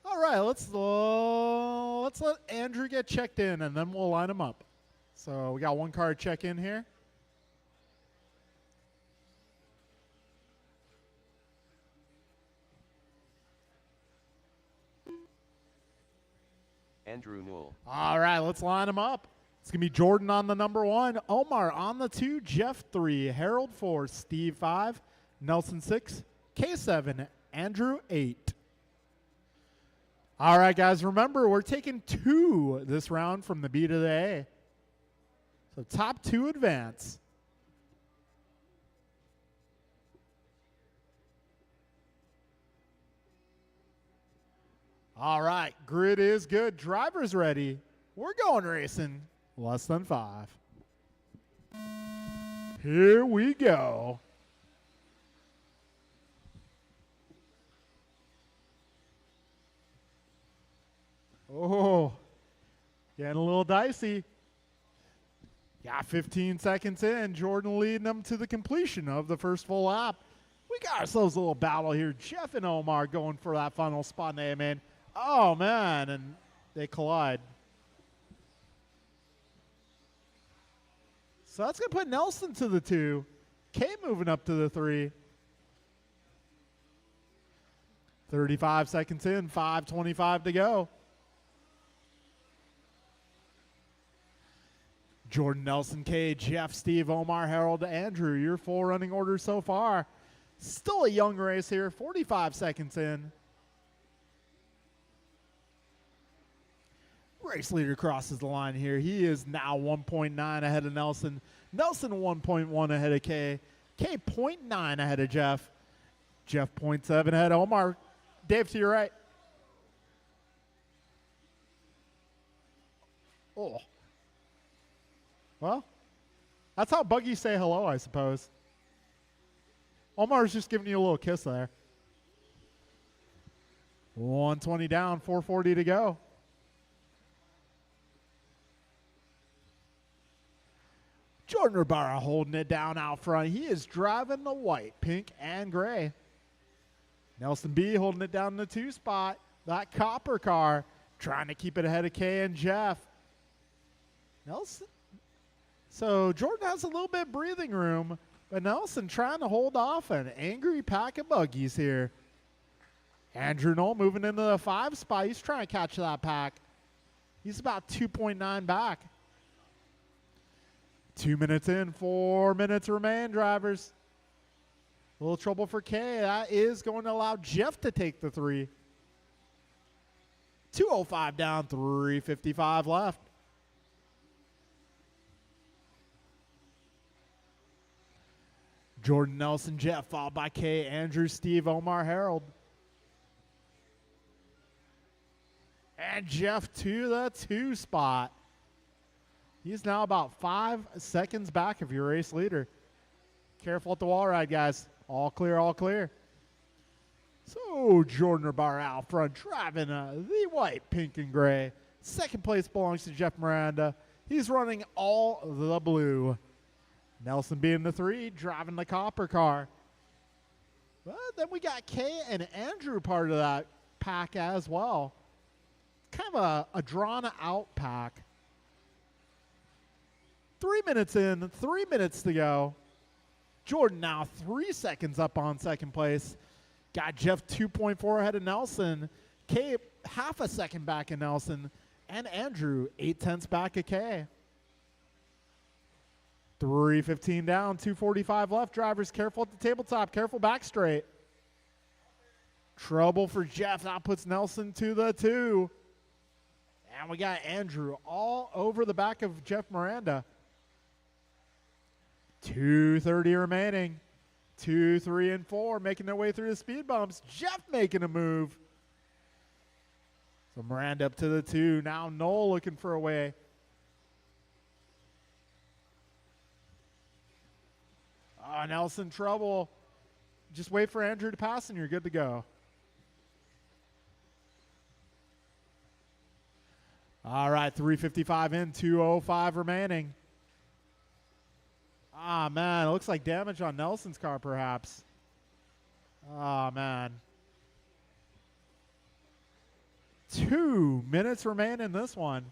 All right, let's let Andrew get checked in, and then we'll line him up. So we got one car check in here. Andrew Newell. All right, let's line them up. It's going to be Jordan on the number 1, Omar on the 2, Jeff 3, Harold 4, Steve 5, Nelson 6, K7, Andrew 8. All right, guys, remember, we're taking 2 this round from the B to the A. So top 2 advance. All right, grid is good. Driver's ready. We're going racing. Less than 5. Here we go. Oh, getting a little dicey. Got 15 seconds in. Jordan leading them to the completion of the first full lap. We got ourselves a little battle here. Jeff and Omar going for that final spot in A, man. Oh, man, and they collide. So that's going to put Nelson to the 2. Kay moving up to the 3. 35 seconds in, 5:25 to go. Jordan, Nelson, K, Jeff, Steve, Omar, Harold, Andrew, your full running order so far. Still a young race here, 45 seconds in. Race leader crosses the line here. He is now 1.9 ahead of Nelson. Nelson 1.1 ahead of K. K 0.9 ahead of Jeff. Jeff 0.7 ahead of Omar. Dave, to your right. Oh. Well, that's how buggies say hello, I suppose. Omar's just giving you a little kiss there. 120 down, 440 to go. Jordan Rivera holding it down out front. He is driving the white, pink, and gray. Nelson B holding it down in the 2 spot. That copper car trying to keep it ahead of K and Jeff. Nelson. So Jordan has a little bit of breathing room, but Nelson trying to hold off an angry pack of buggies here. Andrew Knoll moving into the 5 spot. He's trying to catch that pack. He's about 2.9 back. 2 minutes in, 4 minutes remain, drivers. A little trouble for K. That is going to allow Jeff to take the 3. 2:05 down, 3:55 left. Jordan, Nelson, Jeff, followed by K, Andrew, Steve, Omar, Harold. And Jeff to the 2 spot. He's now about 5 seconds back of your race leader. Careful at the wall ride, guys. All clear, all clear. So Jordan Rivera out front driving the white, pink, and gray. Second place belongs to Jeff Miranda. He's running all the blue. Nelson being the 3, driving the copper car. But then we got K and Andrew part of that pack as well. Kind of a drawn-out pack. 3 minutes in, 3 minutes to go. Jordan now 3 seconds up on second place. Got Jeff 2.4 ahead of Nelson. K half a second back of Nelson. And Andrew 0.8 back of K. 3:15 down, 2:45 left. Drivers careful at the tabletop. Careful back straight. Trouble for Jeff. That puts Nelson to the 2. And we got Andrew all over the back of Jeff Miranda. 2:30 remaining. 2, 3, and 4 making their way through the speed bumps. Jeff making a move. So Miranda up to the 2. Now Knoll looking for a way. Oh, Nelson trouble. Just wait for Andrew to pass and you're good to go. All right, 3:55 in, 2:05 remaining. Ah, man, it looks like damage on Nelson's car, perhaps. Oh, man. 2 minutes remain in this one.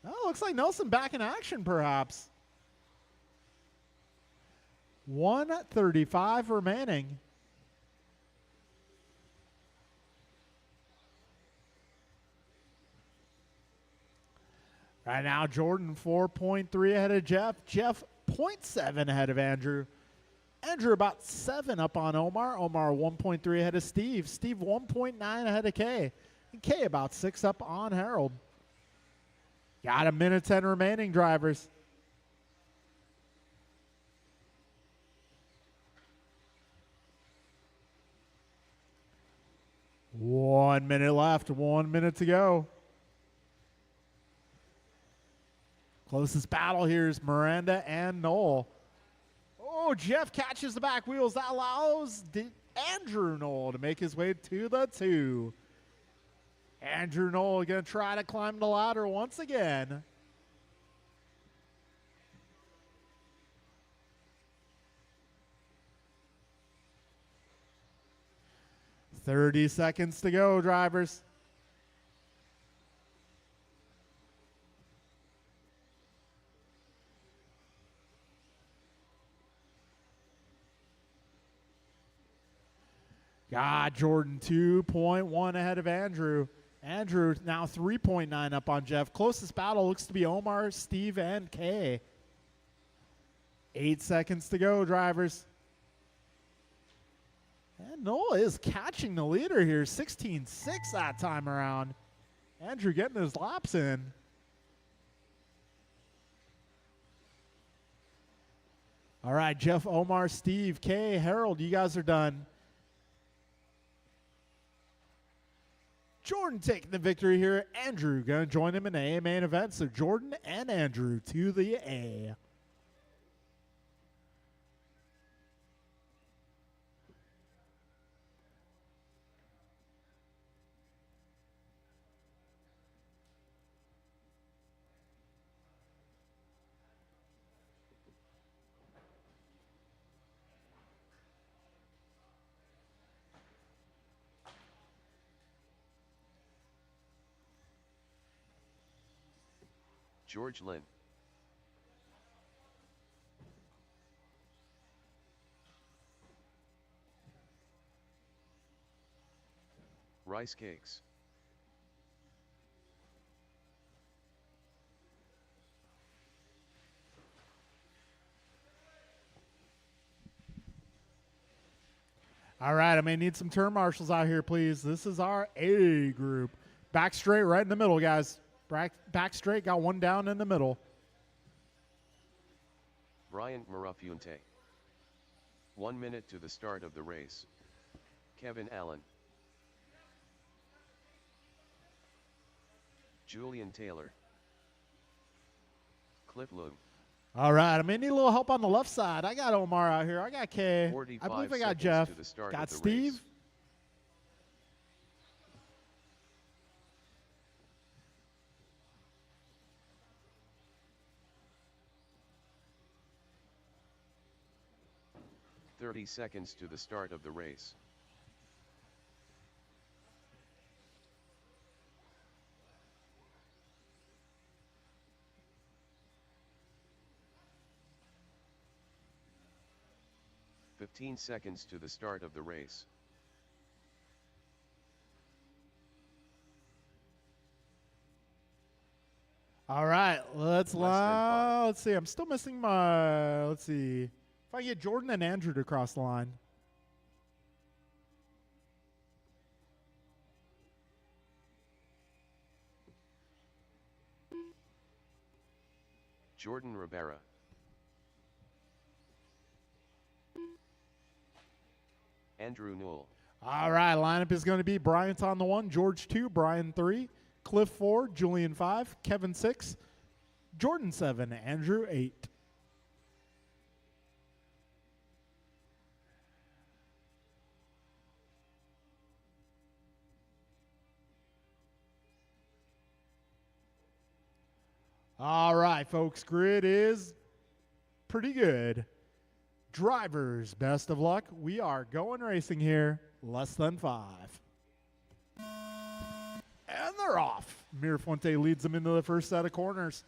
Oh, looks like Nelson back in action, perhaps. 1:35 remaining. Right now, Jordan 4.3 ahead of Jeff. Jeff 0.7 ahead of Andrew. Andrew about 7 up on Omar. Omar 1.3 ahead of Steve. Steve 1.9 ahead of K. And K about 6 up on Harold. Got 1:10 remaining, drivers. One minute left, 1 minute to go. Closest battle here is Miranda and Knoll. Oh, Jeff catches the back wheels. That allows Andrew Knoll to make his way to the 2. Andrew Knoll going to try to climb the ladder once again. "30 seconds to go, drivers." God, Jordan 2.1 ahead of Andrew. Andrew now 3.9 up on Jeff. Closest battle looks to be Omar, Steve, and Kay. 8 seconds to go, drivers. And Noah is catching the leader here. 16.6 that time around. Andrew getting his laps in. All right, Jeff, Omar, Steve, Kay, Harold, you guys are done. Jordan taking the victory here. Andrew going to join him in the A main event. So Jordan and Andrew to the A. George Lynn. Rice cakes. All right, I may need some turn marshals out here, please. This is our A group. Back straight right in the middle, guys. Back straight, got one down in the middle. Bryant Marafunte. 1 minute to the start of the race. Kevin Allen. Julian Taylor. Cliff Loom. All right, I may need a little help on the left side. I got Omar out here. I got Kay. 45 I believe I got seconds Jeff. to the start Got of the Steve. race. "30 seconds to the start of the race. "15 seconds to the start of the race. All right, let's Less than 5. see. I'm still missing my. Let's see if I can get Jordan and Andrew to cross the line. Jordan Rivera. Andrew Newell. All right, lineup is going to be Bryant on the 1, George 2, Brian 3, Cliff 4, Julian 5, Kevin 6, Jordan 7, Andrew 8. All right, folks, grid is pretty good. Drivers, best of luck. We are going racing here, less than 5. And they're off. Mirafuente leads them into the first set of corners.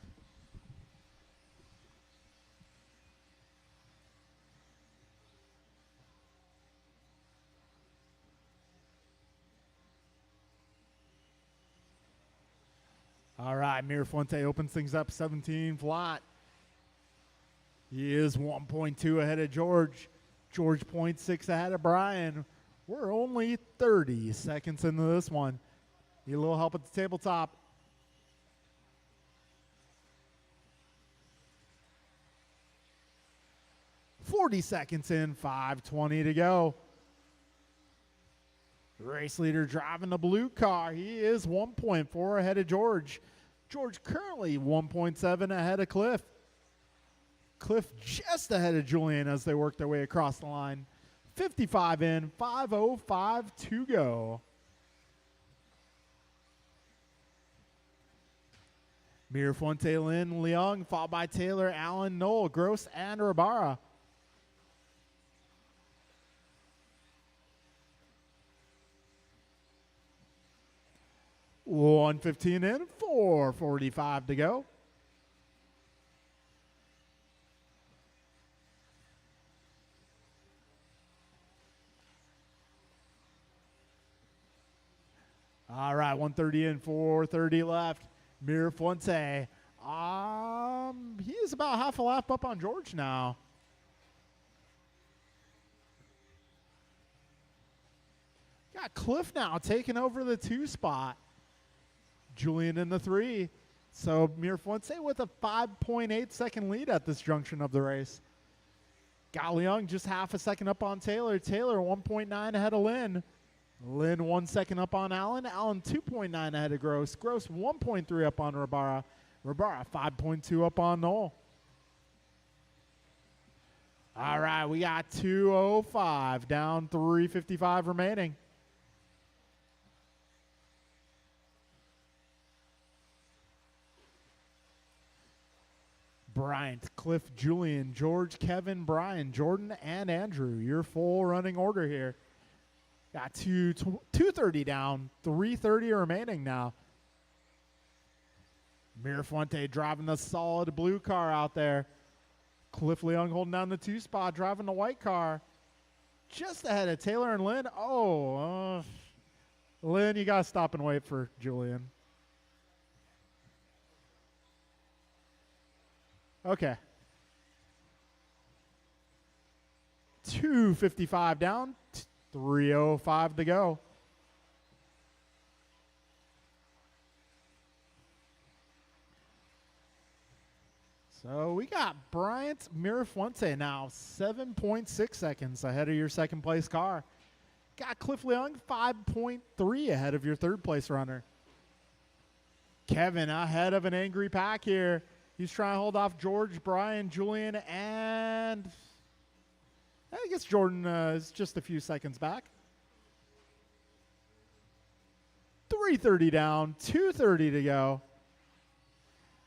All right, Mirafuente opens things up 17 flat. He is 1.2 ahead of George. George 0.6 ahead of Brian. We're only 30 seconds into this one. Need a little help at the tabletop. "40 seconds in, 5:20 to go. Race leader driving the blue car. He is 1.4 ahead of George. George currently 1.7 ahead of Cliff. Cliff just ahead of Julian as they work their way across the line. 55 in, 5:05 to go. Mirafuente, Lynn, Leung, followed by Taylor, Allen, Noel, Gross, and Rabara. $1:15 in, 4:45 to go. All right, 130 in, 430 left. Mirafuente. He is about half a lap up on George now. Got Cliff now taking over the 2 spot. Julian in the 3. So Mirafuente with a 5.8 second lead at this junction of the race. Galeong just half a second up on Taylor. Taylor 1.9 ahead of Lynn. Lynn 1 second up on Allen. Allen 2.9 ahead of Gross. Gross 1.3 up on Ribara. Ribara 5.2 up on Knoll. All right, we got 2:05 down, 3:55 remaining. Bryant, Cliff, Julian, George, Kevin, Brian, Jordan, and Andrew. Your full running order here. Got 2:30 down, 3:30 remaining now. Mirafuente driving the solid blue car out there. Cliff Leung holding down the 2 spot, driving the white car. Just ahead of Taylor and Lynn. Lynn, you got to stop and wait for Julian. Okay. 2:55 down, 3:05 to go. So we got Bryant Mirafuente now 7.6 seconds ahead of your second place car. Got Cliff Leung 5.3 ahead of your third place runner. Kevin ahead of an angry pack here. He's trying to hold off George, Brian, Julian, and I guess Jordan is just a few seconds back. 3:30 down, 2:30 to go.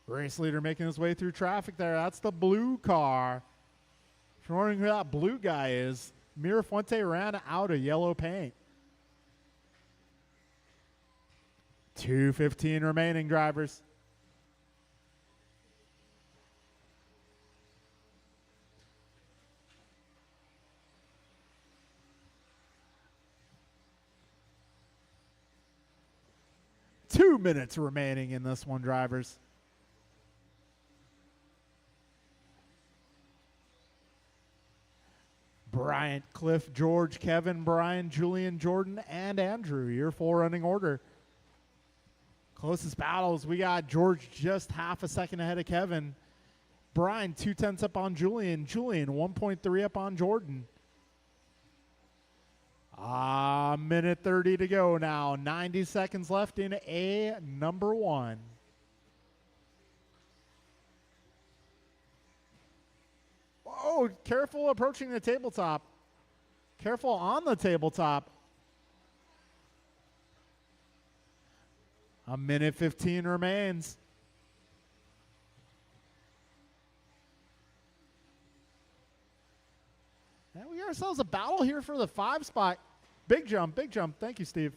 Race leader making his way through traffic there. That's the blue car. If you're wondering who that blue guy is, Mirafuente ran out of yellow paint. 2:15 remaining, drivers. Two minutes remaining in this one, drivers. Bryant, Cliff, George, Kevin, Brian, Julian, Jordan, and Andrew. Your full running order. Closest battles, we got George just half a second ahead of Kevin. Brian 0.2 up on Julian. Julian 1.3 up on Jordan. Minute 30 to go now. 90 seconds left in A number 1. Oh, careful approaching the tabletop. Careful on the tabletop. A minute 15 remains. And we got ourselves a battle here for the 5 spot. Big jump, big jump. Thank you, Steve.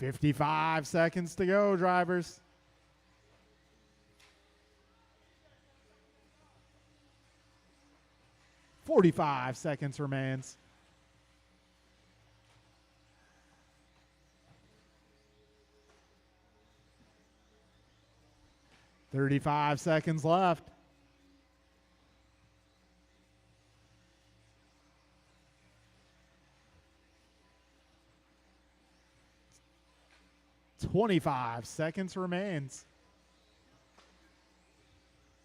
$55 seconds to go, drivers. $45 seconds remains. $35 seconds left. $25 seconds remains.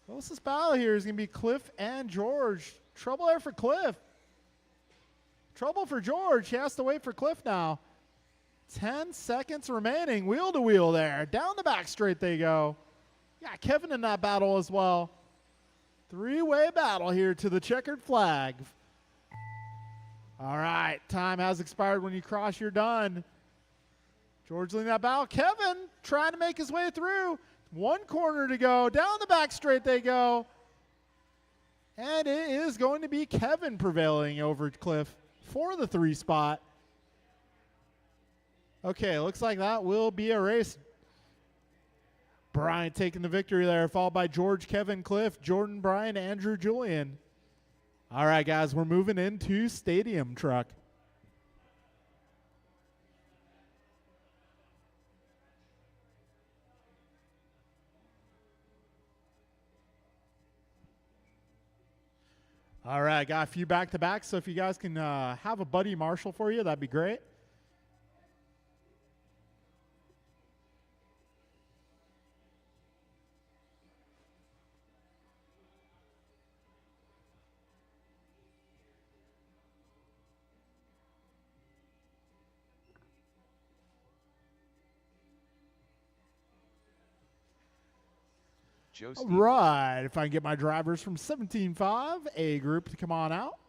Closest battle here is going to be Cliff and George. Trouble there for Cliff. Trouble for George. He has to wait for Cliff now. 10 seconds remaining. Wheel to wheel there. Down the back straight they go. Got Kevin in that battle as well. 3-way battle here to the checkered flag. All right. Time has expired. When you cross, you're done. George leading that battle. Kevin trying to make his way through. 1 corner to go. Down the back straight they go. And it is going to be Kevin prevailing over Cliff for the 3 spot. Okay, looks like that will be a race. Brian taking the victory there, followed by George, Kevin, Cliff, Jordan, Brian, Andrew, Julian. All right, guys, we're moving into Stadium Truck. All right, got a few back-to-backs, so if you guys can have a buddy marshal for you, that'd be great. Joe All Stevens. right, if I can get my drivers from 17.5 A group to come on out.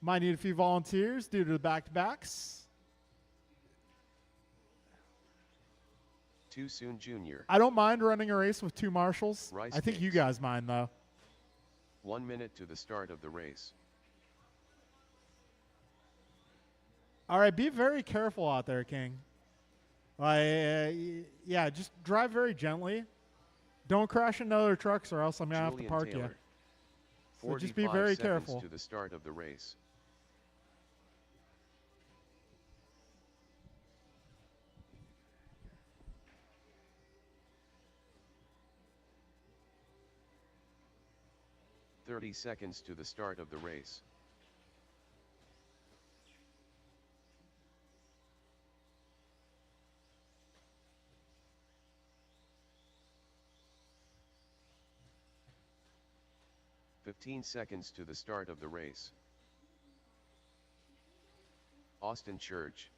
Might need a few volunteers due to the back-to-backs. Too Soon Jr. I don't mind running a race with two marshals. Rice I think you cakes. guys mind, though. 1 minute to the start of the race. All right, be very careful out there, King. Yeah, just drive very gently. Don't crash into other trucks or else I'm going to have to Julian park Taylor. you. So just be 45 very seconds careful. to the start of the race. "30 seconds to the start of the race. "15 seconds to the start of the race. Austin Church.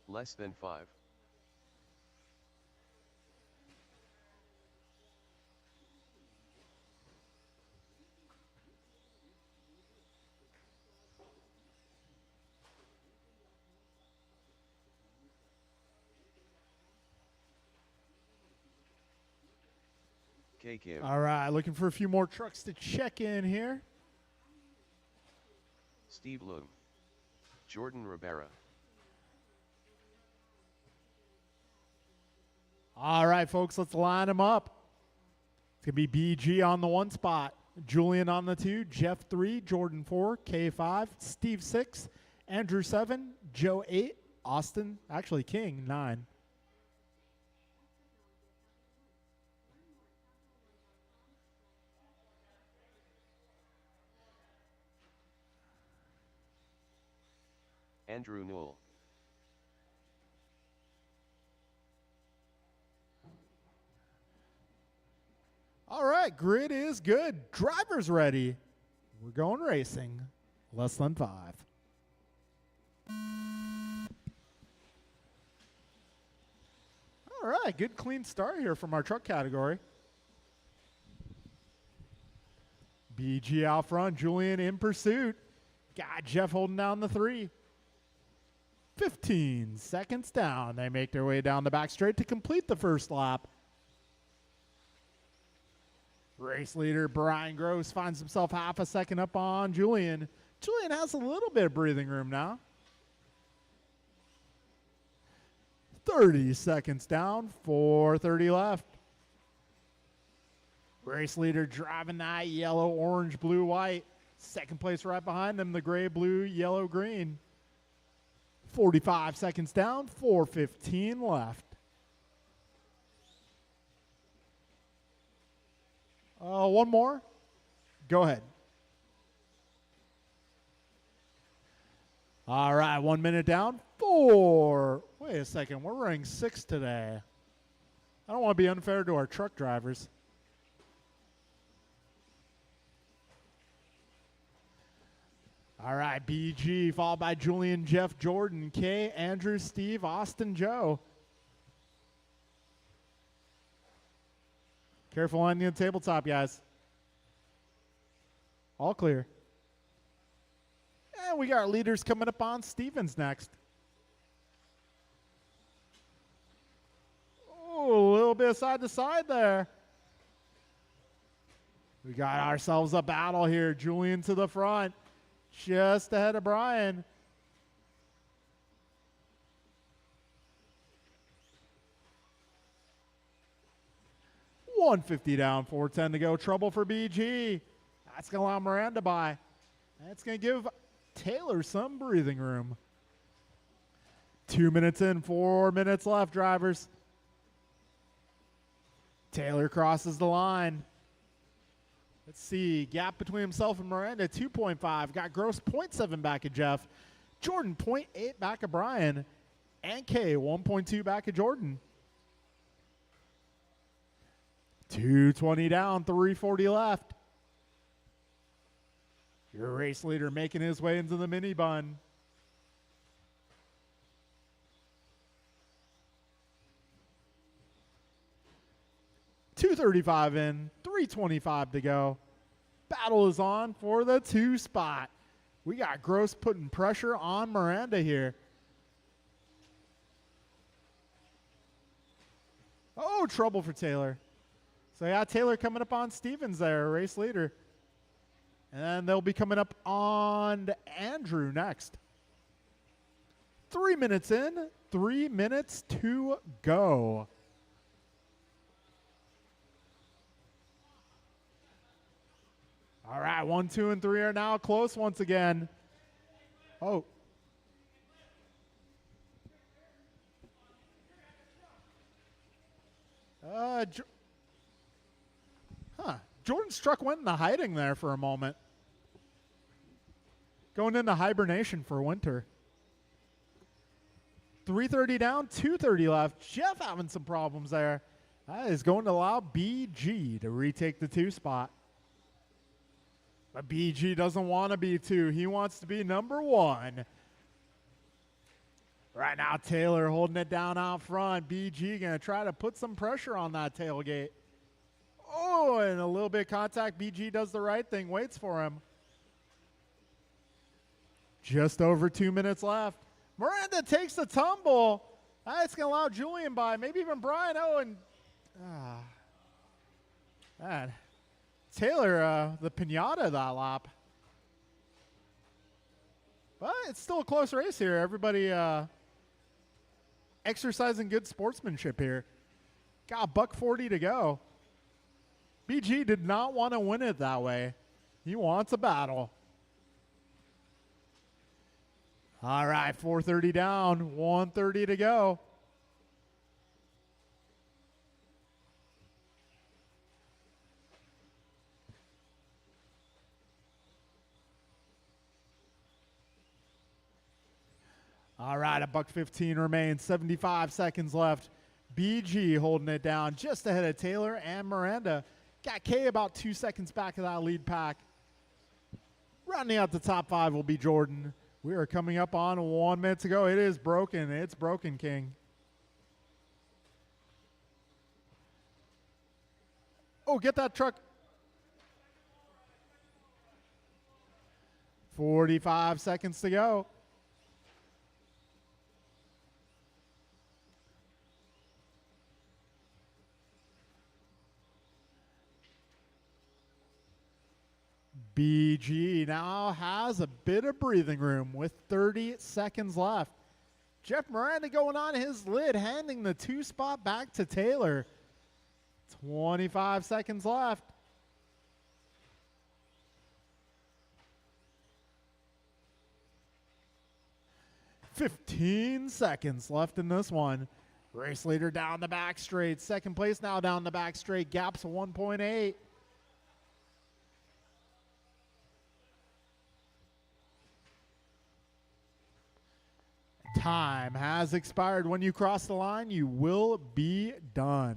Less than 5. K Kim. All right, looking for a few more trucks to check in here. Steve Loom. Jordan Rivera. All right, folks, let's line them up. It's going to be BG on the 1 spot, Julian on the 2, Jeff 3, Jordan 4, K5, Steve 6, Andrew 7, Joe 8, Austin, actually King 9. Andrew Newell. All right, grid is good. Driver's ready. We're going racing. Less than 5. All right, good clean start here from our truck category. BG out front, Julian in pursuit. Got Jeff holding down the 3. 15 seconds down. They make their way down the back straight to complete the first lap. Race leader Brian Gross finds himself half a second up on Julian. Julian has a little bit of breathing room now. 30 seconds down, 4:30 left. Race leader driving that yellow, orange, blue, white. Second place right behind them, the gray, blue, yellow, green. 45 seconds down, 4:15 left. One more. Go ahead. All right, 1 minute down. 4. Wait a second. We're running 6 today. I don't want to be unfair to our truck drivers. All right, BG, followed by Julian, Jeff, Jordan, K, Andrew, Steve, Austin, Joe. Careful on the tabletop, guys. All clear. And we got our leaders coming up on Stevens next. Oh, a little bit side to side there. We got ourselves a battle here. Julian to the front, just ahead of Brian. 150 down, 410 to go. Trouble for BG. That's going to allow Miranda by. That's going to give Taylor some breathing room. 2 minutes in, 4 minutes left, drivers. Taylor crosses the line. Let's see. Gap between himself and Miranda, 2.5. Got Gross 0.7 back at Jeff. Jordan 0.8 back at Brian. And K 1.2 back at Jordan. 220 down, 340 left. Your race leader making his way into the mini bun. .235 in, 325 to go. Battle is on for the 2 spot. We got Gross putting pressure on Miranda here. Oh, trouble for Taylor. So yeah, Taylor coming up on Stevens there, race leader. And then they'll be coming up on Andrew next. 3 minutes in, 3 minutes to go. All right, 1, 2, and 3 are now close once again. Oh. Jordan's truck went into hiding there for a moment. Going into hibernation for winter. 330 down, 230 left. Jeff having some problems there. That is going to allow BG to retake the 2 spot. But BG doesn't want to be 2. He wants to be number 1. Right now, Taylor holding it down out front. BG going to try to put some pressure on that tailgate. Oh, and a little bit of contact. BG does the right thing, waits for him. Just over 2 minutes left. Miranda takes the tumble. That's going to allow Julian by, maybe even Brian. Oh, and man. Taylor, the pinata that lap. But it's still a close race here. Everybody exercising good sportsmanship here. Got $140 to go. BG did not want to win it that way. He wants a battle. All right, 430 down, 130 to go. All right, $1:15 remains, 75 seconds left. BG holding it down just ahead of Taylor and Miranda. Got K about 2 seconds back of that lead pack. Rounding out the top 5 will be Jordan. We are coming up on 1 minute to go. It is broken. It's broken, King. Oh, get that truck. 45 seconds to go. BG now has a bit of breathing room with 30 seconds left. Jeff Miranda going on his lid, handing the 2 spot back to Taylor. 25 seconds left. $15 seconds left in this one. Race leader down the back straight. Second place now down the back straight. Gaps 1.8. Time has expired. When you cross the line, you will be done.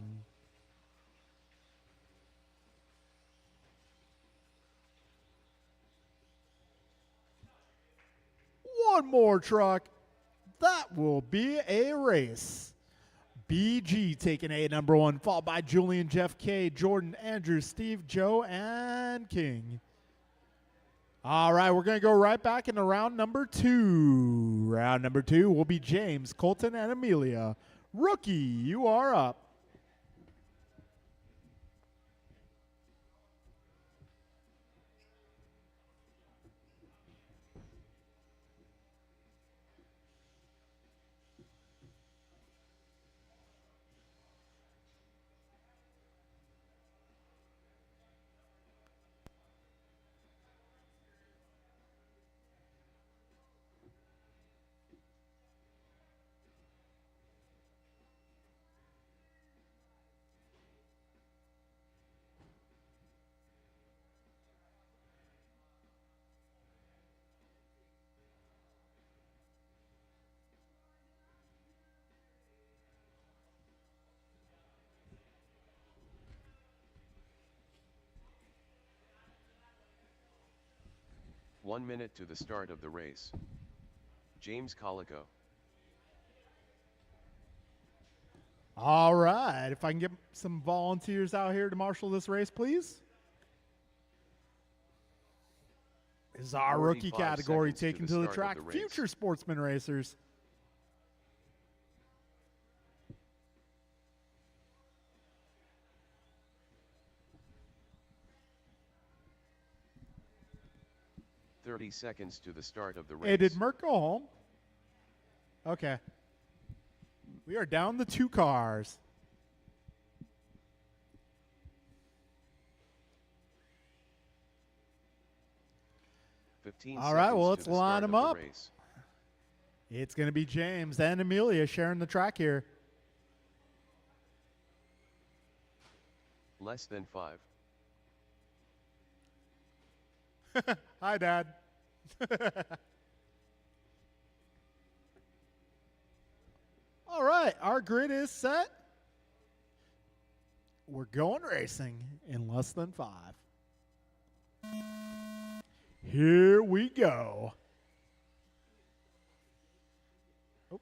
One more truck. That will be a race. BG taking A number 1, followed by Julian, Jeff K, Jordan, Andrew, Steve, Joe, and King. All right, we're going to go right back into round number 2. Round number 2 will be James, Colton, and Amelia. Rookie, you are up. 1 minute to the start of the race. James Colico. All right, if I can get some volunteers out here to marshal this race, please. This is our rookie 45 category seconds to taken the to the start track. of the race. Future sportsman racers. "30 seconds to the start of the race." Hey, did Merck go home? Okay. We are down to 2 cars. All right, well, let's line them up. It's going to be James and Amelia sharing the track here. Less than 5. Hi, Dad. All right, our grid is set. We're going racing in less than 5. Here we go. Oh.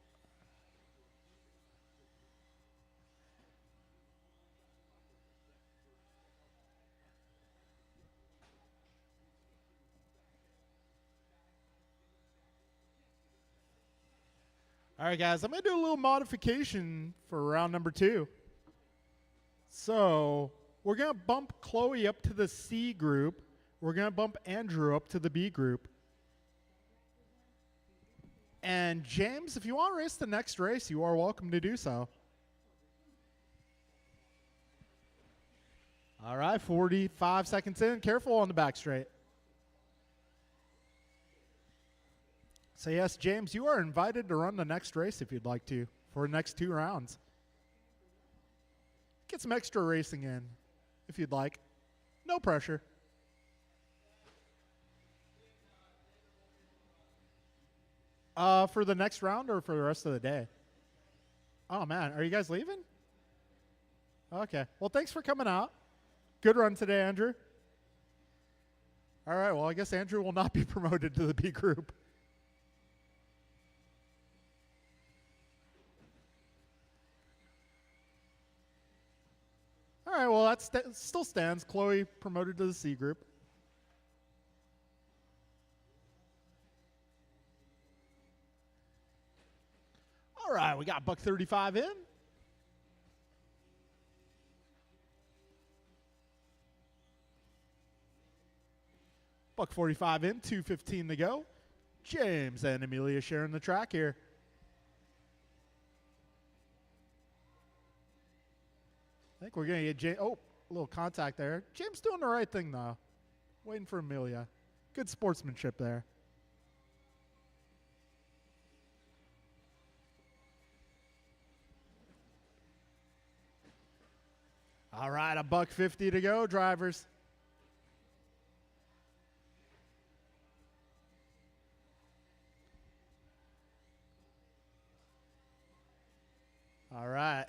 All right, guys, I'm going to do a little modification for round number 2. So we're going to bump Chloe up to the C group. We're going to bump Andrew up to the B group. And James, if you want to race the next race, you are welcome to do so. All right, 45 seconds in. Careful on the back straight. So yes, James, you are invited to run the next race if you'd like to for the next 2 rounds. Get some extra racing in if you'd like. No pressure. For the next round or for the rest of the day? Oh, man. Are you guys leaving? Okay. Well, thanks for coming out. Good run today, Andrew. All right. Well, I guess Andrew will not be promoted to the B group. All right. Well, that still stands. Chloe promoted to the C group. All right, we got $135 in. $145 in, $215 to go. James and Amelia sharing the track here. I think we're going to get James. Oh, a little contact there. James doing the right thing, though. Waiting for Amelia. Good sportsmanship there. All right, $150 to go, drivers. All right.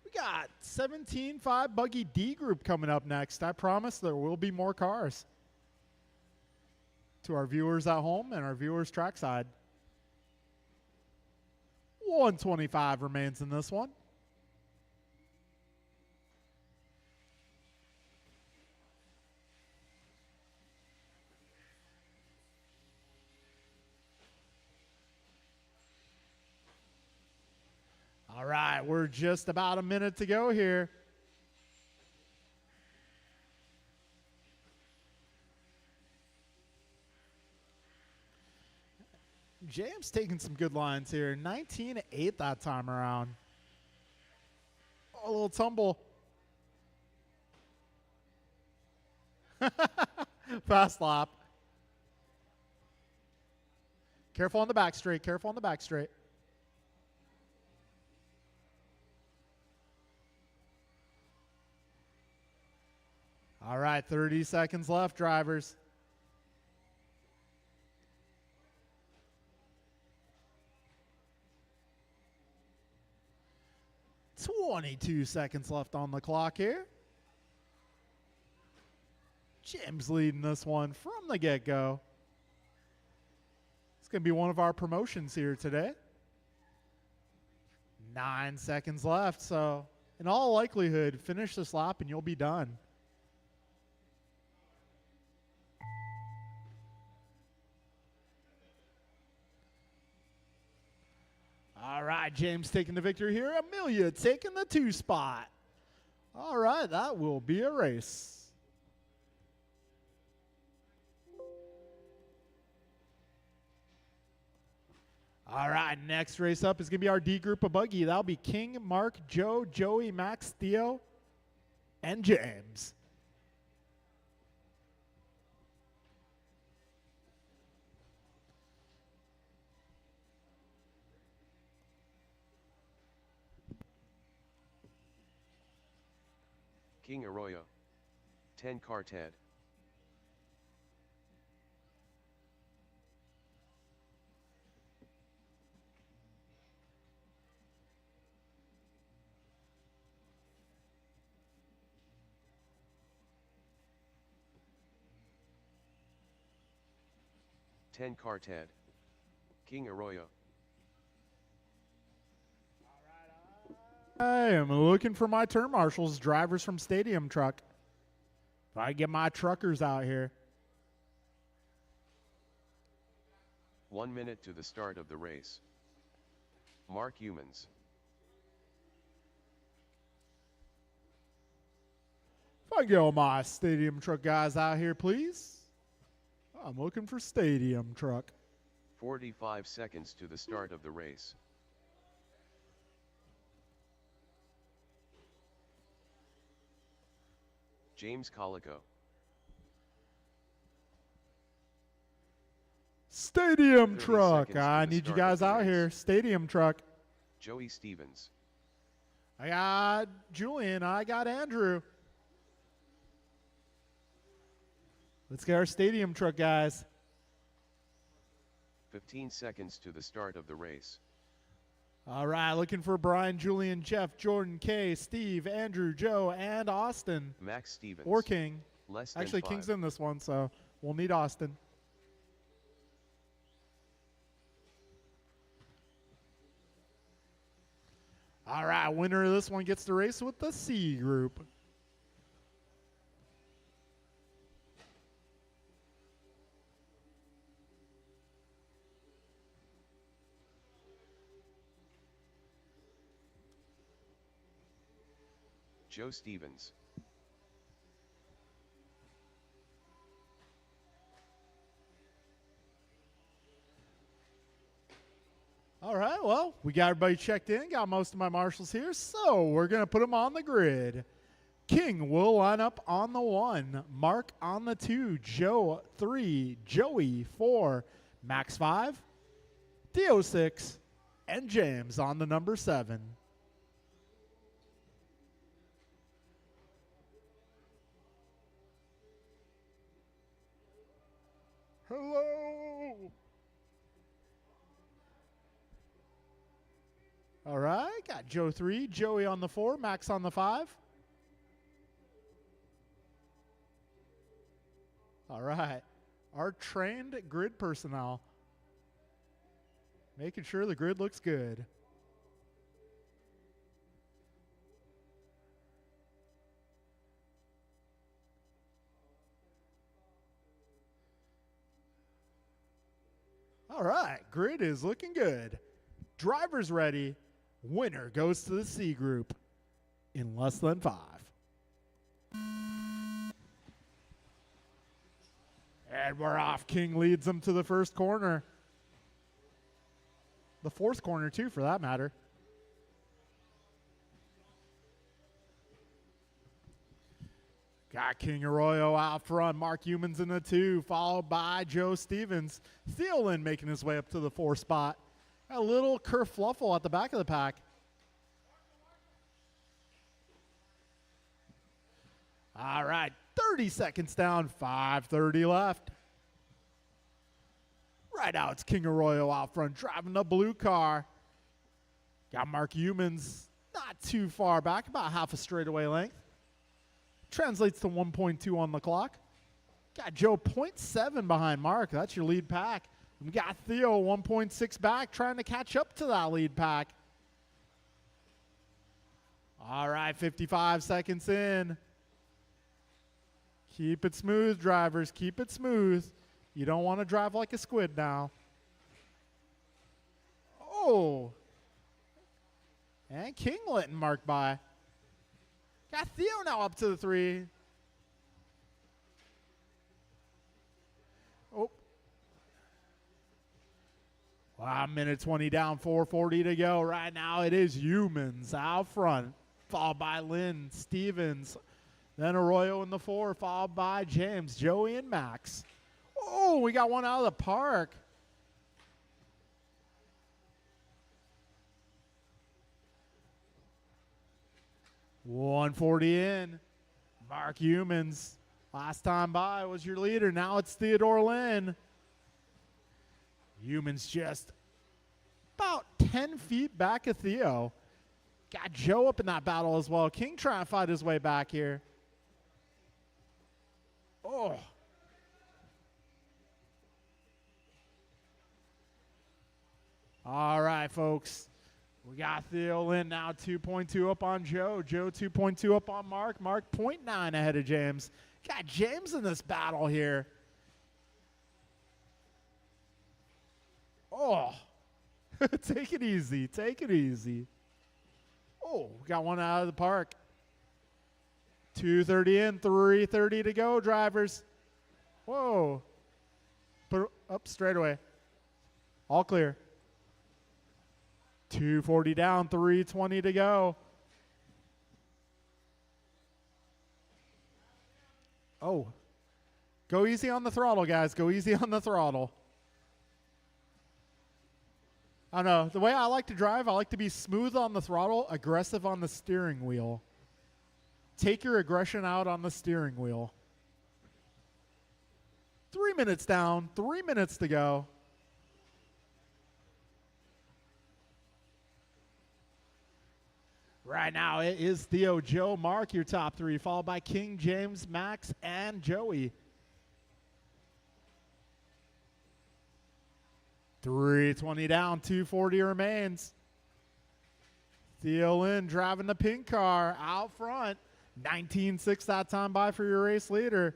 We got 17.5 Buggy D group coming up next. I promise there will be more cars. To our viewers at home and our viewers trackside. 125 remains in this one. All right, we're just about a minute to go here. James taking some good lines here. 19-8 that time around. Oh, a little tumble. Fast lap. Careful on the back straight. Careful on the back straight. All right, 30 seconds left, drivers. $22 seconds left on the clock here. Jim's leading this one from the get-go. going to be one of our promotions here today. 9 seconds left, so in all likelihood, finish this lap and you'll be done. All right, James taking the victory here. Amelia taking the 2 spot. All right, that will be a race. All right, next race up is going to be our D group of buggy. That'll be King, Mark, Joe, Joey, Max, Theo, and James. King Arroyo. 10 car Ted. Ten car Ted. King Arroyo. I am looking for my turn marshals, drivers from Stadium Truck. If I get my truckers out here. 1 minute to the start of the race. Mark Humans. If I get all my Stadium Truck guys out here, please. I'm looking for Stadium Truck. 45 seconds to the start of the race. James Colico. Stadium 30 Truck. seconds to I the need you start of guys the out race. here. Stadium Truck. Joey Stevens. I got Julian. I got Andrew. Let's get our Stadium Truck guys. 15 seconds to the start of the race. All right, looking for Brian, Julian, Jeff, Jordan, Kay, Steve, Andrew, Joe, and Austin. Max Stevens. Or King. Less than Actually, 5. King's in this one, so we'll need Austin. All right, winner of this one gets to race with the C group. Joe Stevens. All right, well, we got everybody checked in, got most of my marshals here, so we're going to put them on the grid. King will line up on the 1, Mark on the 2, Joe 3, Joey 4, Max 5, Theo 6, and James on the number 7. Hello. All right, got Joe 3, Joey on the 4, Max on the 5. All right, our trained grid personnel making sure the grid looks good. All right, grid is looking good. Drivers ready. Winner goes to the C group in less than 5. And we're off. King leads them to the first corner. The fourth corner, too, for that matter. Got King Arroyo out front. Mark Humans in the 2, followed by Joe Stevens. Thielen making his way up to the 4 spot. A little kerfluffle at the back of the pack. All right, 30 seconds down, 5:30 left. Right out, it's King Arroyo out front, driving the blue car. Got Mark Humans not too far back, about half a straightaway length. Translates to 1.2 on the clock. Got Joe 0.7 behind Mark. That's your lead pack. We got Theo 1.6 back, trying to catch up to that lead pack. All right, 55 seconds in. Keep it smooth, drivers. Keep it smooth. You don't want to drive like a squid now. Oh. And King letting Mark by. Got Theo now up to the 3. Oh. Wow, minute 20 down, 4:40 to go. Right now it is Humans out front, followed by Lynn, Stevens, then Arroyo in the 4, followed by James, Joey, and Max. Oh, we got one out of the park. $140 in. Mark Humans, last time by was your leader. Now it's Theodore Lynn. Humans just about 10 feet back of Theo. Got Joe up in that battle as well. King trying to fight his way back here. Oh. All right, folks. We got Theo Lynn now 2.2 up on Joe. Joe 2.2 up on Mark. Mark 0.9 ahead of James. Got James in this battle here. Oh. Take it easy. Take it easy. Oh, we got one out of the park. 2:30 in, 3:30 to go, drivers. Whoa. Put up straight away. All clear. 2:40 down, 3:20 to go. Oh. Go easy on the throttle, guys. Go easy on the throttle. I don't know. The way I like to drive, I like to be smooth on the throttle, aggressive on the steering wheel. Take your aggression out on the steering wheel. 3 minutes down, 3 minutes to go. Right now, it is Theo, Joe, Mark, your top 3, followed by King, James, Max, and Joey. 3:20 down, 2:40 remains. Theo Lynn driving the pink car out front. 19.6 that time by for your race leader.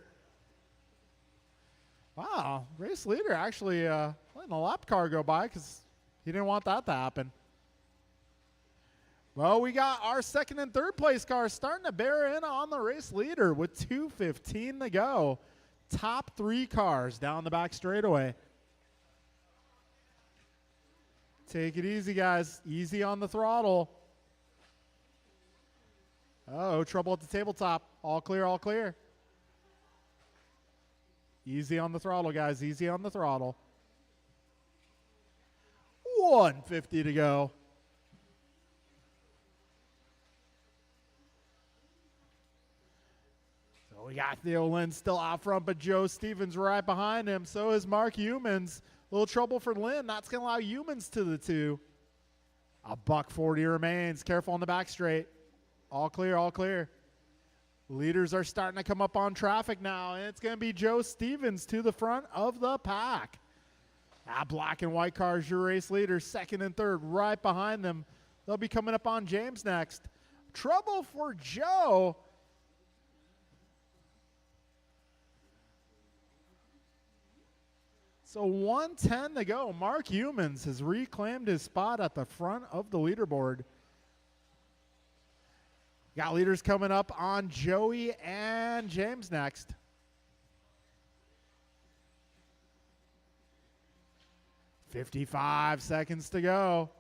Wow, race leader actually letting a lap car go by because he didn't want that to happen. Well, we got our second and third place cars starting to bear in on the race leader with 2:15 to go. Top 3 cars down the back straightaway. Take it easy, guys. Easy on the throttle. Uh-oh, trouble at the tabletop. All clear, all clear. Easy on the throttle, guys. Easy on the throttle. 150 to go. So we got Theo Lynn still out front, but Joe Stevens right behind him. So is Mark Humans. A little trouble for Lynn. That's going to allow Humans to the 2. $140 remains. Careful on the back straight. All clear, all clear. Leaders are starting to come up on traffic now, and it's going to be Joe Stevens to the front of the pack. Black and white cars, your race leader, second and third, right behind them. They'll be coming up on James next. Trouble for Joe. So 1:10 to go. Mark Humans has reclaimed his spot at the front of the leaderboard. Got leaders coming up on Joey and James next. $55 seconds to go.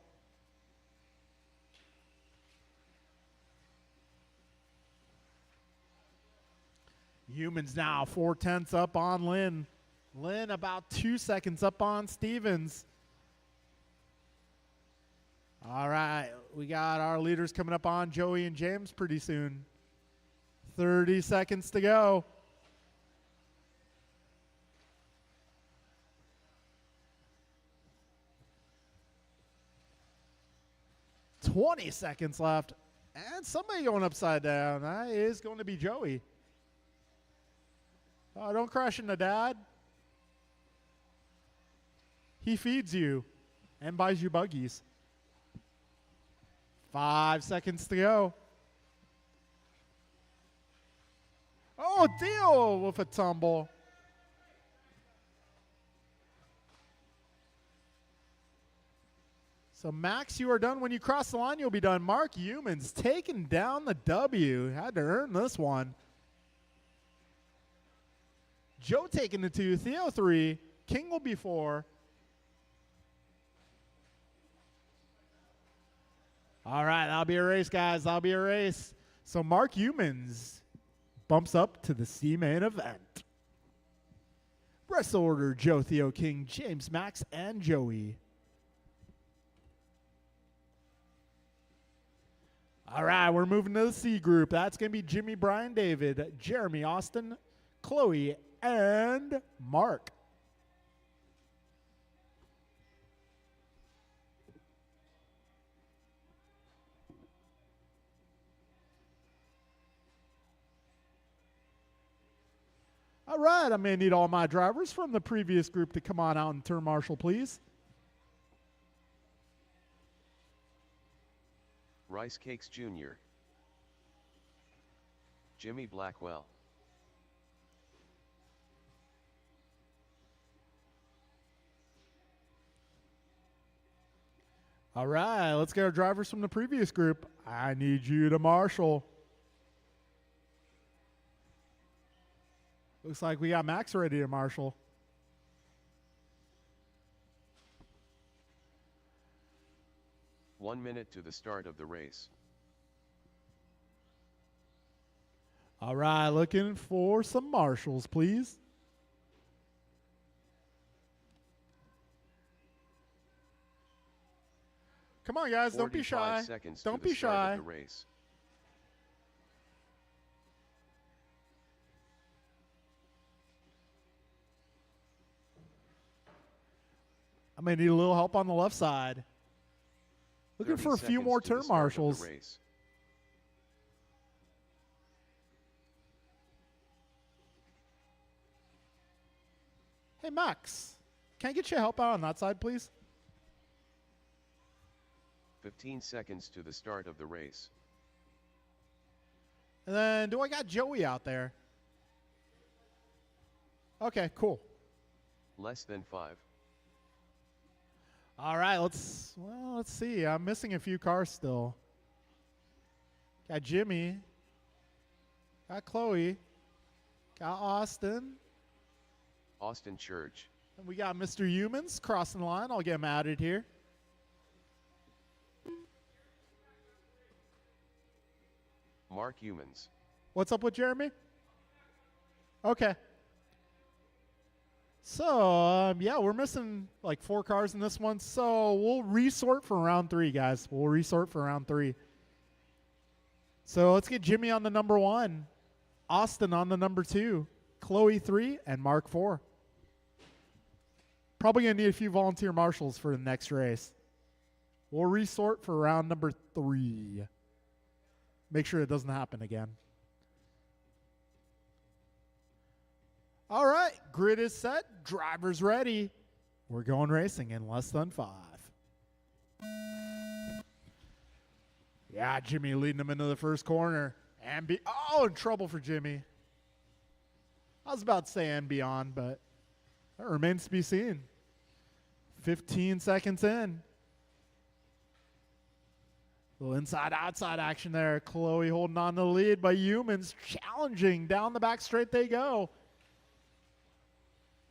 Humans now 4/10 up on Lynn. Lynn about 2 seconds up on Stevens. All right, we got our leaders coming up on Joey and James pretty soon. 30 seconds to go. $20 seconds left. And somebody going upside down. That is going to be Joey. Oh, don't crash into Dad. He feeds you and buys you buggies. 5 seconds to go. Oh, deal with a tumble. So, Max, you are done. When you cross the line, you'll be done. Mark Humans taking down the W. Had to earn this one. Joe taking the 2. Theo 3. King will be 4. All right, that'll be a race, guys. That'll be a race. So, Mark Humans bumps up to the C main event. Wrestle order: Joe, Theo, King, James, Max, and Joey. All right, we're moving to the C group. That's going to be Jimmy, Brian, David, Jeremy, Austin, Chloe, and Mark. All right, I may need all my drivers from the previous group to come on out and turn marshal, please. Rice Cakes Jr. Jimmy Blackwell. All right, let's get our drivers from the previous group. I need you to marshal. Looks like we got Max ready to marshal. One minute to the start of the race. All right, looking for some marshals, please. Come on, guys, don't be shy. Don't be shy. I may need a little help on the left side. Looking for a few more turn marshals. Hey, Max, can I get you help out on that side, please? 15 seconds to the start of the race. And then, do I got Joey out there? Okay, cool. Less than 5. All right, let's see. I'm missing a few cars still. Got Jimmy. Got Chloe. Got Austin. Austin Church. And we got Mr. Humans crossing the line. I'll get him added here. Mark Humans. What's up with Jeremy? Okay. So, yeah, we're missing like 4 cars in this one. So we'll resort for round 3, guys. We'll resort for round 3. So let's get Jimmy on the number 1, Austin on the number 2, Chloe 3, and Mark 4. Probably going to need a few volunteer marshals for the next race. We'll resort for round number 3. Make sure it doesn't happen again. All right, grid is set, drivers ready. We're going racing in less than 5. Yeah, Jimmy leading him into the first corner. And in trouble for Jimmy. I was about to say and beyond, but that remains to be seen. 15 seconds in. A little inside-outside action there. Chloe holding on to the lead, but Humans challenging. Down the back straight they go.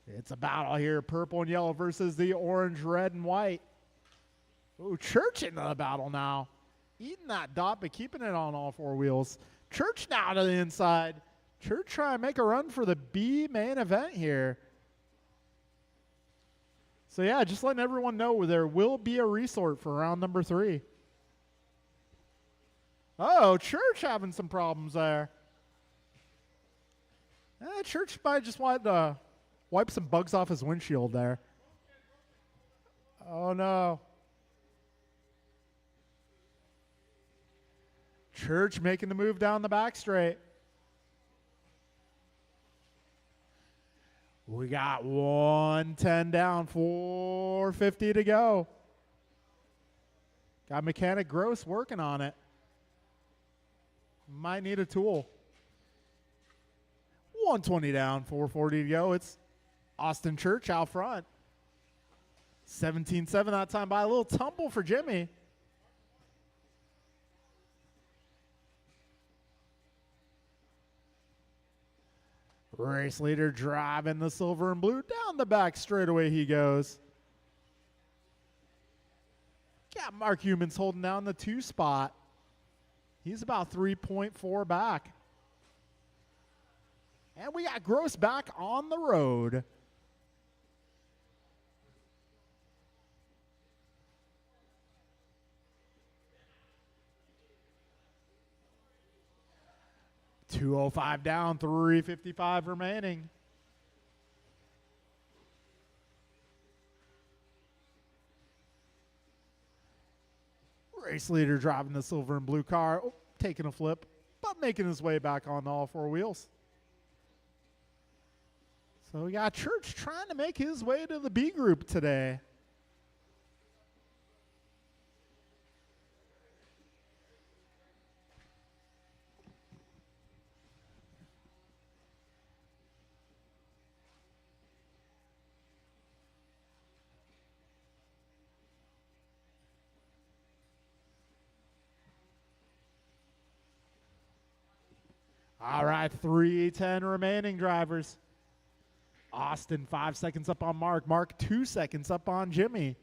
It's a battle here. Purple and yellow versus the orange, red, and white. Ooh, Church into the battle now. Eating that dot, but keeping it on all 4 wheels. Church now to the inside. Church trying to make a run for the B main event here. So, yeah, just letting everyone know there will be a resort for round number 3. Oh, Church having some problems there. Church might just want to wipe some bugs off his windshield there. Oh, no. Church making the move down the back straight. We got 110 down, 450 to go. Got Mechanic Gross working on it. Might need a tool. 120 down, 440 to go. It's Austin Church out front. 17-7 that time by a little tumble for Jimmy. Race leader driving the silver and blue down the back straightaway he goes. Got Mark Humans holding down the 2 spot. He's about 3.4 back. And we got Gross back on the road. $205 down, $355 remaining. Race leader driving the silver and blue car, taking a flip, but making his way back on all 4 wheels. So we got Church trying to make his way to the B group today. All right, 3:10 remaining, drivers. Austin 5 seconds up on Mark. Mark 2 seconds up on Jimmy.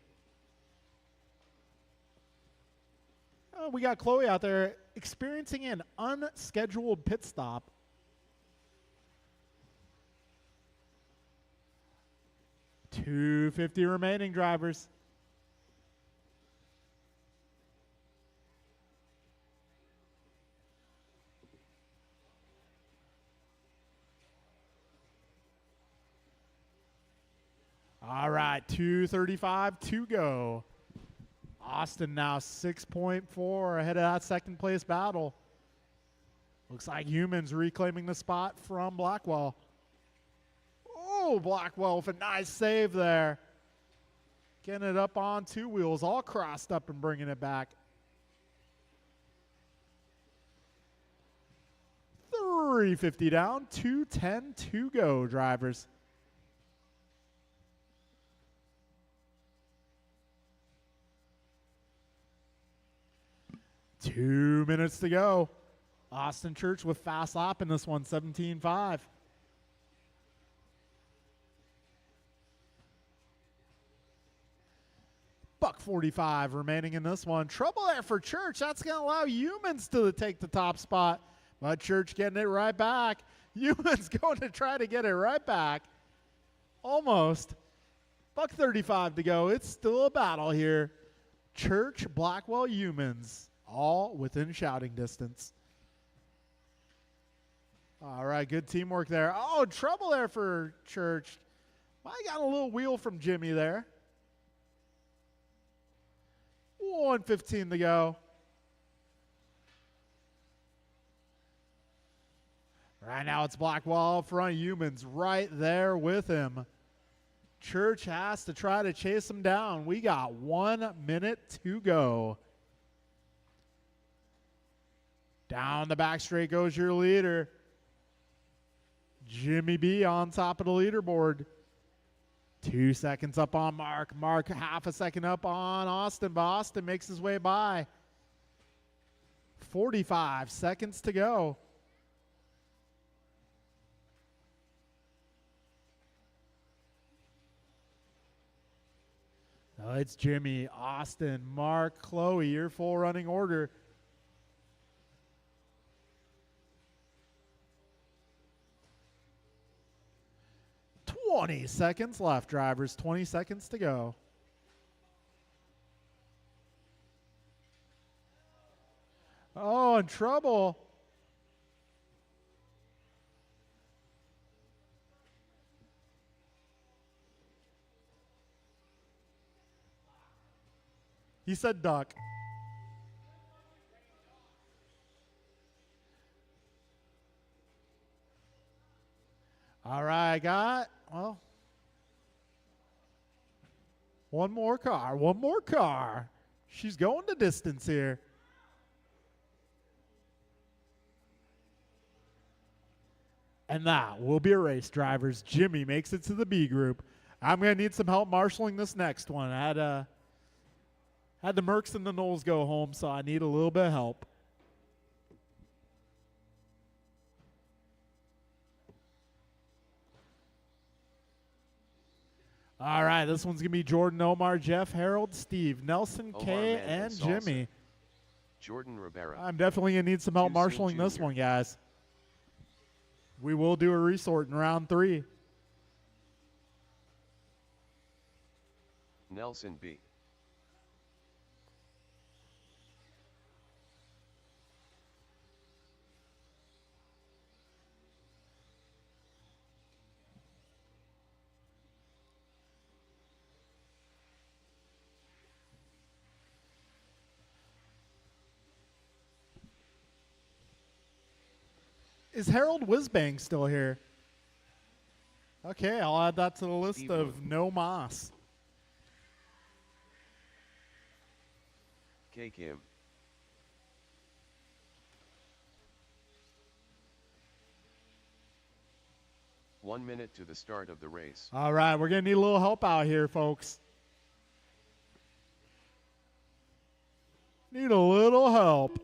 We got Chloe out there experiencing an unscheduled pit stop. $250 remaining, drivers. All right, 2:35 to go. Austin now 6.4 ahead of that second place battle. Looks like Humans reclaiming the spot from Blackwell. Oh, Blackwell with a nice save there. Getting it up on 2 wheels, all crossed up and bringing it back. 350 down, 210 to go, drivers. Two minutes to go. Austin Church with fast lap in this one, 17.5. $145 remaining in this one. Trouble there for Church. That's going to allow Humans to take the top spot. But Church getting it right back. Humans going to try to get it right back. Almost. $135 to go. It's still a battle here. Church, Blackwell, Humans. All within shouting distance. All right, good teamwork there. Oh, trouble there for Church. I got a little wheel from Jimmy there. 1:15 to go. Right now it's Blackwell up front. Humans right there with him. Church has to try to chase him down. We got 1 minute to go. Down the back straight goes your leader. Jimmy B on top of the leaderboard. 2 seconds up on Mark. Mark half a second up on Austin. But Austin makes his way by. 45 seconds to go. Oh, it's Jimmy, Austin, Mark, Chloe, your full running order. Seconds left, drivers. 20 seconds to go. Oh, in trouble. He said duck. All right, well, One more car. One more car. She's going the distance here. And that will be a race, drivers. Jimmy makes it to the B group. I'm going to need some help marshaling this next one. I had the Mercs and the Knowles go home, so I need a little bit of help. All right, this one's going to be Jordan, Omar, Jeff, Harold, Steve, Nelson, Omar, Kay, Man, and Salsa. Jimmy. Jordan Rivera. I'm definitely going to need some help Too soon, marshaling this Junior. one, guys. We will do a resort in round 3. Nelson B. Is Harold Whizbang still here? Okay, I'll add that to the list Steve of Wood. no Moss. K. Kim. One minute to the start of the race. All right, we're going to need a little help out here, folks. Need a little help.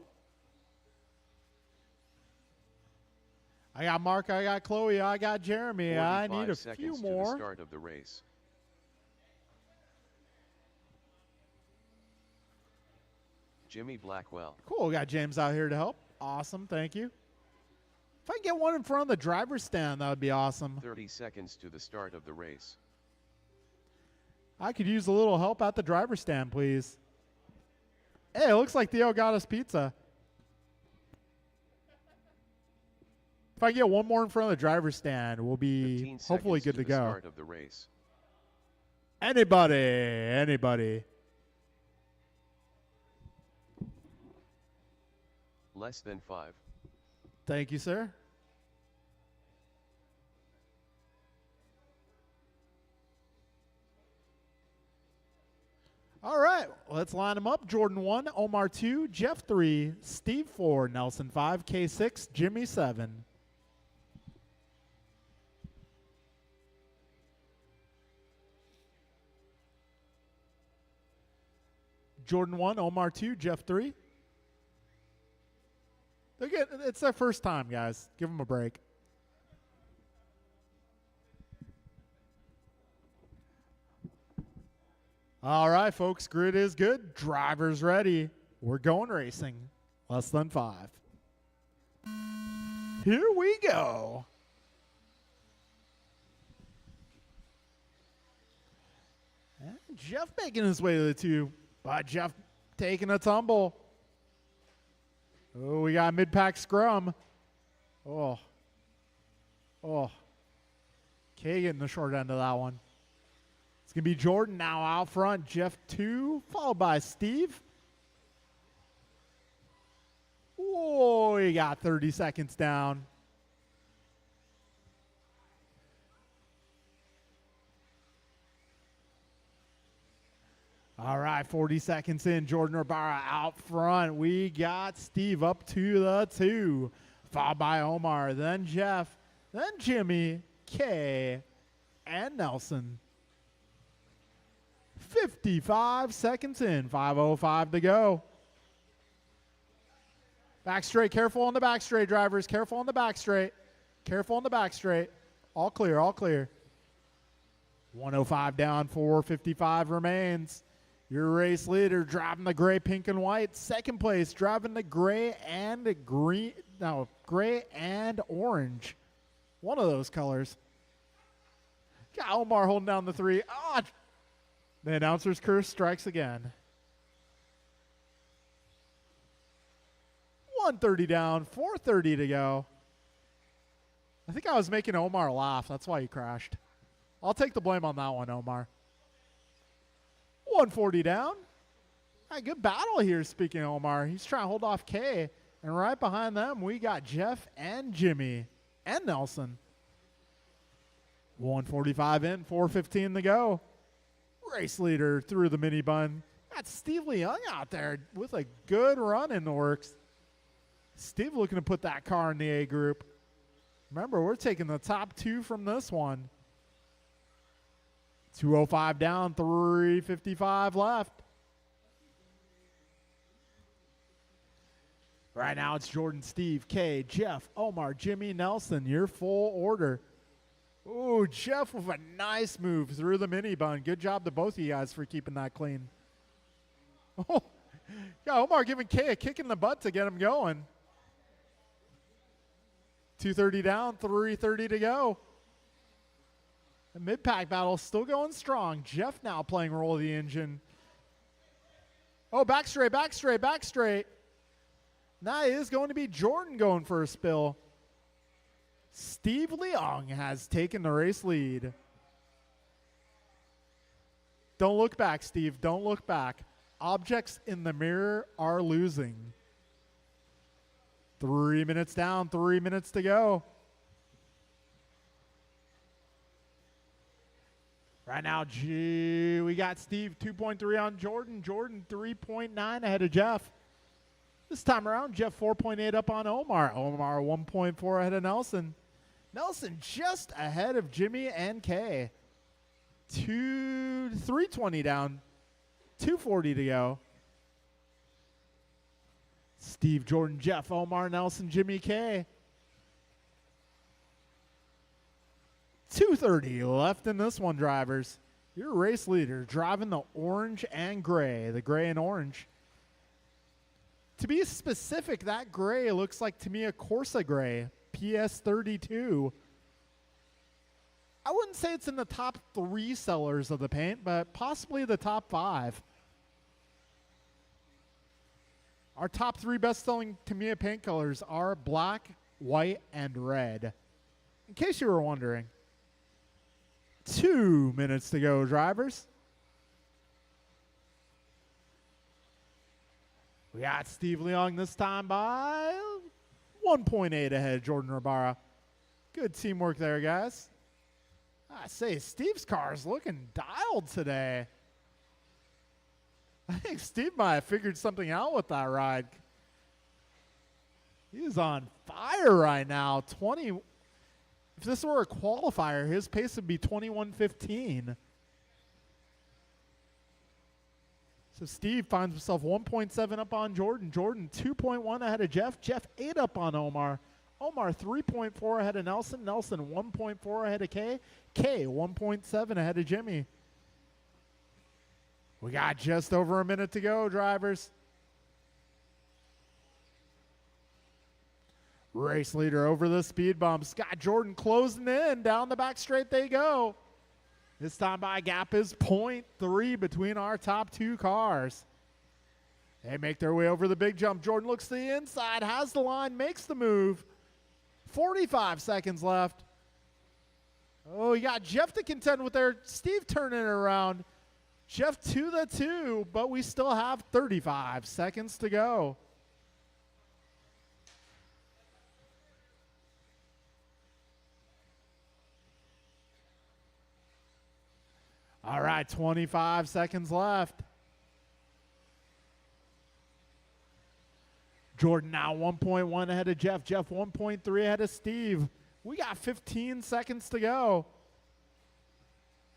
I got Mark, I got Chloe, I got Jeremy. I 45 need a seconds few to the more. start of the race. Jimmy Blackwell. Cool, we got James out here to help. Awesome, thank you. If I can get one in front of the driver's stand, that would be awesome. 30 seconds to the start of the race. I could use a little help at the driver's stand, please. Hey, it looks like Theo got us pizza. If I get one more in front of the driver's stand, we'll 15 be hopefully seconds good to the go. start of the race. Anybody. Less than 5. Thank you, sir. All right, let's line them up. Jordan 1, Omar 2, Jeff 3, Steve 4, Nelson 5, K 6, Jimmy 7. Jordan 1, Omar 2, Jeff 3. It's their first time, guys. Give them a break. All right, folks. Grid is good. Drivers ready. We're going racing. Less than 5. Here we go. And Jeff making his way to the 2. But Jeff taking a tumble. Oh, we got a mid-pack scrum. Oh. Kay getting the short end of that one. It's going to be Jordan now out front. Jeff 2, followed by Steve. Oh, he got 30 seconds down. All right, 40 seconds in. Jordan Rivera out front. We got Steve up to the 2, followed by Omar, then Jeff, then Jimmy, Kay, and Nelson. 55 seconds in. 5:05 to go. Back straight. Careful on the back straight, drivers. Careful on the back straight. Careful on the back straight. All clear, all clear. 105 down, 4:55 remains. Your race leader driving the gray, pink, and white. Second place driving the gray and green. No, gray and orange. One of those colors. Got Omar holding down the 3. Ah, the announcer's curse strikes again. 130 down, 4:30 to go. I think I was making Omar laugh. That's why he crashed. I'll take the blame on that one, Omar. 140 down. A good battle here, speaking of Omar. He's trying to hold off Kay. And right behind them, we got Jeff and Jimmy and Nelson. 145 in, 4:15 to go. Race leader through the mini bun. Got Steve Leung out there with a good run in the works. Steve looking to put that car in the A group. Remember, we're taking the top 2 from this one. 205 down, 355 left. Right now it's Jordan, Steve, Kay, Jeff, Omar, Jimmy, Nelson, your full order. Ooh, Jeff with a nice move through the mini bun. Good job to both of you guys for keeping that clean. Oh, yeah, Omar giving Kay a kick in the butt to get him going. 230 down, 330 to go. The mid-pack battle still going strong. Jeff now playing roll of the engine. Oh, back straight, back straight, back straight. That is going to be Jordan going for a spill. Steve Leung has taken the race lead. Don't look back, Steve. Don't look back. Objects in the mirror are losing. 3 minutes down, 3 minutes to go. Right now, we got Steve 2.3 on Jordan. Jordan 3.9 ahead of Jeff. This time around, Jeff 4.8 up on Omar. Omar 1.4 ahead of Nelson. Nelson just ahead of Jimmy and Kay. 320 down, 240 to go. Steve, Jordan, Jeff, Omar, Nelson, Jimmy, Kay. 230 left in this one, drivers. Your race leader driving the orange and gray, the gray and orange. To be specific, that gray looks like to me a Corsa gray, PS32. I wouldn't say it's in the top 3 sellers of the paint, but possibly the top 5. Our top 3 best-selling Tamiya paint colors are black, white, and red. In case you were wondering. 2 minutes to go, drivers. We got Steve Leung this time by 1.8 ahead of Jordan Ribara. Good teamwork there, guys. I say, Steve's car is looking dialed today. I think Steve might have figured something out with that ride. He's on fire right now. If this were a qualifier, his pace would be 21:15. So Steve finds himself 1.7 up on Jordan. Jordan 2.1 ahead of Jeff. Jeff 8 up on Omar. Omar 3.4 ahead of Nelson. Nelson 1.4 ahead of Kay. Kay 1.7 ahead of Jimmy. We got just over a minute to go, drivers. Race leader over the speed bump. Scott Jordan closing in. Down the back straight they go. This time by gap is 0.3 between our top 2 cars. They make their way over the big jump. Jordan looks to the inside, has the line, makes the move. 45 seconds left. Oh, you got Jeff to contend with there. Steve turning it around. Jeff to the 2, but we still have 35 seconds to go. All right, 25 seconds left. Jordan now 1.1 ahead of Jeff. Jeff 1.3 ahead of Steve. We got 15 seconds to go.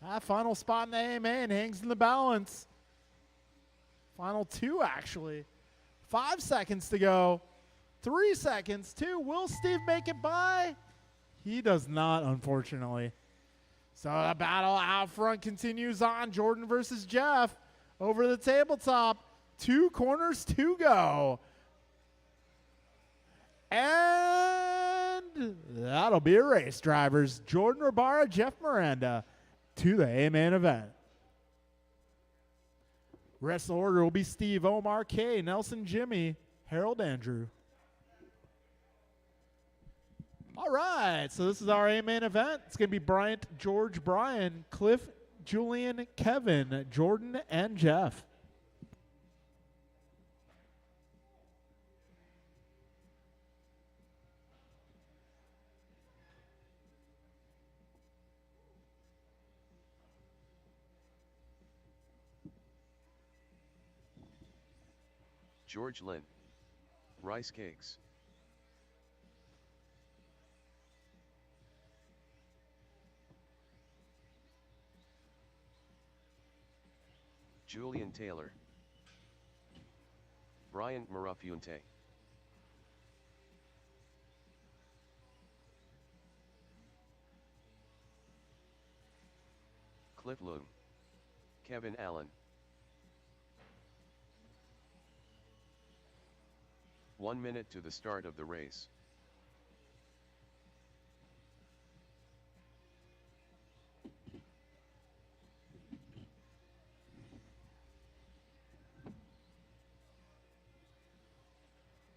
That final spot in the A-main hangs in the balance. Final 2, actually. 5 seconds to go. 3 seconds, 2. Will Steve make it by? He does not, unfortunately. So the battle out front continues on. Jordan versus Jeff over the tabletop. 2 corners to go. And that'll be a race, drivers. Jordan Ribara, Jeff Miranda to the A-main event. Rest of the order will be Steve, Omar, Kay, Nelson, Jimmy, Harold, Andrew. All right, so this is our A-main event. It's going to be Bryant, George, Brian, Cliff, Julian, Kevin, Jordan, and Jeff. George Lynn. Rice cakes. Julian Taylor. Bryant Marafunte. Cliff Loom. Kevin Allen. 1 minute to the start of the race.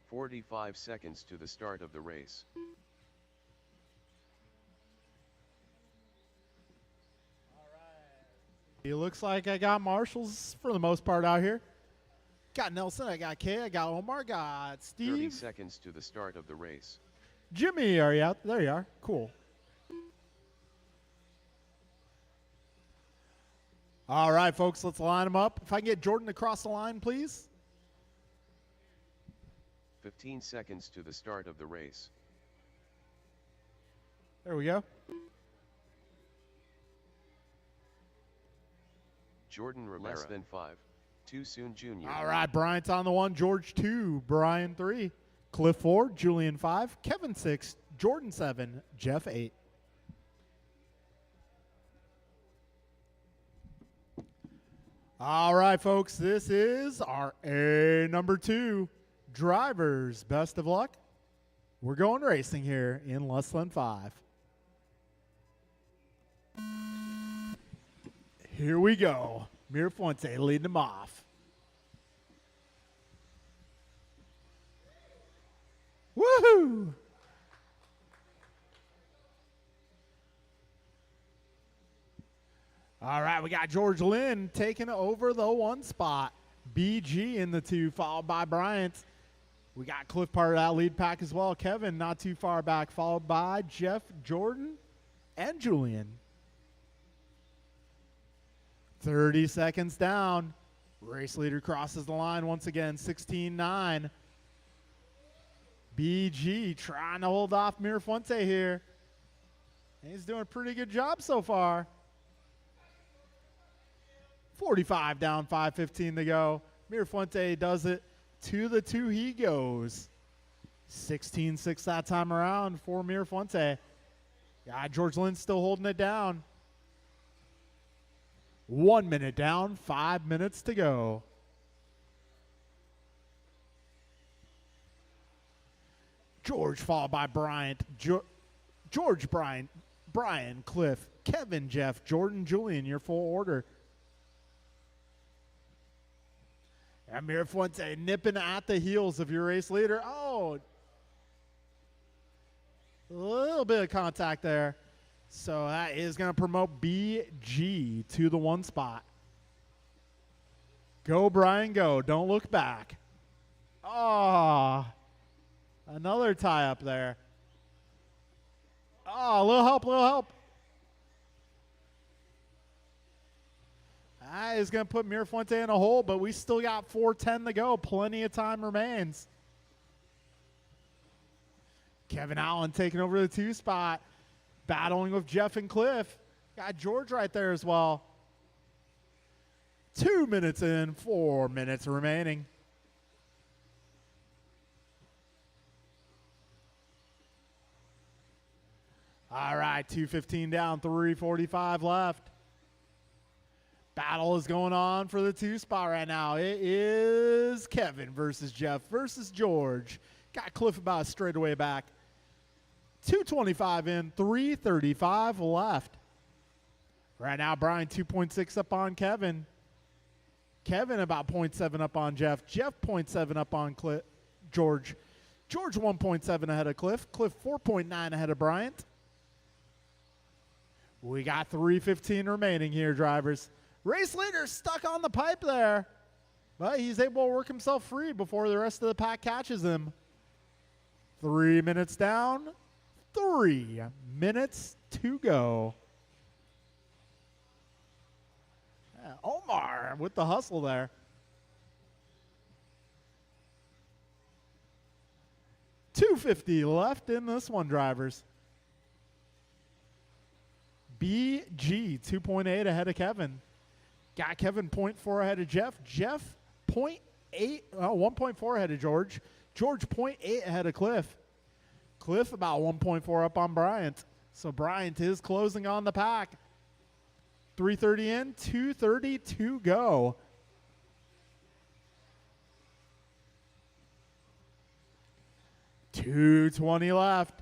"45 seconds to the start of the race. It looks like I got marshals for the most part out here. Got Nelson, I got Kay, I got Omar, got Steve. 30 seconds to the start of the race. Jimmy, are you out? There you are. Cool. All right, folks, let's line them up. If I can get Jordan across the line, please. 15 seconds to the start of the race. There we go. Jordan Rivera. Less than 5. Too soon Jr. All right, Bryant's on the 1, George 2, Brian 3, Cliff 4, Julian 5, Kevin 6, Jordan 7, Jeff 8. All right, folks, this is our A number 2. Drivers, best of luck. We're going racing here in less than 5. Here we go. Mirafuente leading them off. Woohoo! All right, we got George Lynn taking over the 1 spot. BG in the 2, followed by Bryant. We got Cliff part of that lead pack as well. Kevin not too far back, followed by Jeff, Jordan, and Julian. 30 seconds down. Race leader crosses the line once again, 16-9. BG trying to hold off Mirafuente here. He's doing a pretty good job so far. 45 down, 5:15 to go. Mirafuente does it. To the 2 he goes. 16-6 that time around for Mirafuente. Yeah, George Lynn still holding it down. 1 minute down, 5 minutes to go. George followed by Bryant. George, Bryant, Brian, Cliff, Kevin, Jeff, Jordan, Julian, your full order. And Mirafuente nipping at the heels of your race leader. Oh, a little bit of contact there. So that is going to promote BG to the 1 spot. Go, Brian, go. Don't look back. Oh, another tie up there. Oh, a little help, little help. That is going to put Mirafuente in a hole, but we still got 4:10 to go. Plenty of time remains. Kevin Allen taking over the 2 spot. Battling with Jeff and Cliff. Got George right there as well. 2 minutes in, 4 minutes remaining. All right, 2:15 down, 3:45 left. Battle is going on for the 2 spot right now. It is Kevin versus Jeff versus George. Got Cliff about a straightaway back. 2:25 in, 3:35 left. Right now, Brian 2.6 up on Kevin. Kevin about 0.7 up on Jeff. Jeff 0.7 up on George. George 1.7 ahead of Cliff. Cliff 4.9 ahead of Bryant. We got 3:15 remaining here, drivers. Race leader stuck on the pipe there, but he's able to work himself free before the rest of the pack catches him. 3 minutes down, 3 minutes to go. Yeah, Omar with the hustle there. 2:50 left in this one, drivers. BG 2.8 ahead of Kevin. Got Kevin 0.4 ahead of Jeff. Jeff 1.4 ahead of George. George 0.8 ahead of Cliff. Cliff about 1.4 up on Bryant. So Bryant is closing on the pack. 3:30 in, 2:30 to go. $2.20 left.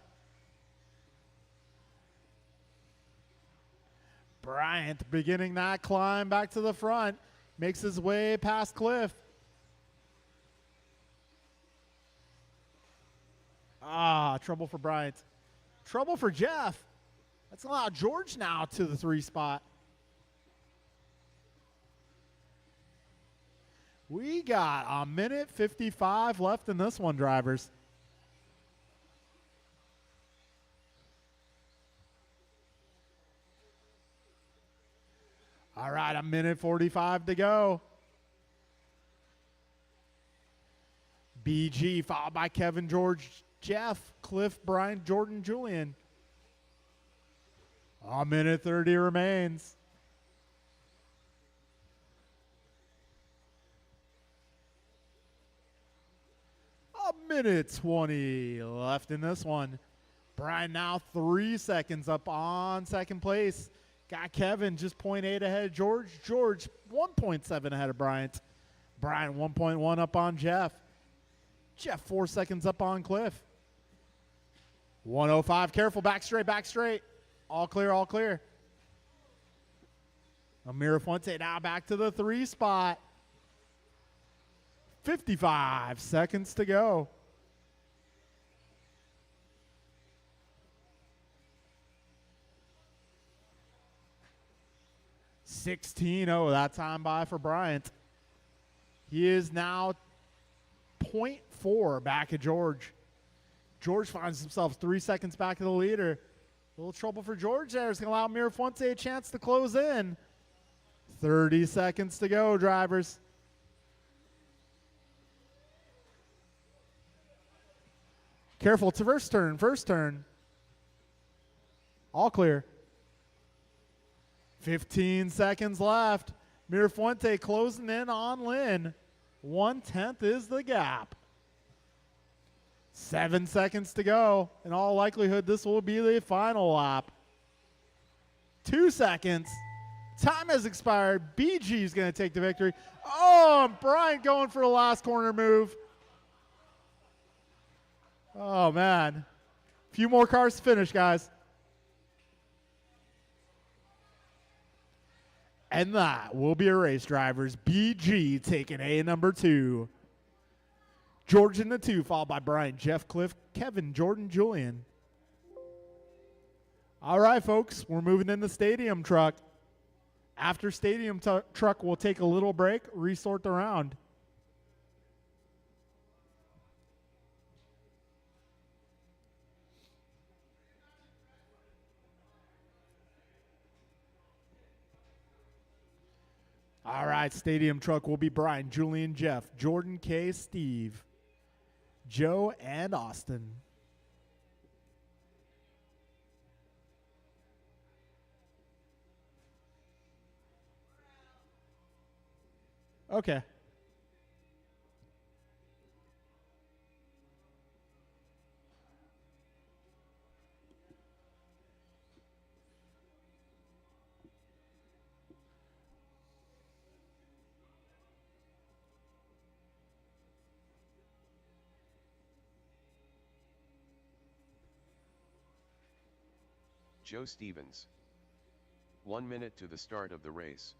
Bryant beginning that climb back to the front. Makes his way past Cliff. Trouble for Bryant. Trouble for Jeff. That's allowed George now to the 3 spot. We got a minute 55 left in this one, drivers. All right, a minute 45 to go. BG followed by Kevin, George, Jeff, Cliff, Brian, Jordan, Julian. A minute 30 remains. A minute 20 left in this one. Brian now 3 seconds up on second place. Got Kevin just 0.8 ahead of George. George 1.7 ahead of Bryant. Bryant 1.1 up on Jeff. Jeff 4 seconds up on Cliff. 105. Careful. Back straight. Back straight. All clear. All clear. Amir Fuente now back to the 3 spot. 55 seconds to go. $16.0 that time by for Bryant. He is now 0.4 back of George. George finds himself 3 seconds back of the leader. A little trouble for George there. It's going to allow Mirafuente a chance to close in. 30 seconds to go, drivers. Careful, it's a first turn, first turn. All clear. 15 seconds left. Mirafuente closing in on Lynn. 1/10 is the gap. 7 seconds to go. In all likelihood, this will be the final lap. 2 seconds. Time has expired. BG is going to take the victory. Oh, and Brian going for the last corner move. Oh, man. A few more cars to finish, guys. And that will be a race, drivers. BG taking A number 2. George in the 2, followed by Brian, Jeff, Cliff, Kevin, Jordan, Julian. All right, folks, we're moving in the stadium truck. After stadium truck, we'll take a little break, resort the round. All right, stadium truck will be Brian, Julian, Jeff, Jordan, K, Steve, Joe, and Austin. Okay. Joe Stevens. 1 minute to the start of the race.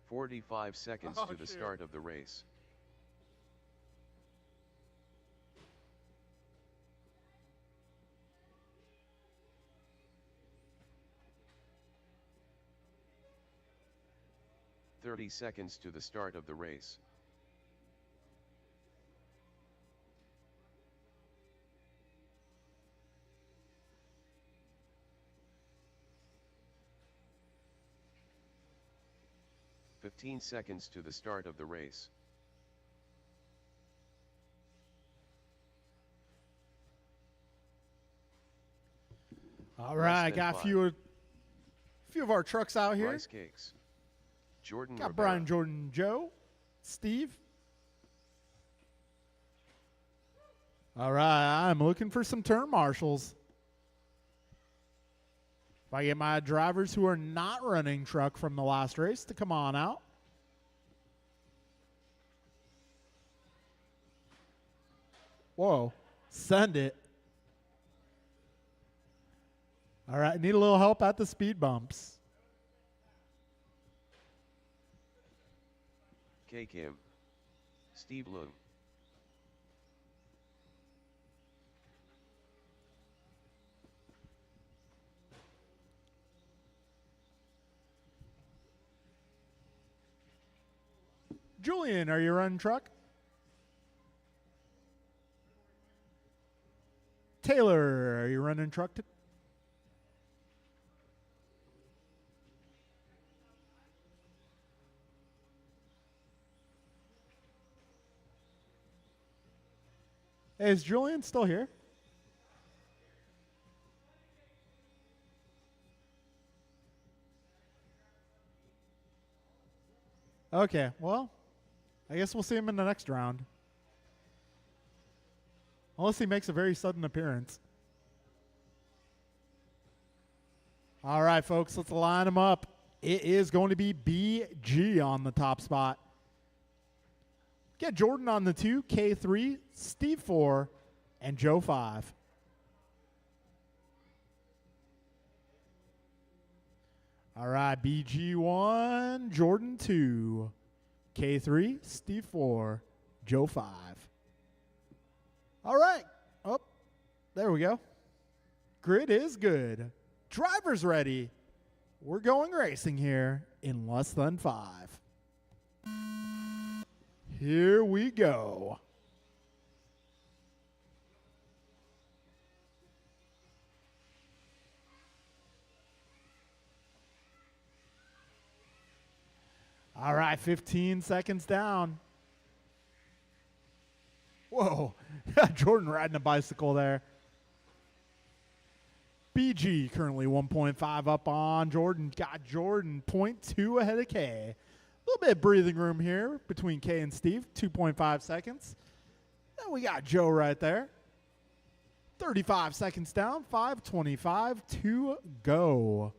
"45 seconds to the start of the race. "30 seconds to the start of the race. 15 seconds to the start of the race. All right, got a few of our trucks out here. Rice Cakes. Jordan Got Rivera. Brian, Jordan, Joe, Steve. All right, I'm looking for some turn marshals. If I get my drivers who are not running truck from the last race to come on out. Whoa, send it. All right, need a little help at the speed bumps. K. Kim. Steve Loom. Julian, are you running truck? Taylor, are you running truck? Hey, is Julian still here? Okay, well, I guess we'll see him in the next round. Unless he makes a very sudden appearance. All right, folks, let's line them up. It is going to be BG on the top spot. Get Jordan on the 2, K3, Steve 4, and Joe 5. All right, BG1, Jordan 2, K3, Steve 4, Joe 5. All right. Oh, there we go. Grid is good. Driver's ready. We're going racing here in less than 5. Here we go. All right, 15 seconds down. Whoa, Jordan riding a bicycle there. BG currently 1.5 up on Jordan. Got Jordan 0.2 ahead of K. A little bit of breathing room here between K and Steve, 2.5 seconds. Then we got Joe right there. 35 seconds down, 5:25 to go.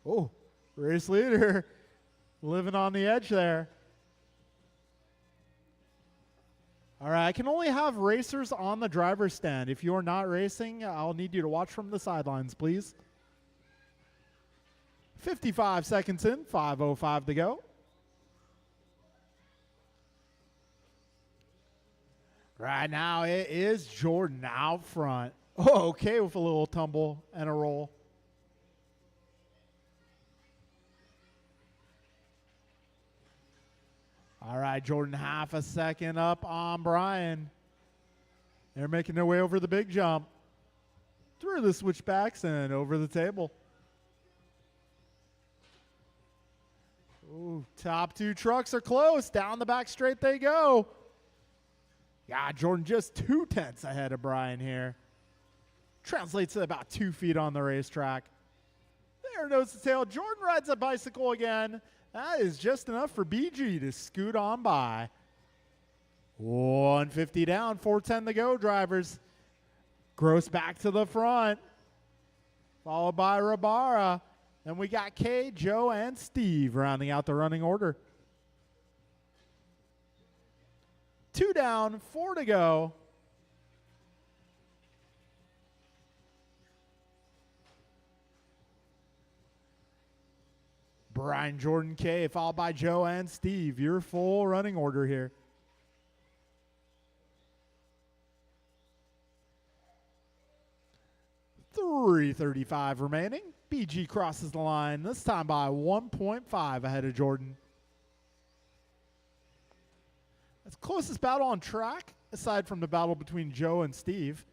Oh, race leader living on the edge there. All right, I can only have racers on the driver's stand. If you're not racing, I'll need you to watch from the sidelines, please. 55 seconds in, 5:05 to go. Right now, it is Jordan out front. Oh, okay, with a little tumble and a roll. All right, Jordan half a second up on Brian. They're making their way over the big jump. Through the switchbacks and over the table. Ooh, top two trucks are close. Down the back straight they go. Yeah, Jordan just 0.2 ahead of Brian here. Translates to about 2 feet on the racetrack. There, nose to tail. Jordan rides a bicycle again. That is just enough for BG to scoot on by. 150 down, 4:10 to go, drivers. Gross back to the front. Followed by Rabara. And we got K, Joe, and Steve rounding out the running order. 2 down, 4 to go. Brian, Jordan, K, followed by Joe and Steve. Your full running order here. .335 remaining. BG crosses the line, this time by 1.5 ahead of Jordan. That's closest battle on track, aside from the battle between Joe and Steve.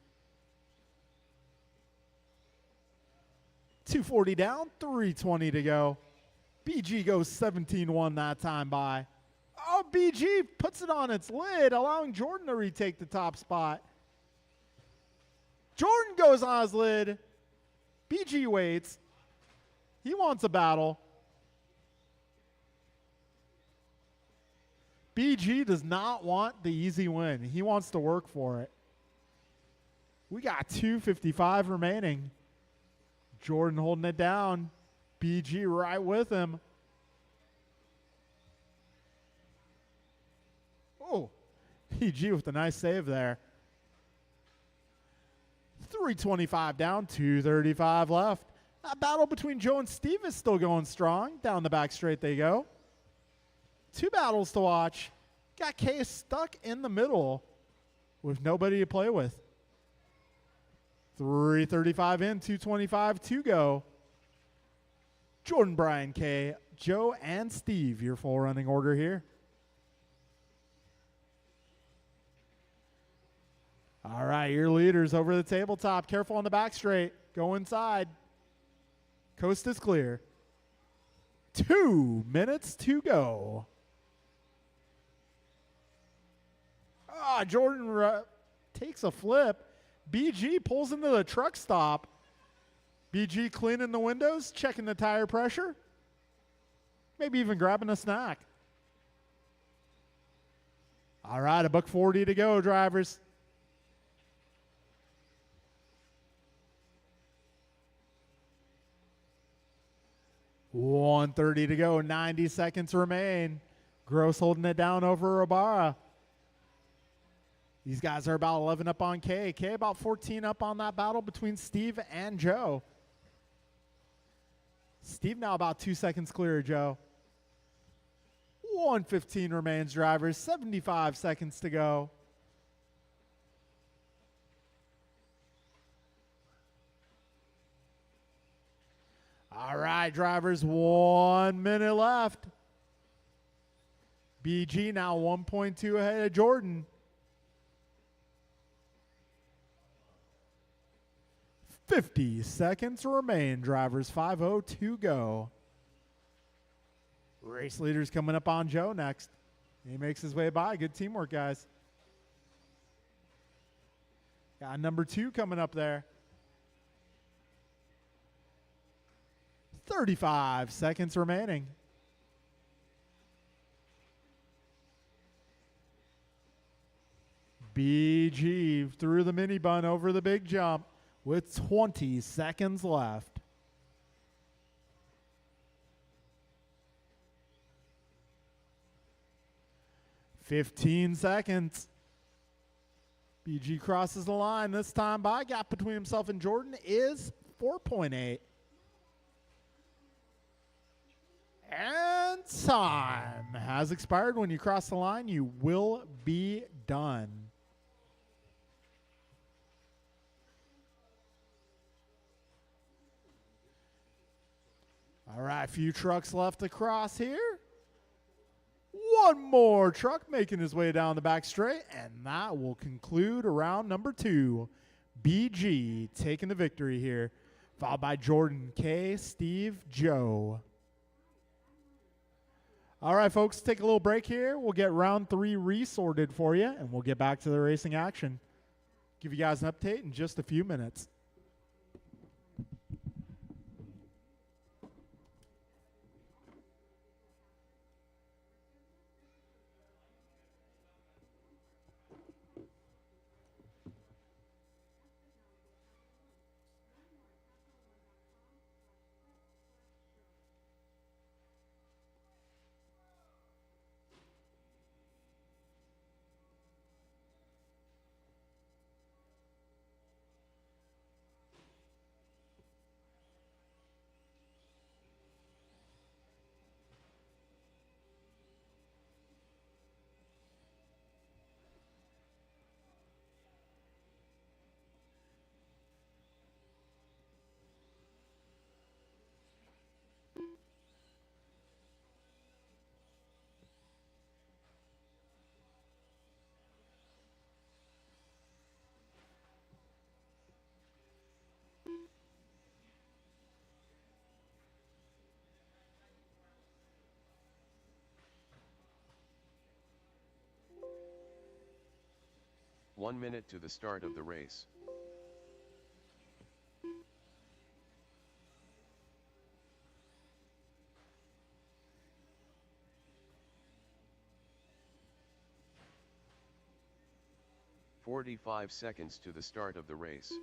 240 down, 320 to go. BG goes 17-1 that time by. Oh, BG puts it on its lid, allowing Jordan to retake the top spot. Jordan goes on his lid. BG waits. He wants a battle. BG does not want the easy win. He wants to work for it. We got 2:55 remaining. Jordan holding it down. BG right with him. Oh, BG with a nice save there. 3:25 down, 2:35 left. That battle between Joe and Steve is still going strong. Down the back straight they go. 2 battles to watch. Got Case stuck in the middle with nobody to play with. 3:35 in, 2:25 to go. Jordan, Brian, K, Joe, and Steve, your full running order here. All right, your leaders over the tabletop. Careful on the back straight. Go inside. Coast is clear. 2 minutes to go. Jordan takes a flip. BG pulls into the truck stop. BG cleaning the windows, checking the tire pressure. Maybe even grabbing a snack. All right, $1.40 to go, drivers. $1.30 to go, 90 seconds remain. Gross holding it down over Rabara. These guys are about 11 up on K. K about 14 up on that battle between Steve and Joe. Steve now about 2 seconds clear of Joe. 1:15 remains, drivers. 75 seconds to go. All right, drivers, 1 minute left. BG now 1.2 ahead of Jordan. 50 seconds remain, drivers. 5:02 to go. Race leaders coming up on Joe next. He makes his way by. Good teamwork, guys. Got number 2 coming up there. 35 seconds remaining. BG through the mini bun over the big jump with 20 seconds left. "15 seconds. BG crosses the line this time by. Gap between himself and Jordan is 4.8. And time has expired. When you cross the line, you will be done. All right, few trucks left to cross here. One more truck making his way down the back straight, and that will conclude round number 2. BG taking the victory here, followed by Jordan, K, Steve, Joe. All right, folks, take a little break here. We'll get round 3 resorted for you, and we'll get back to the racing action. Give you guys an update in just a few minutes. 1 minute to the start of the race. "45 seconds to the start of the race.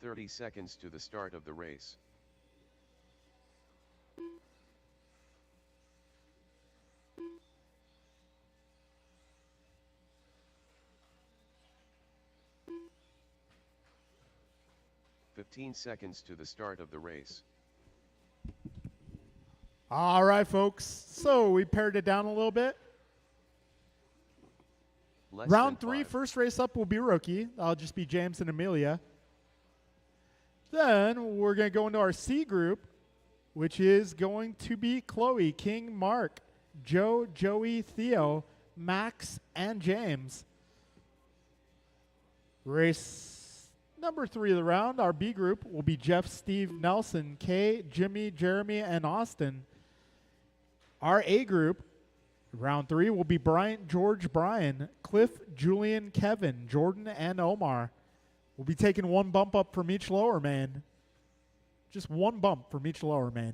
"30 seconds to the start of the race. "15 seconds to the start of the race. All right, folks. So we pared it down a little bit. Less Round than 3, 5. first race up will be rookie. That'll just be James and Amelia. Then we're going to go into our C group, which is going to be Chloe, King, Mark, Joe, Joey, Theo, Max, and James. Race number 3 of the round, our B group, will be Jeff, Steve, Nelson, Kay, Jimmy, Jeremy, and Austin. Our A group, round 3, will be Bryant, George, Brian, Cliff, Julian, Kevin, Jordan, and Omar. We'll be taking one bump up from each lower main. Just one bump from each lower main.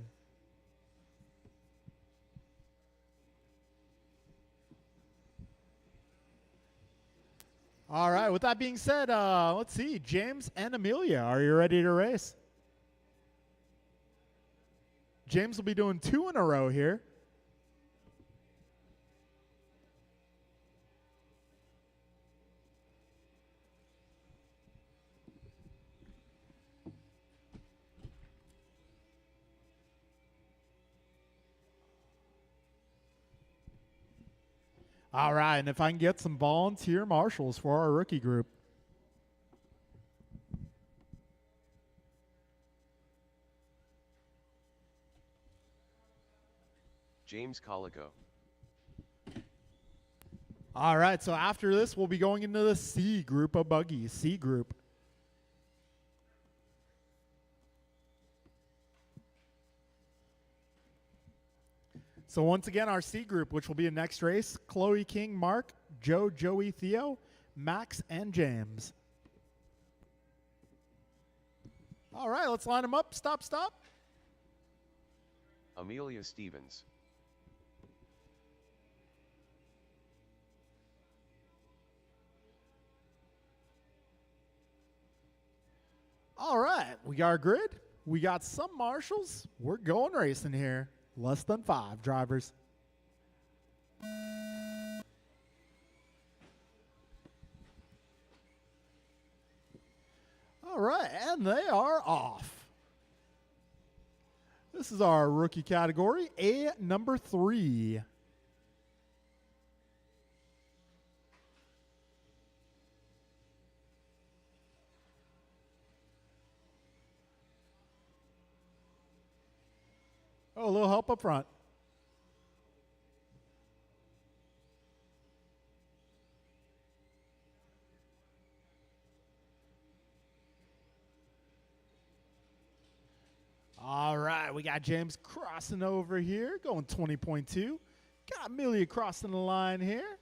All right, with that being said, let's see. James and Amelia, are you ready to race? James will be doing 2 in a row here. All right, and if I can get some volunteer marshals for our rookie group. James Colico. All right, so after this, we'll be going into the C group of buggies, C group. So once again, our C group, which will be a next race, Chloe, King, Mark, Joe, Joey, Theo, Max, and James. All right, let's line them up. Stop, stop. Amelia Stevens. All right, we got our grid. We got some marshals. We're going racing here. Less than 5 drivers. All right, and they are off. This is our rookie category, A number 3. Oh, a little help up front. All right, we got James crossing over here, going 20.2. Got Amelia crossing the line here.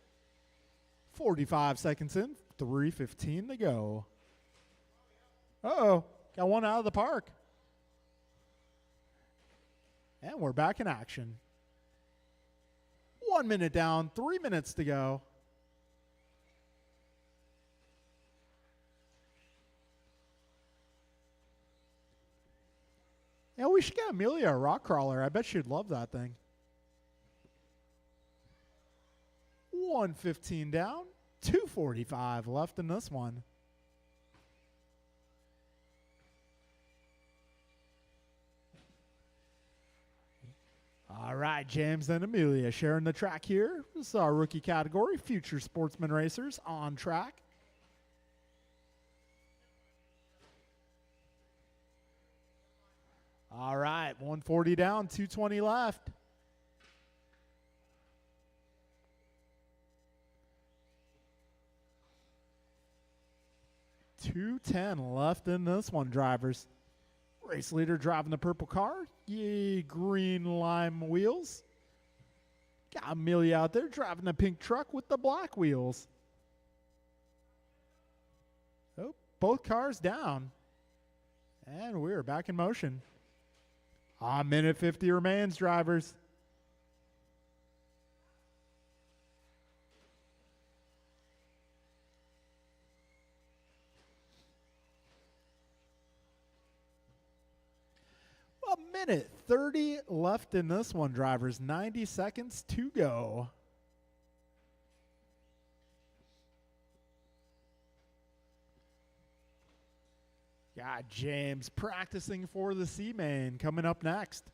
45 seconds in, 3:15 to go. Uh-oh, got one out of the park. And we're back in action. 1 minute down, 3 minutes to go. Yeah, we should get Amelia a rock crawler. I bet she'd love that thing. 1:15 down, 2:45 left in this one. All right, James and Amelia sharing the track here. This is our rookie category, Future Sportsman Racers on track. All right, 140 down, 220 left. 2:10 left in this one, drivers. Race leader driving the purple car. Yay, green lime wheels. Got Amelia out there driving the pink truck with the black wheels. Oh, both cars down. And we're back in motion. A minute 50 remains, drivers. A minute 30 left in this one, drivers. 90 seconds to go. Got James practicing for the C-Main coming up next.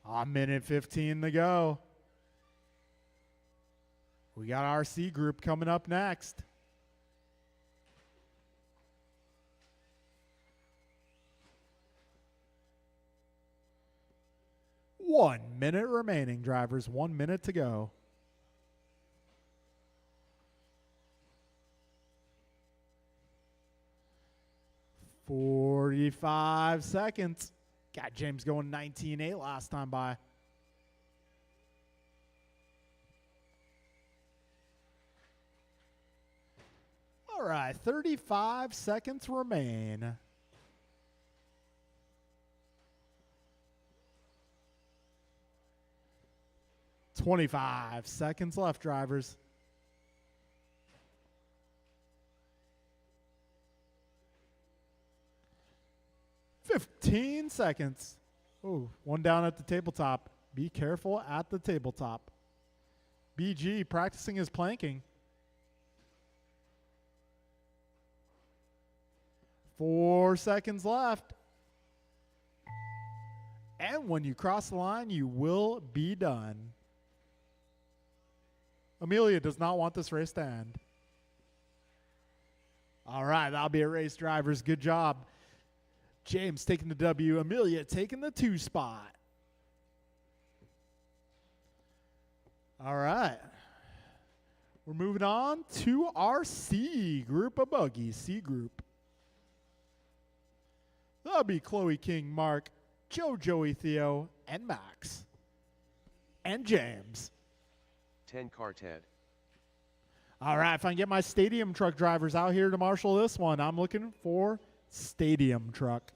A minute 15 to go. We got our C group coming up next. One minute remaining, drivers. 1 minute to go. "45 seconds. Got James going 19.8 last time by. All right, 35 seconds remain. "25 seconds left, drivers. "15 seconds. Oh, one down at the tabletop. Be careful at the tabletop. BG practicing his planking. 4 seconds left. And when you cross the line, you will be done. Amelia does not want this race to end. All right, that'll be a race, drivers. Good job. James taking the W. Amelia taking the 2 spot. All right. We're moving on to our C group of buggies. C group. That'll be Chloe King, Mark, Joey Theo, and Max. And James. 10 car Ted. All right, if I can get my stadium truck drivers out here to marshal this one, I'm looking for stadium truck.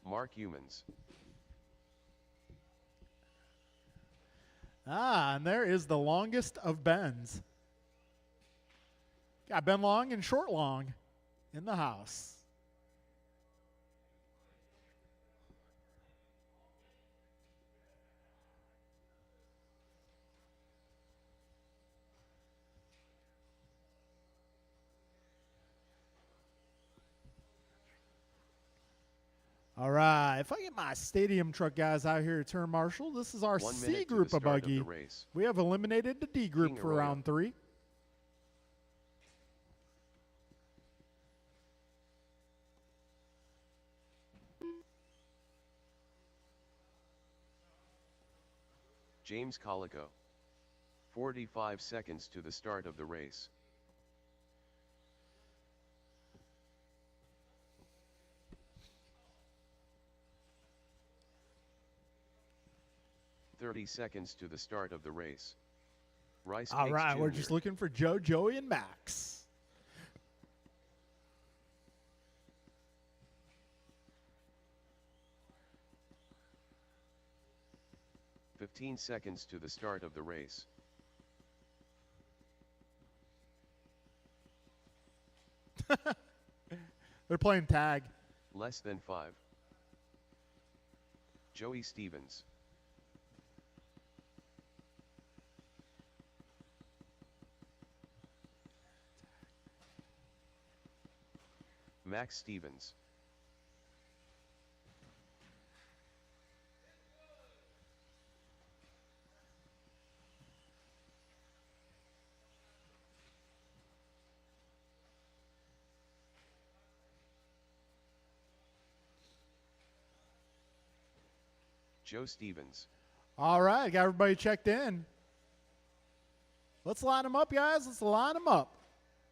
Mark Humans. And there is the longest of Bens. Got Ben Long and Short Long in the house. All right, if I get my stadium truck guys out here to turn marshal, this is our 1 C minute to group the of start buggy. the race. We have eliminated the D group King for Arroyo. round 3. James Colico. 45 seconds to the start of the race. "30 seconds to the start of the race. Rice All Cakes right, we're Jr. just looking for Joe, Joey, and Max. "15 seconds to the start of the race. They're playing tag. Less than 5. Joey Stevens. Max Stevens. Joe Stevens. All right, got everybody checked in. Let's line them up, guys. Let's line them up.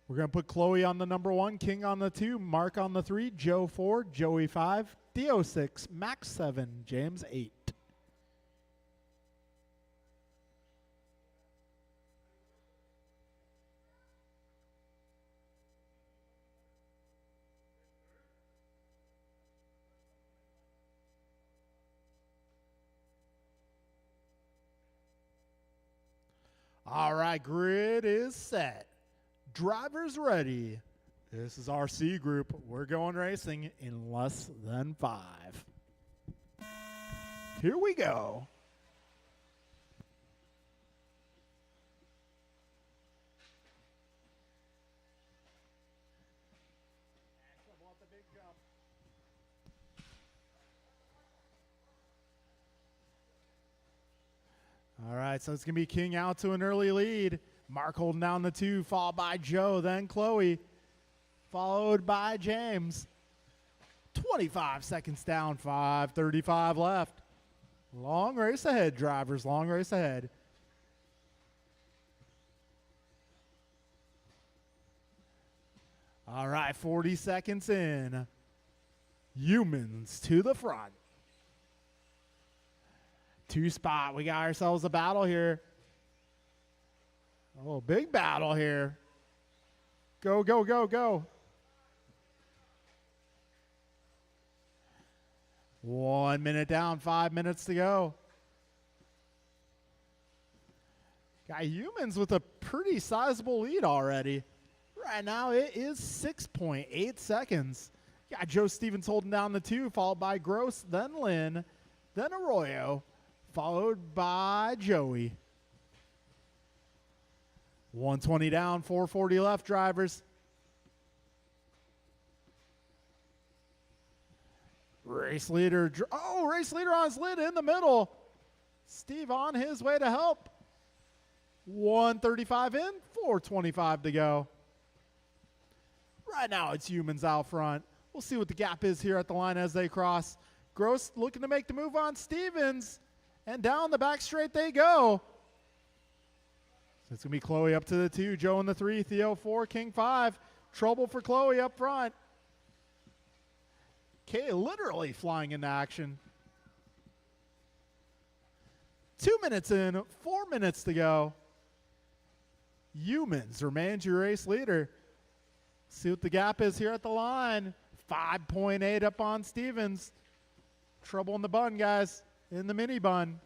We're going to put Chloe on the number 1, King on the 2, Mark on the 3, Joe 4, Joey 5, Theo 6, Max 7, James 8. All right, grid is set. Drivers ready. This is our C group. We're going racing in less than 5. Here we go. All right, so it's going to be King out to an early lead. Mark holding down the 2, followed by Joe, then Chloe, followed by James. 25 seconds down, 5:35 left. Long race ahead, drivers, long race ahead. All right, 40 seconds in. Humans to the front. 2 spot. We got ourselves a battle here. Oh, big battle here. Go, go, go, go. 1 minute down, 5 minutes to go. Got Humans with a pretty sizable lead already. Right now it is 6.8 seconds. Got Joe Stevens holding down the 2, followed by Gross, then Lynn, then Arroyo, followed by Joey. 120 down, 440 left, drivers. Race leader, race leader on his lid in the middle. Steve on his way to help. 135 in, 425 to go. Right now it's Humans out front. We'll see what the gap is here at the line as they cross. Gross looking to make the move on Stevens. And down the back straight they go. So it's going to be Chloe up to the 2, Joe in the 3, Theo 4, King 5. Trouble for Chloe up front. Kay literally flying into action. 2 minutes in, 4 minutes to go. Humans remains your race leader. See what the gap is here at the line. 5.8 up on Stevens. Trouble in the bun, guys. In the mini bun.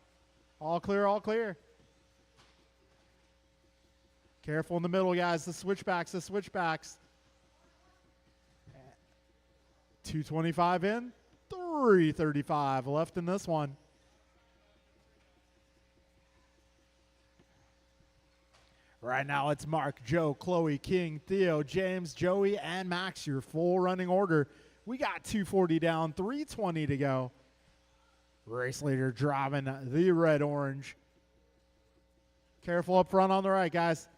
All clear, all clear. Careful in the middle, guys. The switchbacks, the switchbacks. 225 in, 335 left in this one. Right now it's Mark, Joe, Chloe, King, Theo, James, Joey, and Max, your full running order. We got 240 down, 320 to go. Race leader driving the red-orange. Careful up front on the right, guys.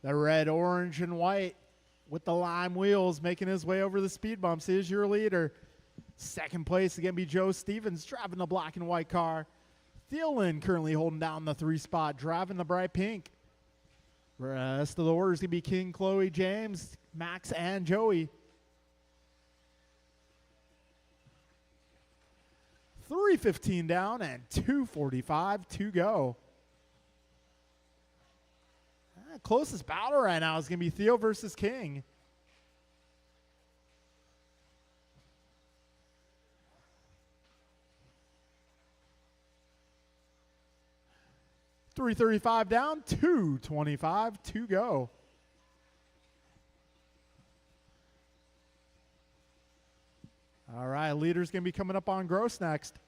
The red, orange, and white with the lime wheels making his way over the speed bumps is your leader. Second place again be Joe Stevens driving the black and white car. Thielen currently holding down the 3 spot, driving the bright pink. Rest of the order is going to be King, Chloe, James, Max, and Joey. 3:15 down and 2:45 to go. Closest battle right now is going to be Theo versus King. $335 down, $225 to go. All right, leader's going to be coming up on Gross next.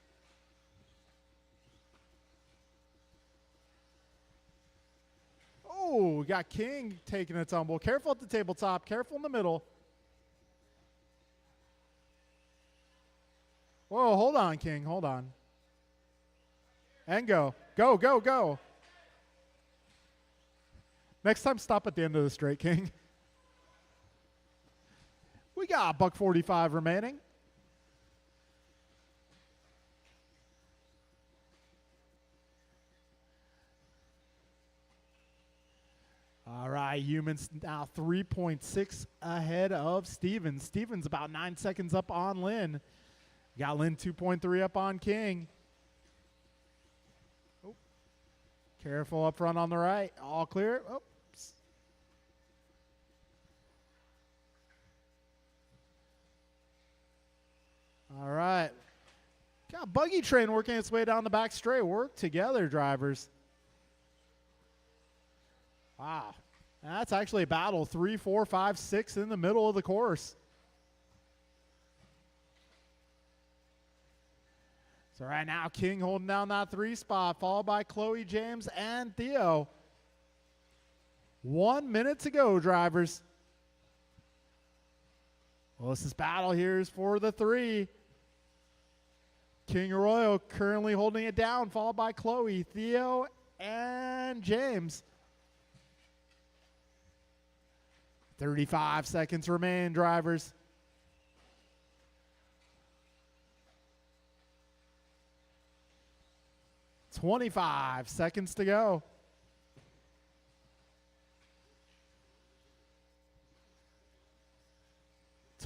Oh, we got King taking a tumble. Careful at the tabletop. Careful in the middle. Whoa, hold on, King. Hold on. And go. Go, go, go. Next time, stop at the end of the straight, King. We got $145 remaining. right, Humans now 3.6 ahead of Stevens. Stevens about 9 seconds up on Lynn. Got Lynn 2.3 up on King. Oh. Careful up front on the right. All clear. Oops. All right. Got Buggy Train working its way down the back straight. Work together, drivers. Wow. That's actually a battle. 3, 4, 5, 6 in the middle of the course. So right now, King holding down that 3 spot, followed by Chloe, James, and Theo. 1 minute to go, drivers. Closest battle here is for the 3. King Arroyo currently holding it down, followed by Chloe, Theo, and James. 35 seconds remain, drivers. $25 seconds to go.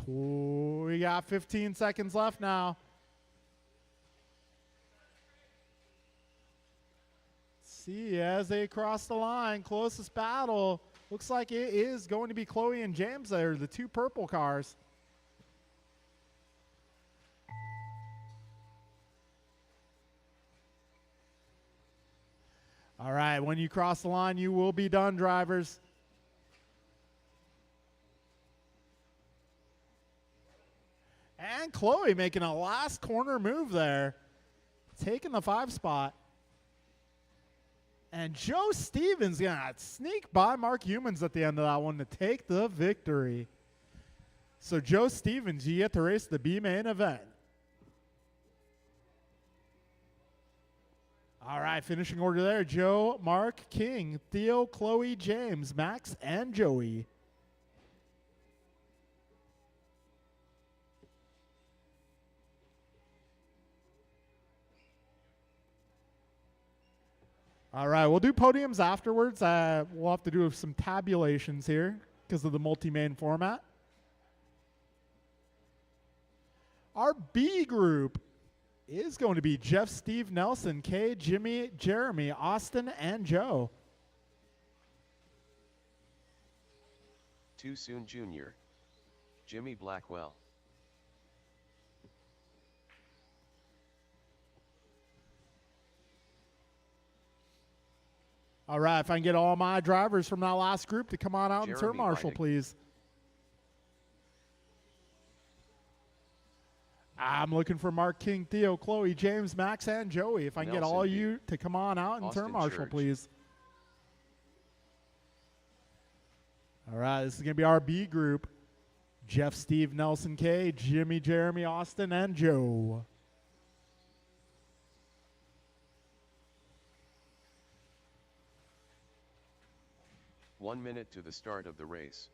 We got 15 seconds left now. See, as they cross the line, closest battle. Looks like it is going to be Chloe and James there, the 2 purple cars. All right, when you cross the line, you will be done, drivers. And Chloe making a last corner move there, taking the 5 spot. And Joe Stevens gonna sneak by Mark Humans at the end of that one to take the victory. So Joe Stevens, you get to race the B main event. All right, finishing order there. Joe, Mark, King, Theo, Chloe, James, Max, and Joey. All right, we'll do podiums afterwards. We'll have to do some tabulations here because of the multi-main format. Our B group is going to be Jeff, Steve, Nelson, Kay, Jimmy, Jeremy, Austin, and Joe. Too Soon Jr. Jimmy Blackwell. All right, if I can get all my drivers from that last group to come on out and turn marshal, Leidig. please. I'm looking for Mark, King, Theo, Chloe, James, Max, and Joey. If I can get Nelson all B. you to come on out and Austin turn marshal, Church. please. All right, this is going to be our B group. Jeff, Steve, Nelson, Kay, Jimmy, Jeremy, Austin, and Joe. One minute to the start of the race.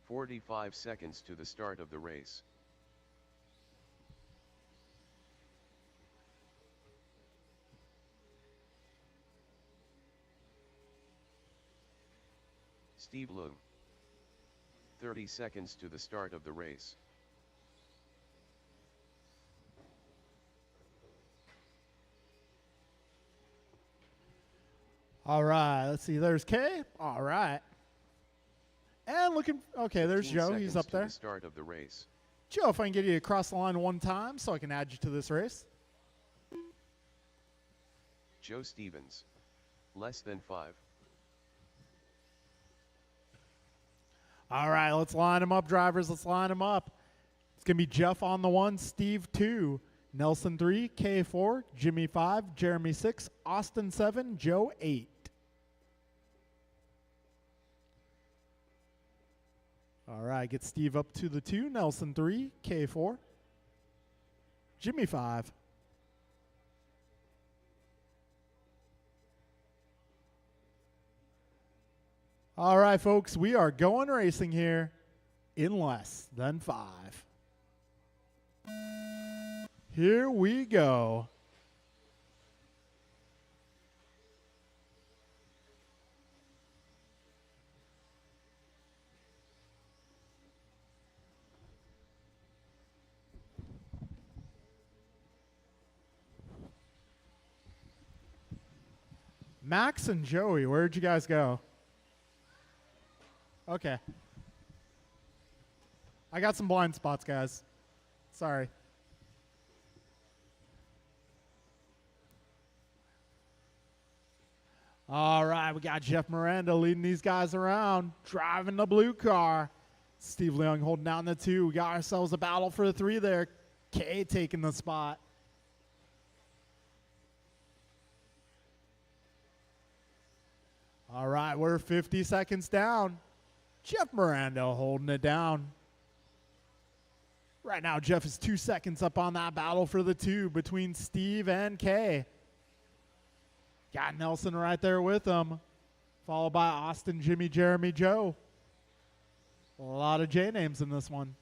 "45 seconds to the start of the race. Steve Loom. 30 seconds to the start of the race. All right, let's see. There's Kay. All right. And looking, okay, there's 15 Joe. He's seconds up to there. the start of the race. Joe, if I can get you across the line one time so I can add you to this race. Joe Stevens. Less than 5. All right, let's line them up, drivers. Let's line them up. It's going to be Jeff on the 1, Steve 2, Nelson 3, K 4, Jimmy 5, Jeremy 6, Austin 7, Joe 8. All right, get Steve up to the 2, Nelson 3, K 4, Jimmy 5. All right, folks, we are going racing here. in less than 5. Here we go. Max and Joey, where'd you guys go? Okay. I got some blind spots, guys. Sorry. All right, we got Jeff Miranda leading these guys around, driving the blue car. Steve Leung holding down the 2. We got ourselves a battle for the 3 there. Kay taking the spot. All right, we're 50 seconds down. Jeff Miranda holding it down. Right now, Jeff is 2 seconds up on that battle for the 2 between Steve and Kay. Got Nelson right there with him, followed by Austin, Jimmy, Jeremy, Joe. A lot of J names in this one.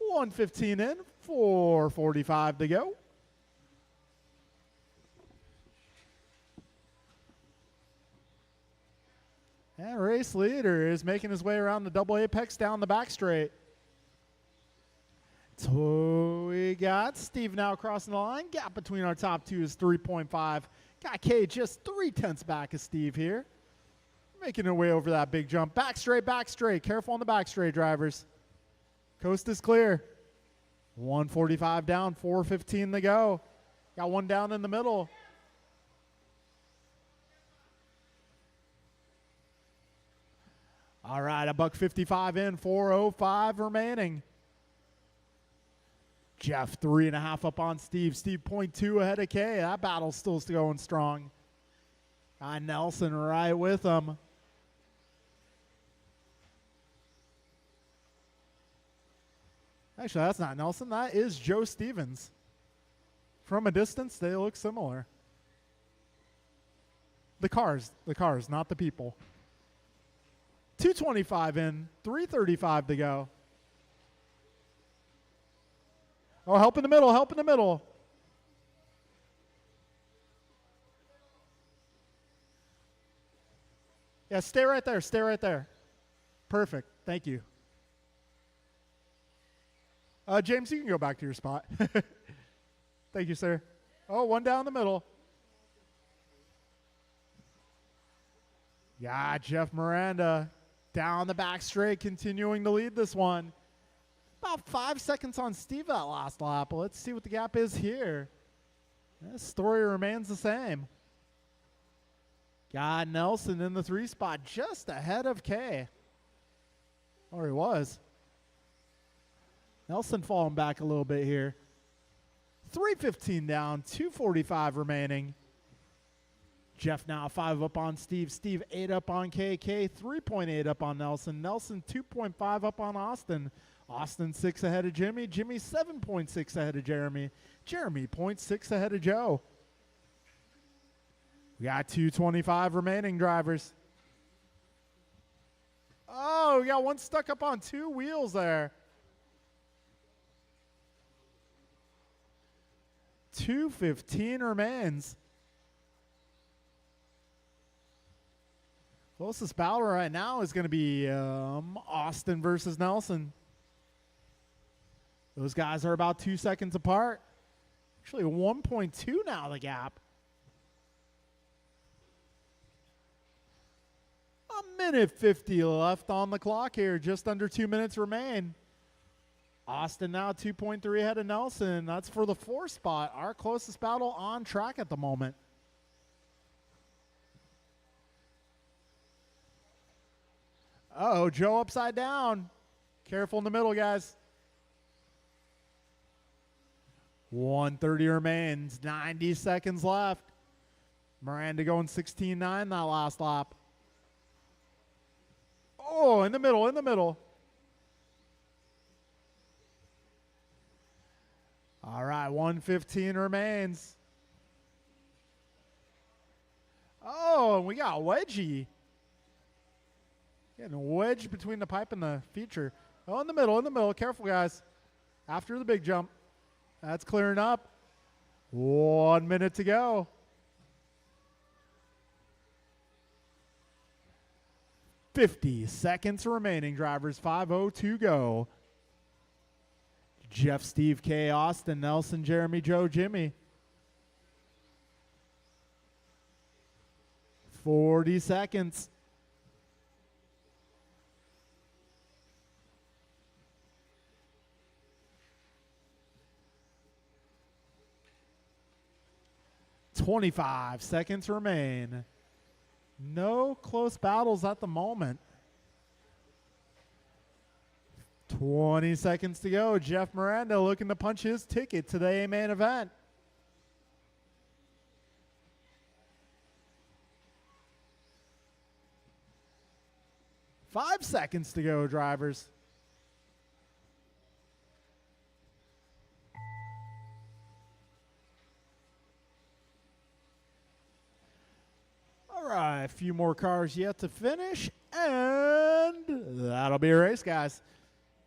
1:15 in, 4:45 to go. And race leader is making his way around the double apex down the back straight. So we got Steve now crossing the line. Gap between our top 2 is 3.5. Got Kay just 0.3 back of Steve here. Making her way over that big jump. Back straight, back straight. Careful on the back straight, drivers. Coast is clear. 1:45 down, 4:15 to go. Got one down in the middle. All right, $1.55 in, 4:05 remaining. Jeff 3.5 up on Steve. Steve 0.2 ahead of Kay. That battle's still going strong. Got Nelson right with him. Actually, that's not Nelson. That is Joe Stevens. From a distance, they look similar. The cars, not the people. 2:25 in, 3:35 to go. Oh, help in the middle, help in the middle. Yeah, stay right there, stay right there. Perfect, thank you. James, you can go back to your spot. Thank you, sir. Oh, one down the middle. Yeah, Jeff Miranda down the back straight, continuing to lead this one. About 5 seconds on Steve that last lap. Let's see what the gap is here. This story remains the same. Got Nelson in the 3 spot, just ahead of Kay. Or he was. Nelson falling back a little bit here. 3:15 down, 2:45 remaining. Jeff now 5 up on Steve. Steve 8 up on Kay. Kay 3.8 up on Nelson. Nelson 2.5 up on Austin. Austin 6 ahead of Jimmy. Jimmy 7.6 ahead of Jeremy. Jeremy 0.6 ahead of Joe. We got 2:25 remaining, drivers. Oh, we got one stuck up on 2 wheels there. 2:15 remains. Closest battle right now is going to be Austin versus Nelson. Those guys are about 2 seconds apart. Actually, 1.2 now, the gap. A minute 50 left on the clock here. Just under 2 minutes remain. Austin now 2.3 ahead of Nelson. That's for the 4 spot. Our closest battle on track at the moment. Uh-oh, Joe upside down. Careful in the middle, guys. 1:30 remains. 90 seconds left. Miranda going 16.9 that last lap. Oh, in the middle, in the middle. All right, 1:15 remains. Oh, we got Wedgie. Getting wedged between the pipe and the feature. Oh, in the middle, in the middle. Careful, guys. After the big jump. That's clearing up. 1 minute to go. $50 remaining, drivers. 5:02 to go. Jeff, Steve, K, Austin, Nelson, Jeremy, Joe, Jimmy. 40 seconds. $25 seconds remain. No close battles at the moment. 20 seconds to go. Jeff Miranda looking to punch his ticket to the A-main event. Five seconds to go, drivers. All right, a few more cars yet to finish, and that'll be a race, guys.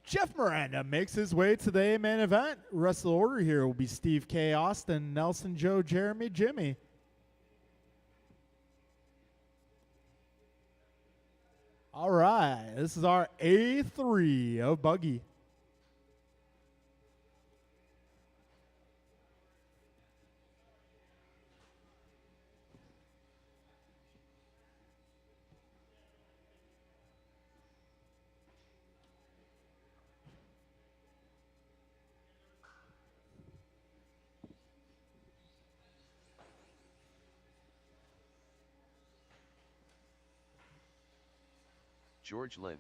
Jeff Miranda makes his way to the main event. Rest of the order here will be Steve K, Austin, Nelson, Joe, Jeremy, Jimmy. All right, this is our A3 of Buggy. George Lynn.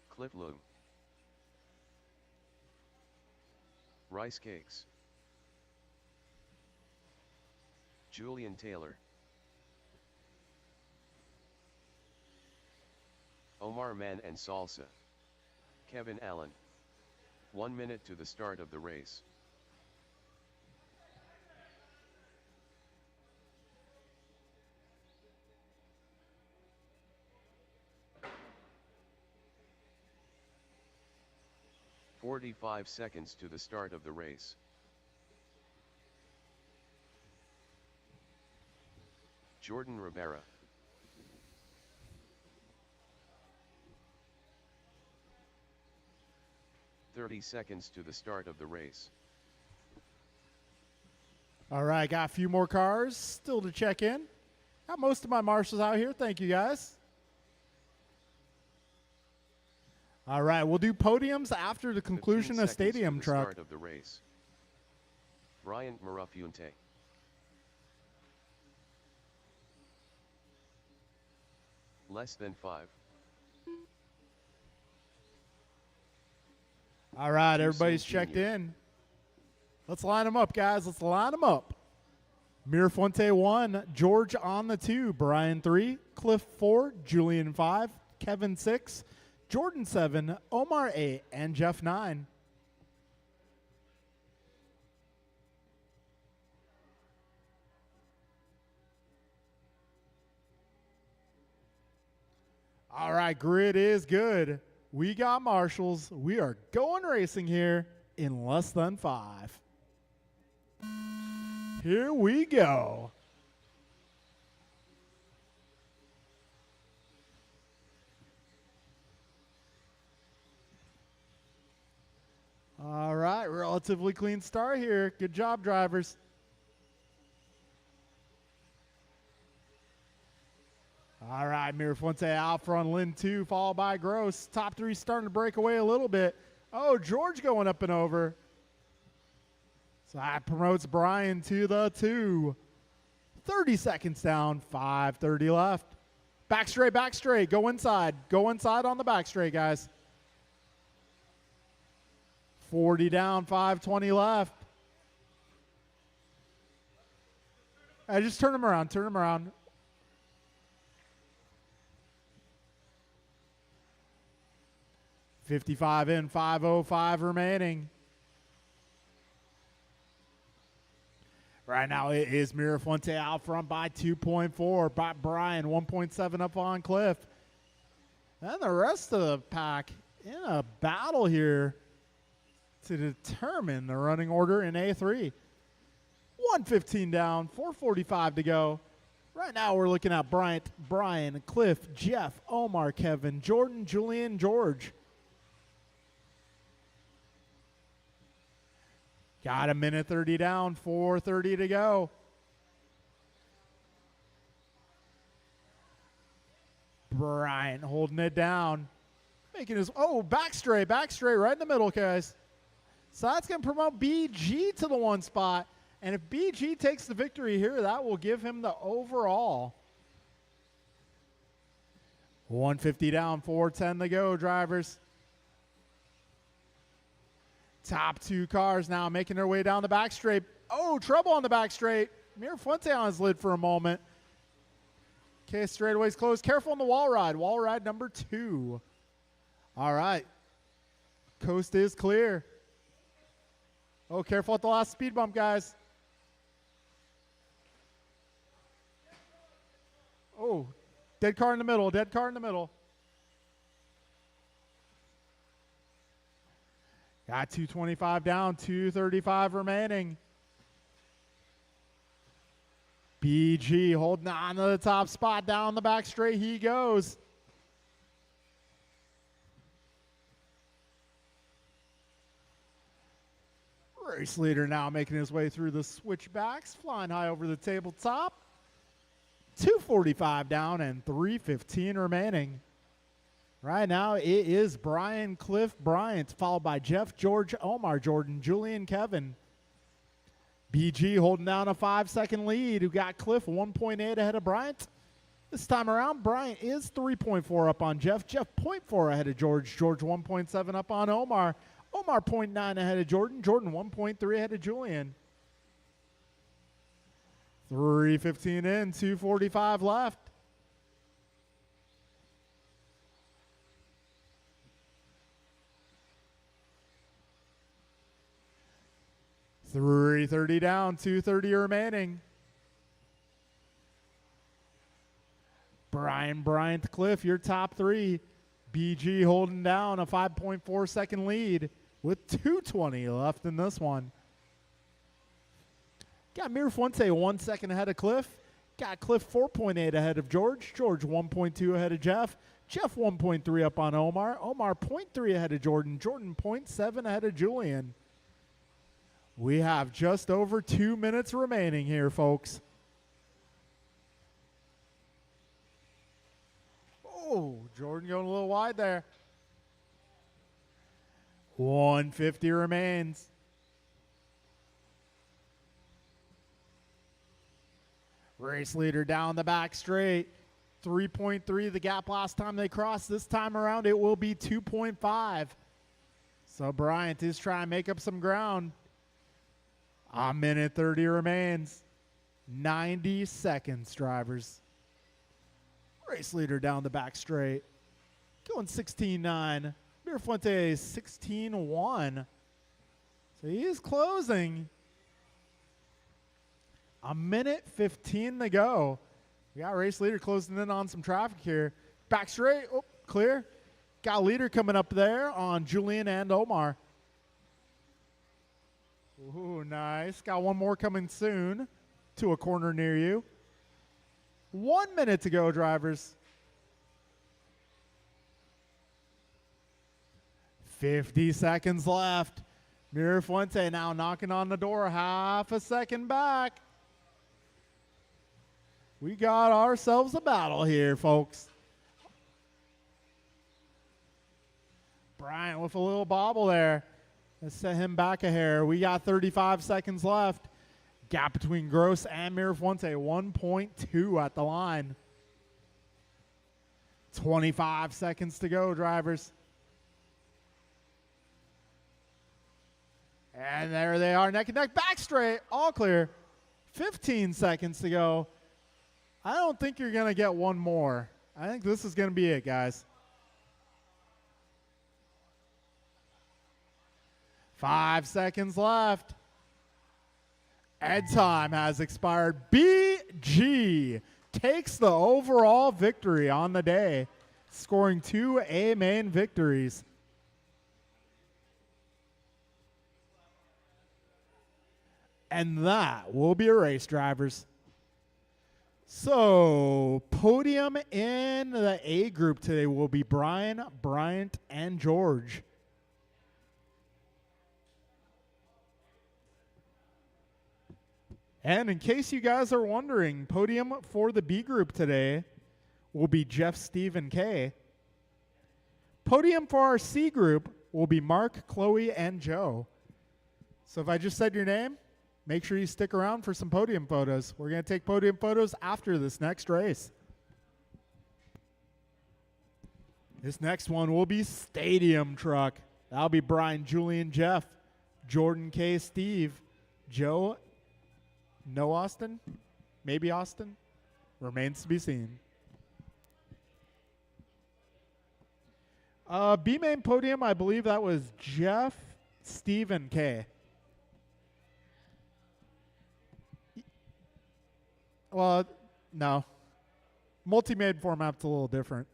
Cliff Loom. Rice Cakes. Julian Taylor. Omar Man and Salsa. Kevin Allen. 1 minute to the start of the race. "45 seconds to the start of the race. Jordan Rivera. "30 seconds to the start of the race. All right, got a few more cars still to check in. Got most of my marshals out here. Thank you, guys. All right, we'll do podiums after the conclusion of Stadium Truck. Start of the race. Bryant Marafunte. Less than 5. All right, everybody's checked in. Let's line them up, guys. Let's line them up. Mirafuente 1, George on the 2, Brian 3, Cliff 4, Julian 5, Kevin 6, Jordan 7, Omar 8, and Jeff 9. All right, grid is good. We got marshals. We are going racing here in less than 5. Here we go. All right, relatively clean start here. Good job, drivers. All right, Mirafuente out front, Lynn 2, followed by Gross. Top 3 starting to break away a little bit. Oh, George going up and over. So that promotes Brian to the 2. 30 seconds down, 5:30 left. Back straight, back straight. Go inside. Go inside on the back straight, guys. 40 down, 5:20 left. Hey, just turn them around, turn them around. $55 in, 5:05 remaining. Right now it is Mirafuente out front by 2.4. Brian 1.7 up on Cliff. And the rest of the pack in a battle here to determine the running order in A3. 115 down, 4:45 to go. Right now we're looking at Bryant, Brian, Cliff, Jeff, Omar, Kevin, Jordan, Julian, George. Got a minute 30 down, 4:30 to go. Bryant holding it down. Making his, back straight right in the middle, guys. So that's going to promote BG to the 1 spot. And if BG takes the victory here, that will give him the overall. 150 down, 4:10 to go, drivers. Top 2 cars now making their way down the back straight. Oh, trouble on the back straight. Mirafuente on his lid for a moment. Okay, straightaway's closed. Careful on the wall ride. Wall ride number 2. All right. Coast is clear. Oh, careful at the last speed bump, guys. Oh, dead car in the middle. Dead car in the middle. Got 225 down, 235 remaining. BG holding on to the top spot down the back straight. He goes. Race leader now making his way through the switchbacks, flying high over the tabletop. 245 down and 315 remaining. Right now it is Brian, Cliff, Bryant, followed by Jeff, George, Omar, Jordan, Julian, Kevin. BG holding down a 5-second lead, who got Cliff 1.8 ahead of Bryant. This time around, Bryant is 3.4 up on Jeff. Jeff 0.4 ahead of George. George 1.7 up on Omar. Omar 0.9 ahead of Jordan. Jordan 1.3 ahead of Julian. 3:15 in, 2:45 left. $330 down, 2:30 remaining. Brian, Bryant, Cliff, your top 3. BG holding down a 5.4 second lead with 2:20 left in this one. Got Mirafuente 1 second ahead of Cliff. Got Cliff 4.8 ahead of George. George 1.2 ahead of Jeff. Jeff 1.3 up on Omar. Omar 0.3 ahead of Jordan. Jordan 0.7 ahead of Julian. We have just over 2 minutes remaining here, folks. Oh, Jordan going a little wide there. 150 remains. Race leader down the back straight. 3.3 the gap last time they crossed. This time around it will be 2.5. So Bryant is trying to make up some ground. A minute 30 remains. 90 seconds, drivers. Race leader down the back straight. Going 16.9. Mirafuente 16.1. So he is closing. A minute 15 to go. We got race leader closing in on some traffic here. Back straight. Oh, clear. Got leader coming up there on Julian and Omar. Ooh, nice. Got one more coming soon to a corner near you. 1 minute to go, drivers. 50 seconds left. Mirafuente now knocking on the door, half a second back. We got ourselves a battle here, folks. Bryant with a little bobble there. Let's set him back a hair. We got 35 seconds left. Gap between Gross and Mirafuente, 1.2 at the line. 25 seconds to go, drivers. And there they are, neck and neck, back straight, all clear. 15 seconds to go. I don't think you're going to get one more. I think this is going to be it, guys. 5 seconds left. And time has expired. BG takes the overall victory on the day, scoring 2 A main victories. And that will be a race, drivers. So, podium in the A group today will be Brian, Bryant, and George. And in case you guys are wondering, podium for the B group today will be Jeff, Steve, and Kay. Podium for our C group will be Mark, Chloe, and Joe. So if I just said your name, make sure you stick around for some podium photos. We're going to take podium photos after this next race. This next one will be Stadium Truck. That'll be Brian, Julian, Jeff, Jordan, Kay, Steve, Joe. No Austin? Maybe Austin? Remains to be seen. B main podium, I believe that was Jeff, Steve, and Kay. Well, no. Multi-main format's a little different.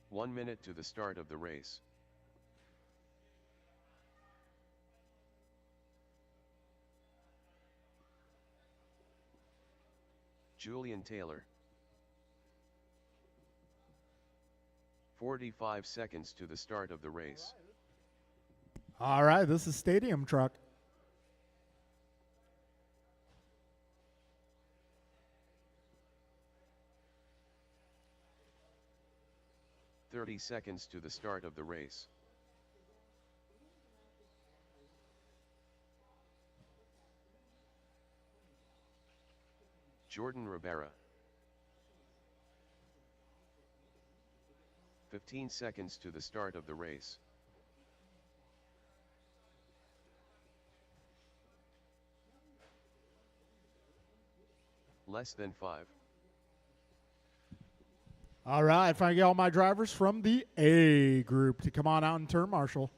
One minute to the start of the race. Julian Taylor. 45 seconds to the start of the race. All right, this is Stadium Truck. "30 seconds to the start of the race. Jordan Rivera. 15 seconds to the start of the race. Less than 5. All right, if I get all my drivers from the A group to come on out and turn marshal.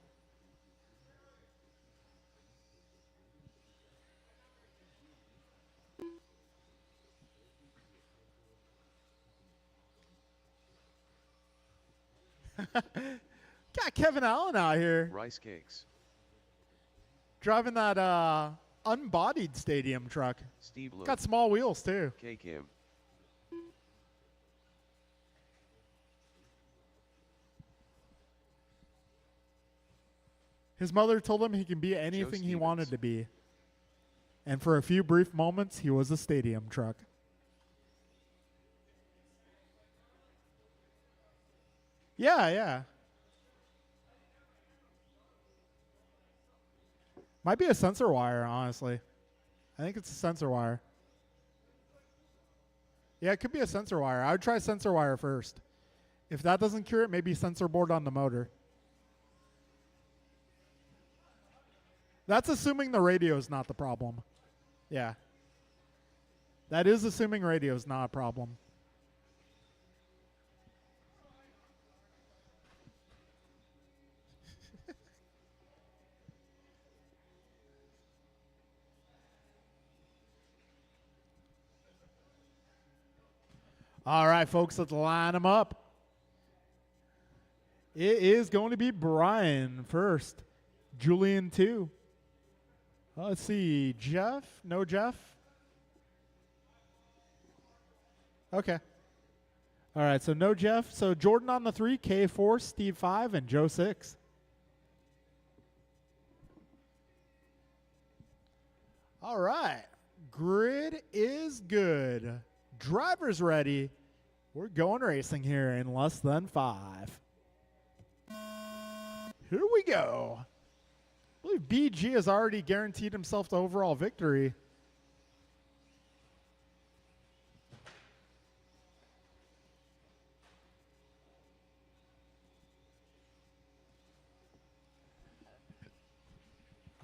Got Kevin Allen out here Rice cakes. driving that unbodied Stadium Truck. Steve Luke. Got small wheels too. K Kim. His mother told him he can be anything he wanted Stevens. to be. And for a few brief moments, he was a Stadium Truck. Yeah. Might be a sensor wire, honestly. I think it's a sensor wire. Yeah, it could be a sensor wire. I would try sensor wire first. If that doesn't cure it, maybe sensor board on the motor. That's assuming the radio is not the problem. Yeah. That is assuming radio is not a problem. All right, folks, let's line them up. It is going to be Brian first. Julian 2. Let's see. Jeff? No Jeff? Okay. All right, so no Jeff. So Jordan on the 3, K 4, Steve 5, and Joe 6. All right. Grid is good. Drivers ready. We're going racing here in less than 5. Here we go. I believe BG has already guaranteed himself the overall victory.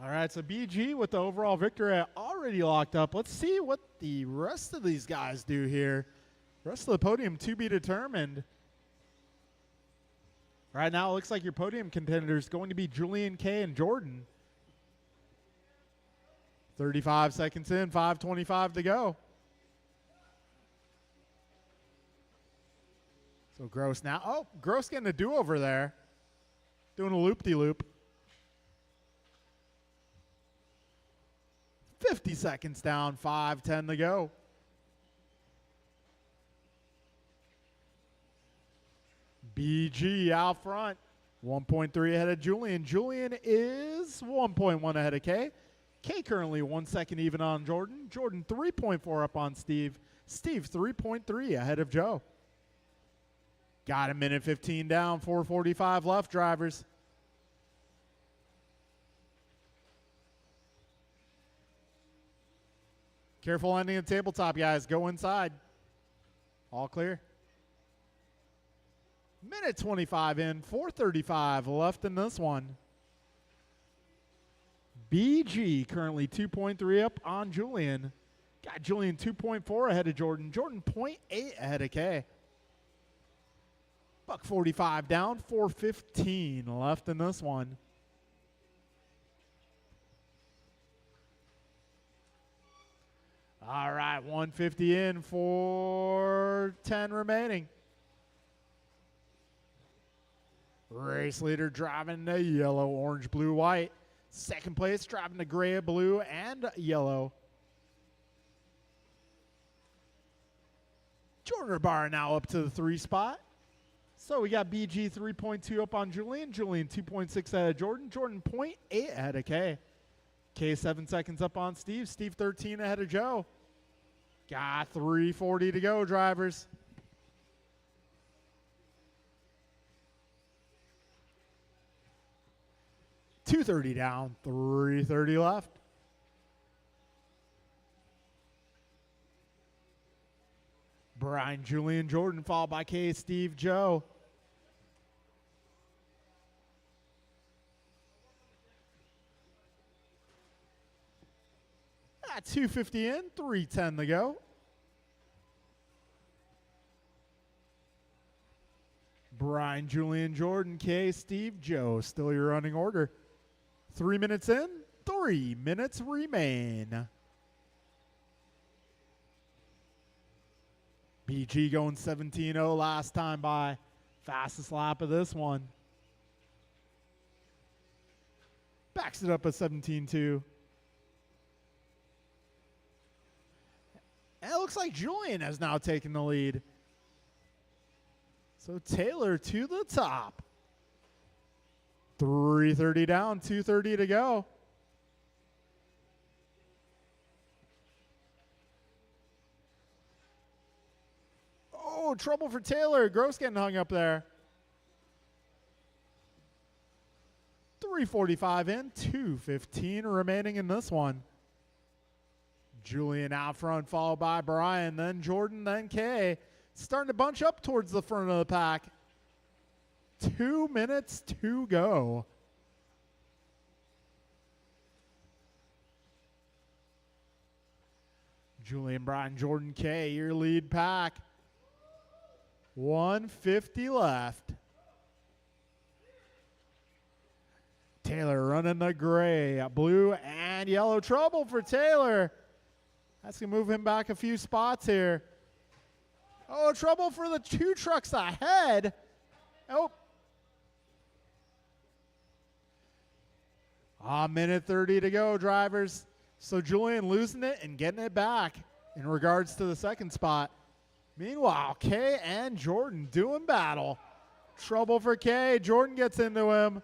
All right, so BG with the overall victory already locked up. Let's see what the rest of these guys do here. Rest of the podium to be determined. Right now, it looks like your podium contender is going to be Julian K and Jordan. 35 seconds in, 5:25 to go. So Gross now. Oh, Gross getting a do-over there. Doing a loop-de-loop. 50 seconds down, 5:10 to go. BG out front. 1.3 ahead of Julian. Julian is 1.1 ahead of K. K currently 1 second even on Jordan. Jordan 3.4 up on Steve. Steve 3.3 ahead of Joe. Got a minute 15 down, 4:45 left, drivers. Careful ending the tabletop, guys. Go inside. All clear. Minute 25 in, 4:35 left in this one. BG currently 2.3 up on Julian. Got Julian 2.4 ahead of Jordan. Jordan 0.8 ahead of K. $1.45 down, 4:15 left in this one. All right, 150 in, 4:10 remaining. Race leader driving the yellow, orange, blue, white. Second place driving the gray, blue, and yellow. Jordan Ribera now up to the 3 spot. So we got BG 3.2 up on Julian. Julian 2.6 ahead of Jordan. Jordan 0.8 ahead of K. K 7 seconds up on Steve. Steve 13 ahead of Joe. Got 3:40 to go, drivers. $2.30 down, 3:30 left. Brian, Julian, Jordan, followed by K, Steve, Joe. At 2:50 in, 3:10 to go. Brian, Julian, Jordan, K, Steve, Joe. Still your running order. 3 minutes in, 3 minutes remain. BG going 17:0 last time by. Fastest lap of this one. Backs it up at 17:2. And it looks like Julian has now taken the lead. So Taylor to the top. 3:30 down, 2:30 to go. Oh, trouble for Taylor. Gross getting hung up there. 3:45 in, 2:15 remaining in this one. Julian out front, followed by Brian, then Jordan, then Kay. Starting to bunch up towards the front of the pack. 2 minutes to go. Julian, Brian, Jordan, Kay, your lead pack. 150 left. Taylor running the gray, blue, and yellow. Trouble for Taylor. That's going to move him back a few spots here. Oh, trouble for the 2 trucks ahead. Oh. A minute 30 to go, drivers. So Julian losing it and getting it back in regards to the second spot. Meanwhile, Kay and Jordan doing battle. Trouble for Kay. Jordan gets into him.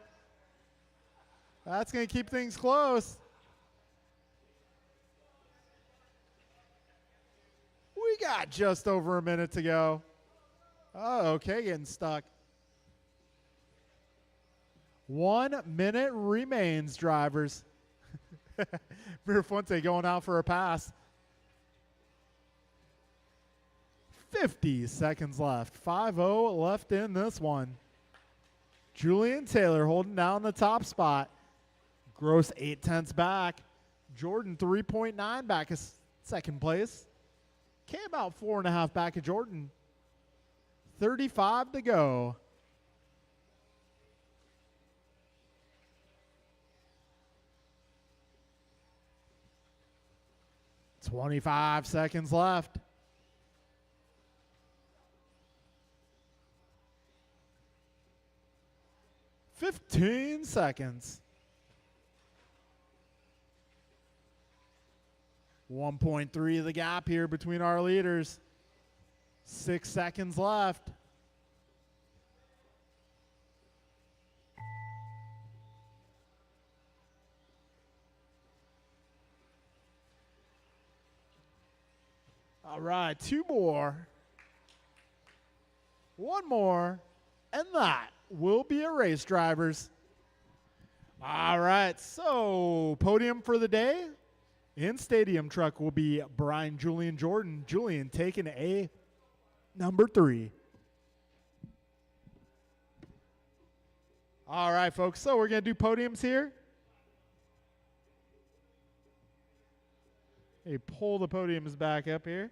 That's going to keep things close. We got just over a minute to go. Oh, okay, getting stuck. 1 minute remains, drivers. Mirafuente going out for a pass. 50 seconds left. 5:0 left in this one. Julian Taylor holding down the top spot. Gross 0.8 back. Jordan 3.9 back is second place. Came about 4.5 back of Jordan. 35 to go. 25 seconds left. Fifteen seconds. 1.3 the gap here between our leaders. 6 seconds left. All right, 2 more. 1 more, and that will be a race, drivers. All right, so podium for the day in stadium truck will be Brian Julian Jordan. Julian taking a number 3. All right, folks, so we're going to do podiums here. Hey, pull the podiums back up here.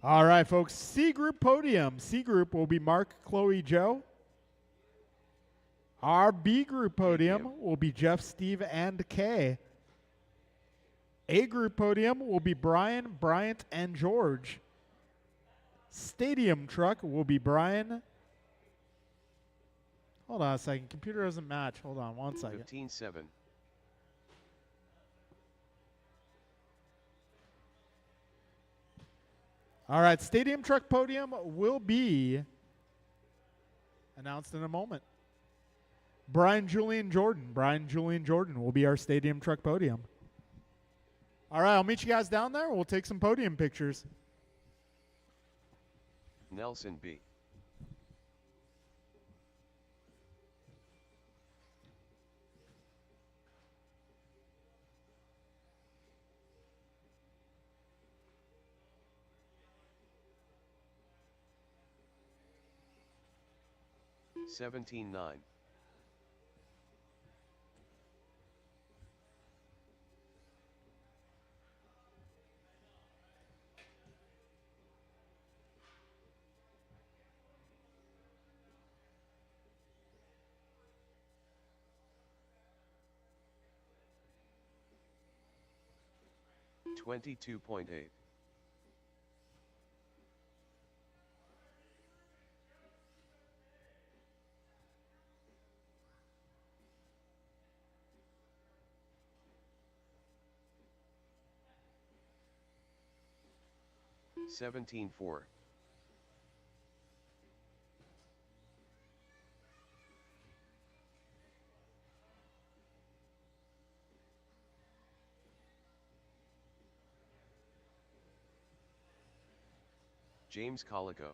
All right, folks, C group podium. C group will be Mark, Chloe, Joe. Our B group podium will be Jeff, Steve, and Kay. A group podium will be Brian, Bryant, and George. Stadium truck will be Brian. Hold on a second. Computer doesn't match. Hold on one second. 15-7. All right, stadium truck podium will be announced in a moment. Brian Julian Jordan. Brian Julian Jordan will be our stadium truck podium. All right, I'll meet you guys down there. We'll take some podium pictures. Nelson B. $17.9. $22.8. $17.4. James Colico.